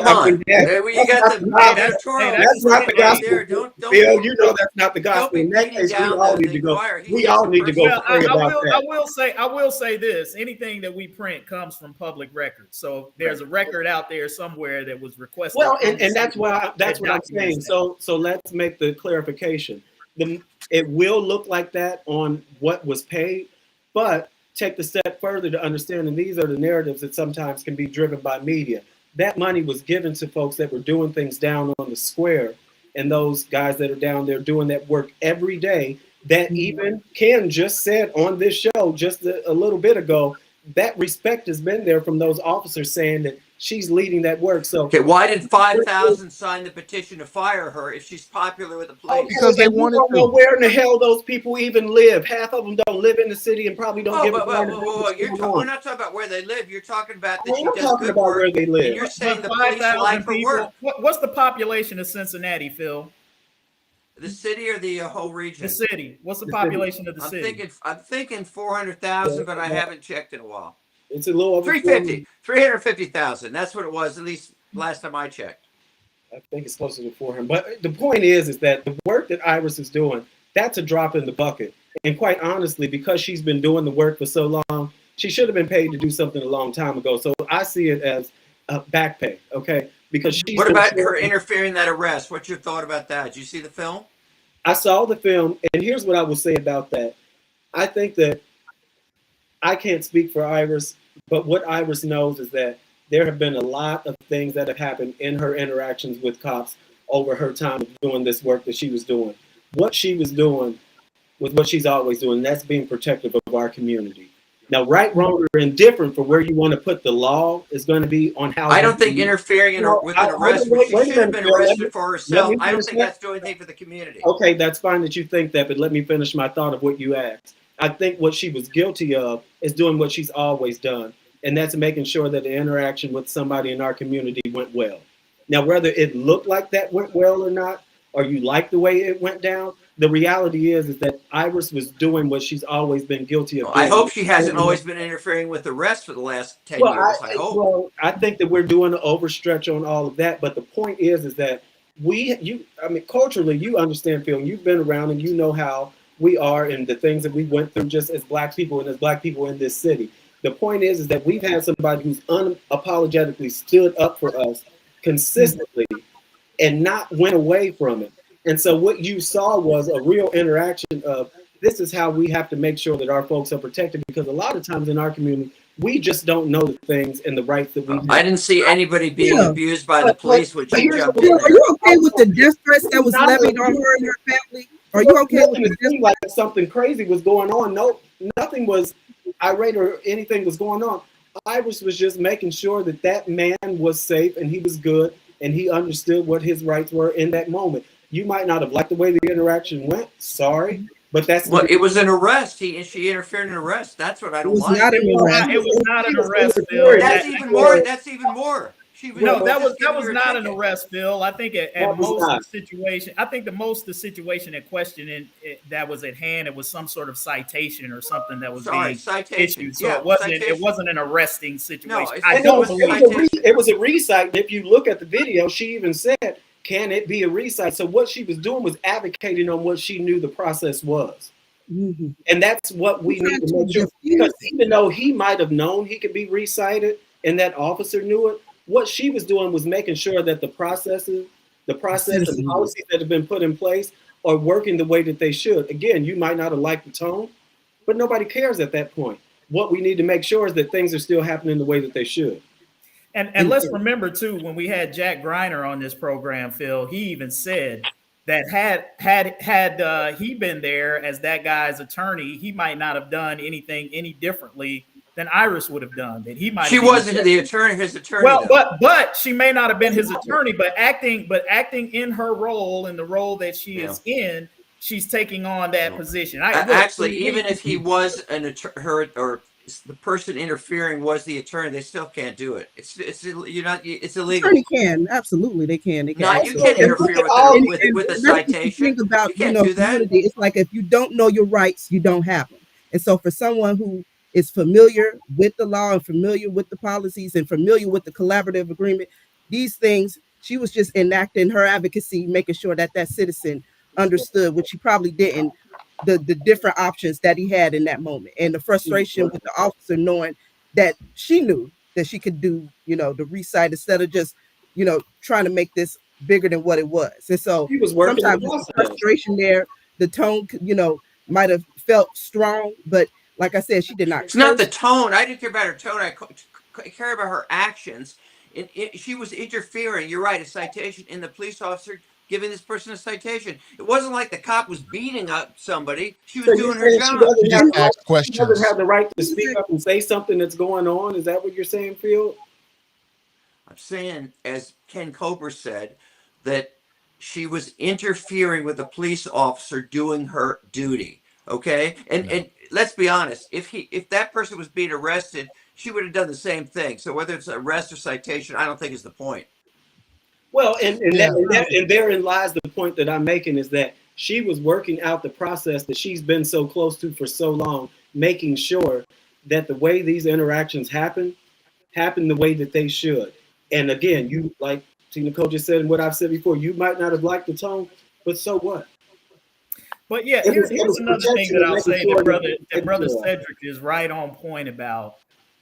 D: on. You got the editorial.
L: That's not the gospel. Phil, you know that's not the gospel. In that case, we all need to go. We all need to go pray about that.
C: I will say this: anything that we print comes from public records. So there's a record out there somewhere that was requested.
L: Well, and that's what I'm saying. So let's make the clarification. It will look like that on what was paid, but take the step further to understand, and these are the narratives that sometimes can be driven by media. That money was given to folks that were doing things down on the square, and those guys that are down there doing that work every day that even Ken just said on this show just a little bit ago, that respect has been there from those officers saying that she's leading that work. So
D: okay, why did 5,000 sign the petition to fire her if she's popular with the police?
L: Because they wanted to know where in the hell those people even live. Half of them don't live in the city and probably don't give a
D: damn. We're not talking about where they live. You're talking about that she does good
L: work. Where they live.
D: And you're saying the police like her work.
C: What's the population of Cincinnati, Phil?
D: The city or the whole region?
C: The city. What's the population of the city?
D: I'm thinking 400,000, but I haven't checked in a while.
L: It's a little over
D: 350,000. That's what it was, at least last time I checked.
L: I think it's closer to 400. But the point is that the work that Iris is doing, that's a drop in the bucket. And quite honestly, because she's been doing the work for so long, she should have been paid to do something a long time ago. So I see it as back pay, okay? Because she's
D: what about her interfering in that arrest? What's your thought about that? Did you see the film?
L: I saw the film, and here's what I will say about that. I think that I can't speak for Iris, but what Iris knows is that there have been a lot of things that have happened in her interactions with cops over her time of doing this work that she was doing. What she was doing was what she's always doing, and that's being protective of our community. Now, right, wrong, or indifferent for where you want to put the law is going to be on how.
D: I don't think interfering with an arrest, she should have been arrested for herself. I don't think that's doing anything for the community.
L: Okay, that's fine that you think that, but let me finish my thought of what you asked. I think what she was guilty of is doing what she's always done, and that's making sure that the interaction with somebody in our community went well. Now, whether it looked like that went well or not, or you like the way it went down, the reality is that Iris was doing what she's always been guilty of doing.
D: I hope she hasn't always been interfering with the rest for the last 10 years. I hope.
L: Well, I think that we're doing an overstretch on all of that, but the point is that culturally, you understand, Phil, you've been around and you know how we are and the things that we went through just as Black people and as Black people in this city. The point is that we've had somebody who's unapologetically stood up for us consistently and not went away from it. And so what you saw was a real interaction of this is how we have to make sure that our folks are protected, because a lot of times in our community, We just don't know the things and the rights that we.
D: I didn't see anybody being
E: Yeah.
D: abused by the police when she
L: here's
D: jumped
L: the
D: in
E: Are
D: there.
E: you okay with the death threats that was levied on her and her family? Are you okay with the death?
L: Like something crazy was going on? No, nothing was irate or anything was going on. Iris was just making sure that that man was safe and he was good and he understood what his rights were in that moment. You might not have liked the way the interaction went. Sorry, but that's
D: Well, it was an arrest. She interfered in an arrest. That's what I don't like.
E: Not an arrest.
C: It was not an arrest, Bill.
D: That's even more. That's even more. She was
C: No, that was
D: just giving her a
C: not an
D: ticket.
C: arrest, Bill. I think at
L: That was
C: most
L: not.
C: the situation. I think the situation in question that was at hand, it was some sort of citation or something that was being
D: citation.
C: issued. So
D: Yeah,
C: it wasn't.
D: citation.
C: It wasn't an arresting situation.
D: No,
C: I
L: And
C: don't
L: it
C: believe
L: it was a recite. If you look at the video, she even said, "Can it be a recite?" So what she was doing was advocating on what she knew the process was.
E: Mhm.
L: And that's what we need to make sure. Because even though he might have known he could be recited and that officer knew it, what she was doing was making sure that the process and policies that have been put in place are working the way that they should. Again, you might not have liked the tone, but nobody cares at that point. What we need to make sure is that things are still happening the way that they should.
C: And let's remember too, when we had Jack Greiner on this program, Phil, he even said that had he been there as that guy's attorney, he might not have done anything any differently than Iris would have done. That he might.
D: She wasn't the attorney. His attorney.
C: Well,
D: though.
C: but she may not have been his attorney, but acting in her role, in the role that she is in, she's taking on that position.
D: Actually, even if he was her the person interfering was the attorney, they still can't do it. It's illegal.
E: Attorney can absolutely they can.
D: No, you can't interfere with a citation.
E: Think about
D: you can't do that.
E: community. It's like if you don't know your rights, you don't have them. And so for someone who is familiar with the law and familiar with the policies and familiar with the collaborative agreement, these things, she was just enacting her advocacy, making sure that that citizen understood, which he probably didn't, the different options that he had in that moment, and the frustration with the officer knowing that she knew that she could do, the recite instead of just, trying to make this bigger than what it was. And so sometimes the frustration there, the tone, might have felt strong, but like I said, she did not.
D: It's not the tone. I didn't care about her tone. I care about her actions. She was interfering. You're right. A citation in the police officer giving this person a citation. It wasn't like the cop was beating up somebody. She was doing her job.
A: She just asked questions.
L: She doesn't have the right to speak up and say something that's going on. Is that what you're saying, Phil?
D: I'm saying, as Ken Kober said, that she was interfering with a police officer doing her duty. Okay, and let's be honest. If that person was being arrested, she would have done the same thing. So whether it's arrest or citation, I don't think is the point.
L: Well, and therein lies the point that I'm making, is that she was working out the process that she's been so close to for so long, making sure that the way these interactions happen the way that they should. And again, you, like Nicole just said, and what I've said before, you might not have liked the tone, but so what?
C: But yeah, here's another thing that I'll say. That brother Cedric is right on point about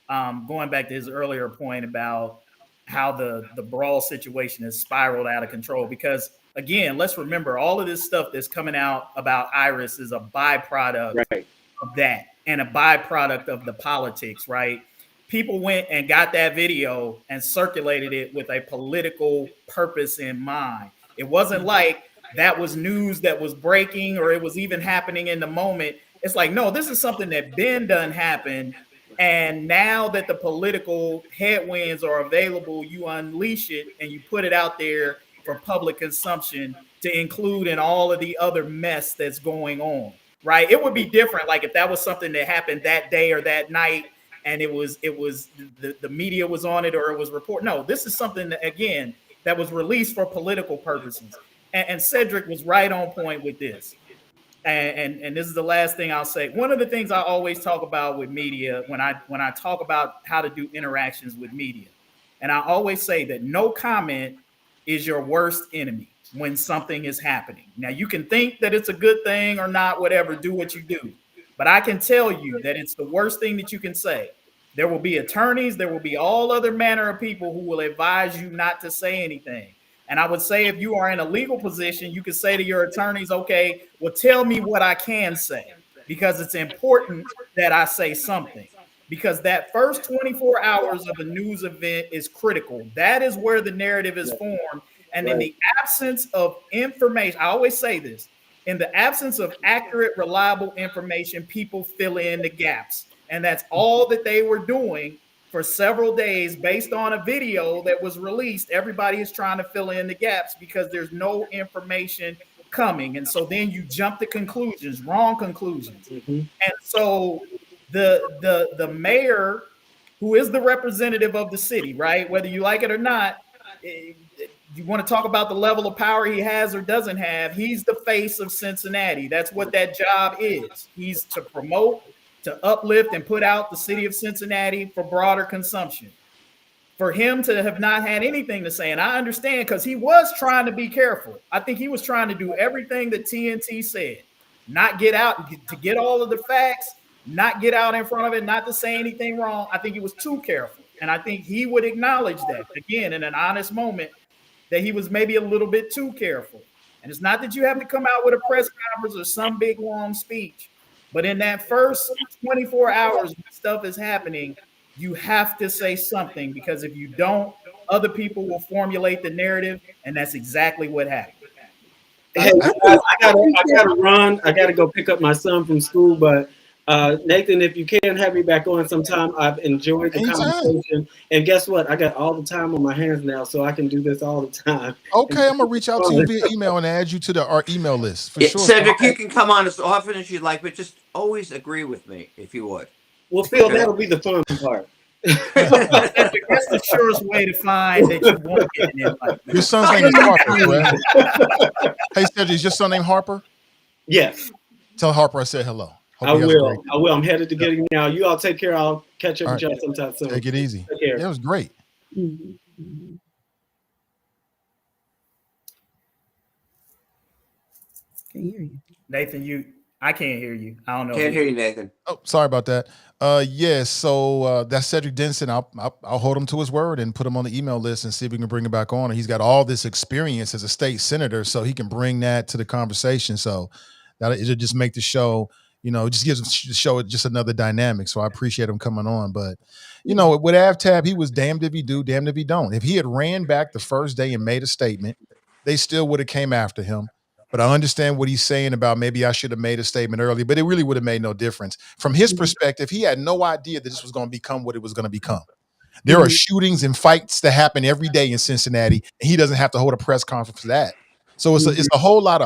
C: going back to his earlier point about how the brawl situation has spiraled out of control. Because again, let's remember, all of this stuff that's coming out about Iris is a byproduct of that, and a byproduct of the politics, right? People went and got that video and circulated it with a political purpose in mind. It wasn't like that was news that was breaking or it was even happening in the moment. It's like, no, this is something that been done happen. And now that the political headwinds are available, you unleash it and you put it out there for public consumption to include in all of the other mess that's going on, right? It would be different. Like if that was something that happened that day or that night, and it was the media was on it or it was reported. No, this is something that, again, that was released for political purposes. And Cedric was right on point with this. And this is the last thing I'll say. One of the things I always talk about with media when I talk about how to do interactions with media, and I always say that no comment is your worst enemy when something is happening. Now, you can think that it's a good thing or not, whatever, do what you do. But I can tell you that it's the worst thing that you can say. There will be attorneys, there will be all other manner of people who will advise you not to say anything. And I would say if you are in a legal position, you could say to your attorneys, okay, well, tell me what I can say, because it's important that I say something. because that first 24 hours of a news event is critical. That is where the narrative is formed. And in the absence of information, I always say this, in the absence of accurate, reliable information, people fill in the gaps. And that's all that they were doing for several days based on a video that was released. Everybody is trying to fill in the gaps because there's no information coming. And so then you jump to conclusions, wrong conclusions. And so the mayor, who is the representative of the city, right? Whether you like it or not, you want to talk about the level of power he has or doesn't have, he's the face of Cincinnati. That's what that job is. He's to promote, to uplift, and put out the city of Cincinnati for broader consumption. For him to have not had anything to say, and I understand because he was trying to be careful. I think he was trying to do everything that TNT said, not get out, to get all of the facts, not get out in front of it, not to say anything wrong. I think he was too careful. And I think he would acknowledge that, again, in an honest moment, that he was maybe a little bit too careful. And it's not that you have to come out with a press conference or some big, long speech. But in that first 24 hours when stuff is happening, you have to say something, because if you don't, other people will formulate the narrative, and that's exactly what happened.
L: Hey, I gotta run. I gotta go pick up my son from school. But Nathan, if you can have me back on sometime, I've enjoyed the conversation. And guess what? I got all the time on my hands now, so I can do this all the time.
A: Okay, I'm gonna reach out to you via email and add you to our email list for sure.
D: Cedric, you can come on as often as you'd like, but just always agree with me if you would.
L: Well, Phil, that'll be the fun part.
C: That's the surest way to find that you won't get an invite.
A: Your son's name is Harper, correct? Hey, Cedric, is your son named Harper?
L: Yes.
A: Tell Harper I said hello.
L: I will. I'm headed to get him now. You all take care. I'll catch up with y'all sometime soon.
A: Take it easy.
L: Take care.
A: It was great.
E: Can hear you.
C: Nathan, I can't hear you. I don't know.
D: Can't hear you, Nathan.
A: Oh, sorry about that. Yes. So that's Cedric Denson. I'll hold him to his word and put him on the email list and see if we can bring him back on. He's got all this experience as a state senator, so he can bring that to the conversation. So that it'll just make the show, it just gives the show just another dynamic. So I appreciate him coming on. But with AvTab, he was damned if he do, damned if he don't. If he had ran back the first day and made a statement, they still would have came after him. But I understand what he's saying about maybe I should have made a statement earlier, but it really would have made no difference. From his perspective, he had no idea that this was going to become what it was going to become. There are shootings and fights that happen every day in Cincinnati, and he doesn't have to hold a press conference for that. So it's a whole lot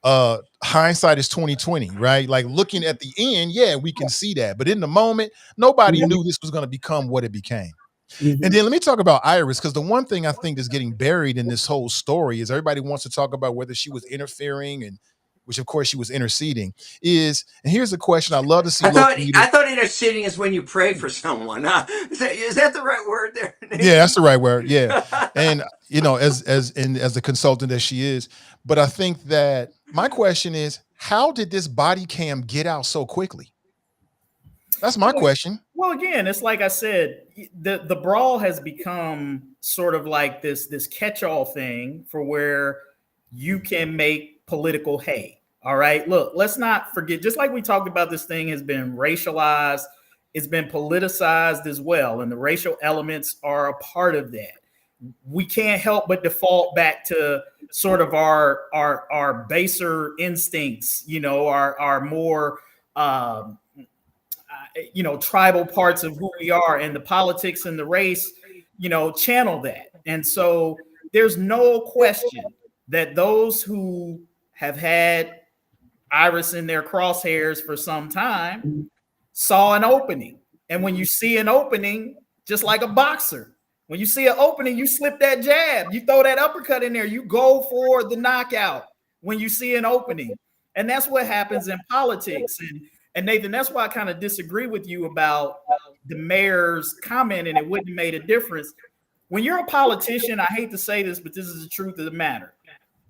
A: of hindsight is 20/20, right? Like looking at the end, yeah, we can see that. But in the moment, nobody knew this was going to become what it became. And then let me talk about Iris, because the one thing I think is getting buried in this whole story is everybody wants to talk about whether she was interfering, and which of course she was interceding. And here's a question I love to see.
D: I thought interceding is when you pray for someone. Is that the right word there?
A: Yeah, that's the right word. Yeah, and as the consultant that she is, but I think that my question is, how did this body cam get out so quickly? That's my question.
C: Well, again, it's like I said, the brawl has become sort of like this catch-all thing for where you can make political hay. All right. Look, let's not forget, just like we talked about, this thing has been racialized, it's been politicized as well. And the racial elements are a part of that. We can't help but default back to sort of our baser instincts, our more tribal parts of who we are, and the politics and the race, channel that. And so there's no question that those who have had Iris in their crosshairs for some time saw an opening. And when you see an opening, just like a boxer, when you see an opening, you slip that jab, you throw that uppercut in there, you go for the knockout when you see an opening. And that's what happens in politics. And Nathan, that's why I kind of disagree with you about the mayor's comment, and it wouldn't have made a difference. When you're a politician, I hate to say this, but this is the truth of the matter.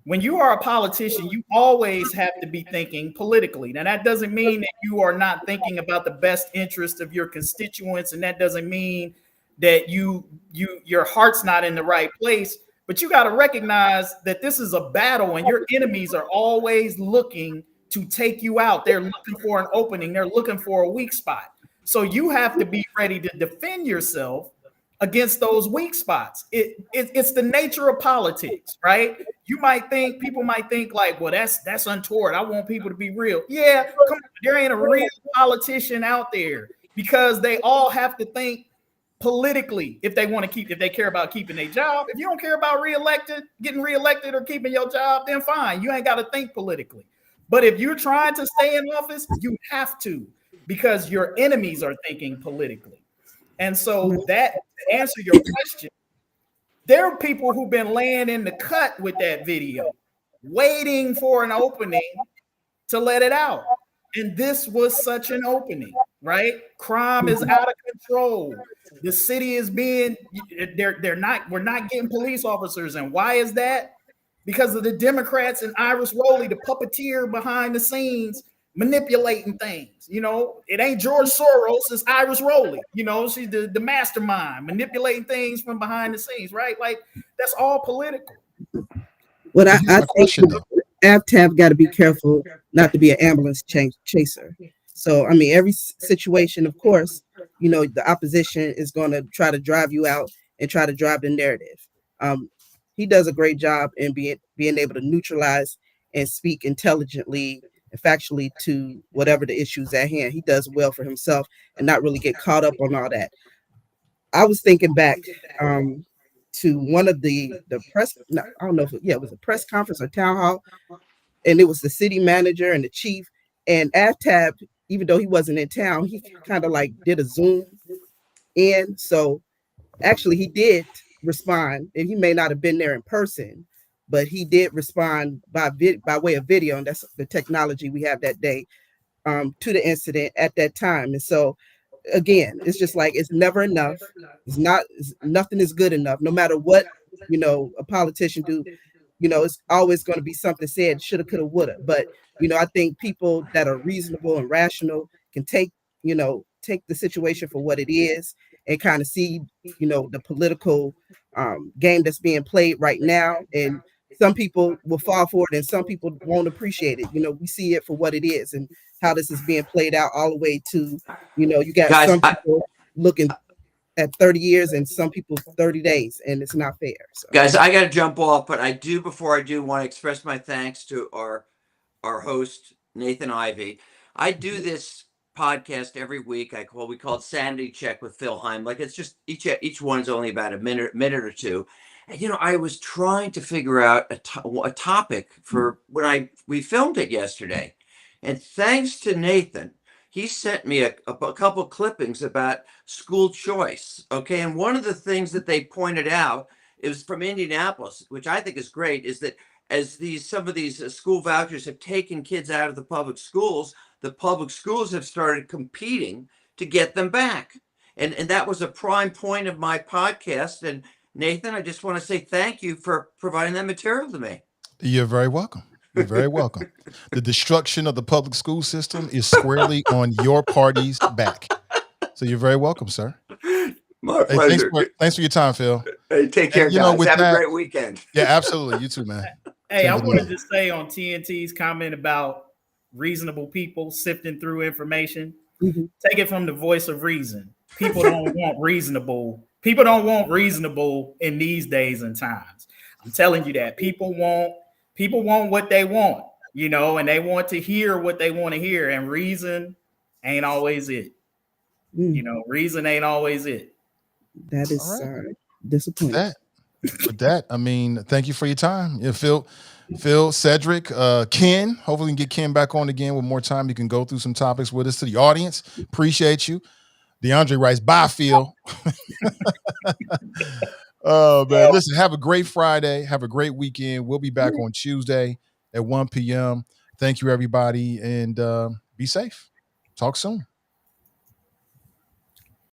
C: When you are a politician, you always have to be thinking politically. Now, that doesn't mean that you are not thinking about the best interest of your constituents, and that doesn't mean that your heart's not in the right place. But you got to recognize that this is a battle, and your enemies are always looking to take you out. They're looking for an opening. They're looking for a weak spot. So you have to be ready to defend yourself against those weak spots. It's the nature of politics, right? People might think like, well, that's untoward. I want people to be real. Yeah, come on, there ain't a real politician out there, because they all have to think politically if they care about keeping their job. If you don't care about getting reelected or keeping your job, then fine. You ain't got to think politically. But if you're trying to stay in office, you have to, because your enemies are thinking politically. And so that, to answer your question, there are people who've been laying in the cut with that video, waiting for an opening to let it out. And this was such an opening, right? Crime is out of control. The city is we're not getting police officers. And why is that? Because of the Democrats and Iris Rowley, the puppeteer behind the scenes, manipulating things. It ain't George Soros, it's Iris Rowley. She's the mastermind, manipulating things from behind the scenes, right? Like, that's all political.
E: What I think AvTab got to be careful not to be an ambulance chaser. So, I mean, every situation, of course, the opposition is going to try to drive you out and try to drive the narrative. He does a great job in being able to neutralize and speak intelligently and factually to whatever the issues at hand. He does well for himself and not really get caught up on all that. I was thinking back to one of the press, I don't know if it was a press conference or town hall, and it was the city manager and the chief, and AvTab, even though he wasn't in town, he kind of like did a Zoom in. So actually he did respond, and he may not have been there in person, but he did respond by way of video, and that's the technology we have that day, to the incident at that time. And so again, it's just like, it's never enough. Nothing is good enough, no matter what a politician do. It's always going to be something said, shoulda, coulda, woulda. But I think people that are reasonable and rational can take the situation for what it is, and kind of see the political game that's being played right now. And some people will fall for it and some people won't appreciate it. We see it for what it is and how this is being played out, all the way to you got
D: Guys,
E: some people looking at 30 years and some people 30 days, and it's not fair. So.
D: Guys, I got to jump off, but before I do want to express my thanks to our host, Nathan Ivey. I do this podcast every week. We call it Sanity Check with Phil Hemlich. It's just each one's only about a minute or two. And I was trying to figure out a topic for when we filmed it yesterday, and thanks to Nathan, he sent me a couple clippings about school choice. Okay, and one of the things that they pointed out, it was from Indianapolis, which I think is great, is that as some of these school vouchers have taken kids out of the public schools have started competing to get them back. And that was a prime point of my podcast. And Nathan, I just want to say thank you for providing that material to me.
A: You're very welcome. You're very welcome. The destruction of the public school system is squarely on your party's back. So you're very welcome, sir.
D: My pleasure.
A: Thanks for your time, Phil.
D: Hey, take care, guys. Have a great weekend.
A: Yeah, absolutely. You too, man.
C: Hey, I wanted to say on TNT's comment about reasonable people sifting through information, take it from the voice of reason. People don't want reasonable. People don't want reasonable in these days and times. I'm telling you that. People want what they want, and they want to hear what they want to hear. And reason ain't always it. Reason ain't always it.
E: That is disappointing.
A: With that, I mean, thank you for your time. Yeah, Phil, Cedric, Ken. Hopefully we can get Ken back on again with more time. You can go through some topics with us. To the audience, appreciate you. DeAndre writes, bye, Phil. Oh, man. Listen, have a great Friday. Have a great weekend. We'll be back on Tuesday at 1 p.m. Thank you, everybody, and be safe. Talk soon.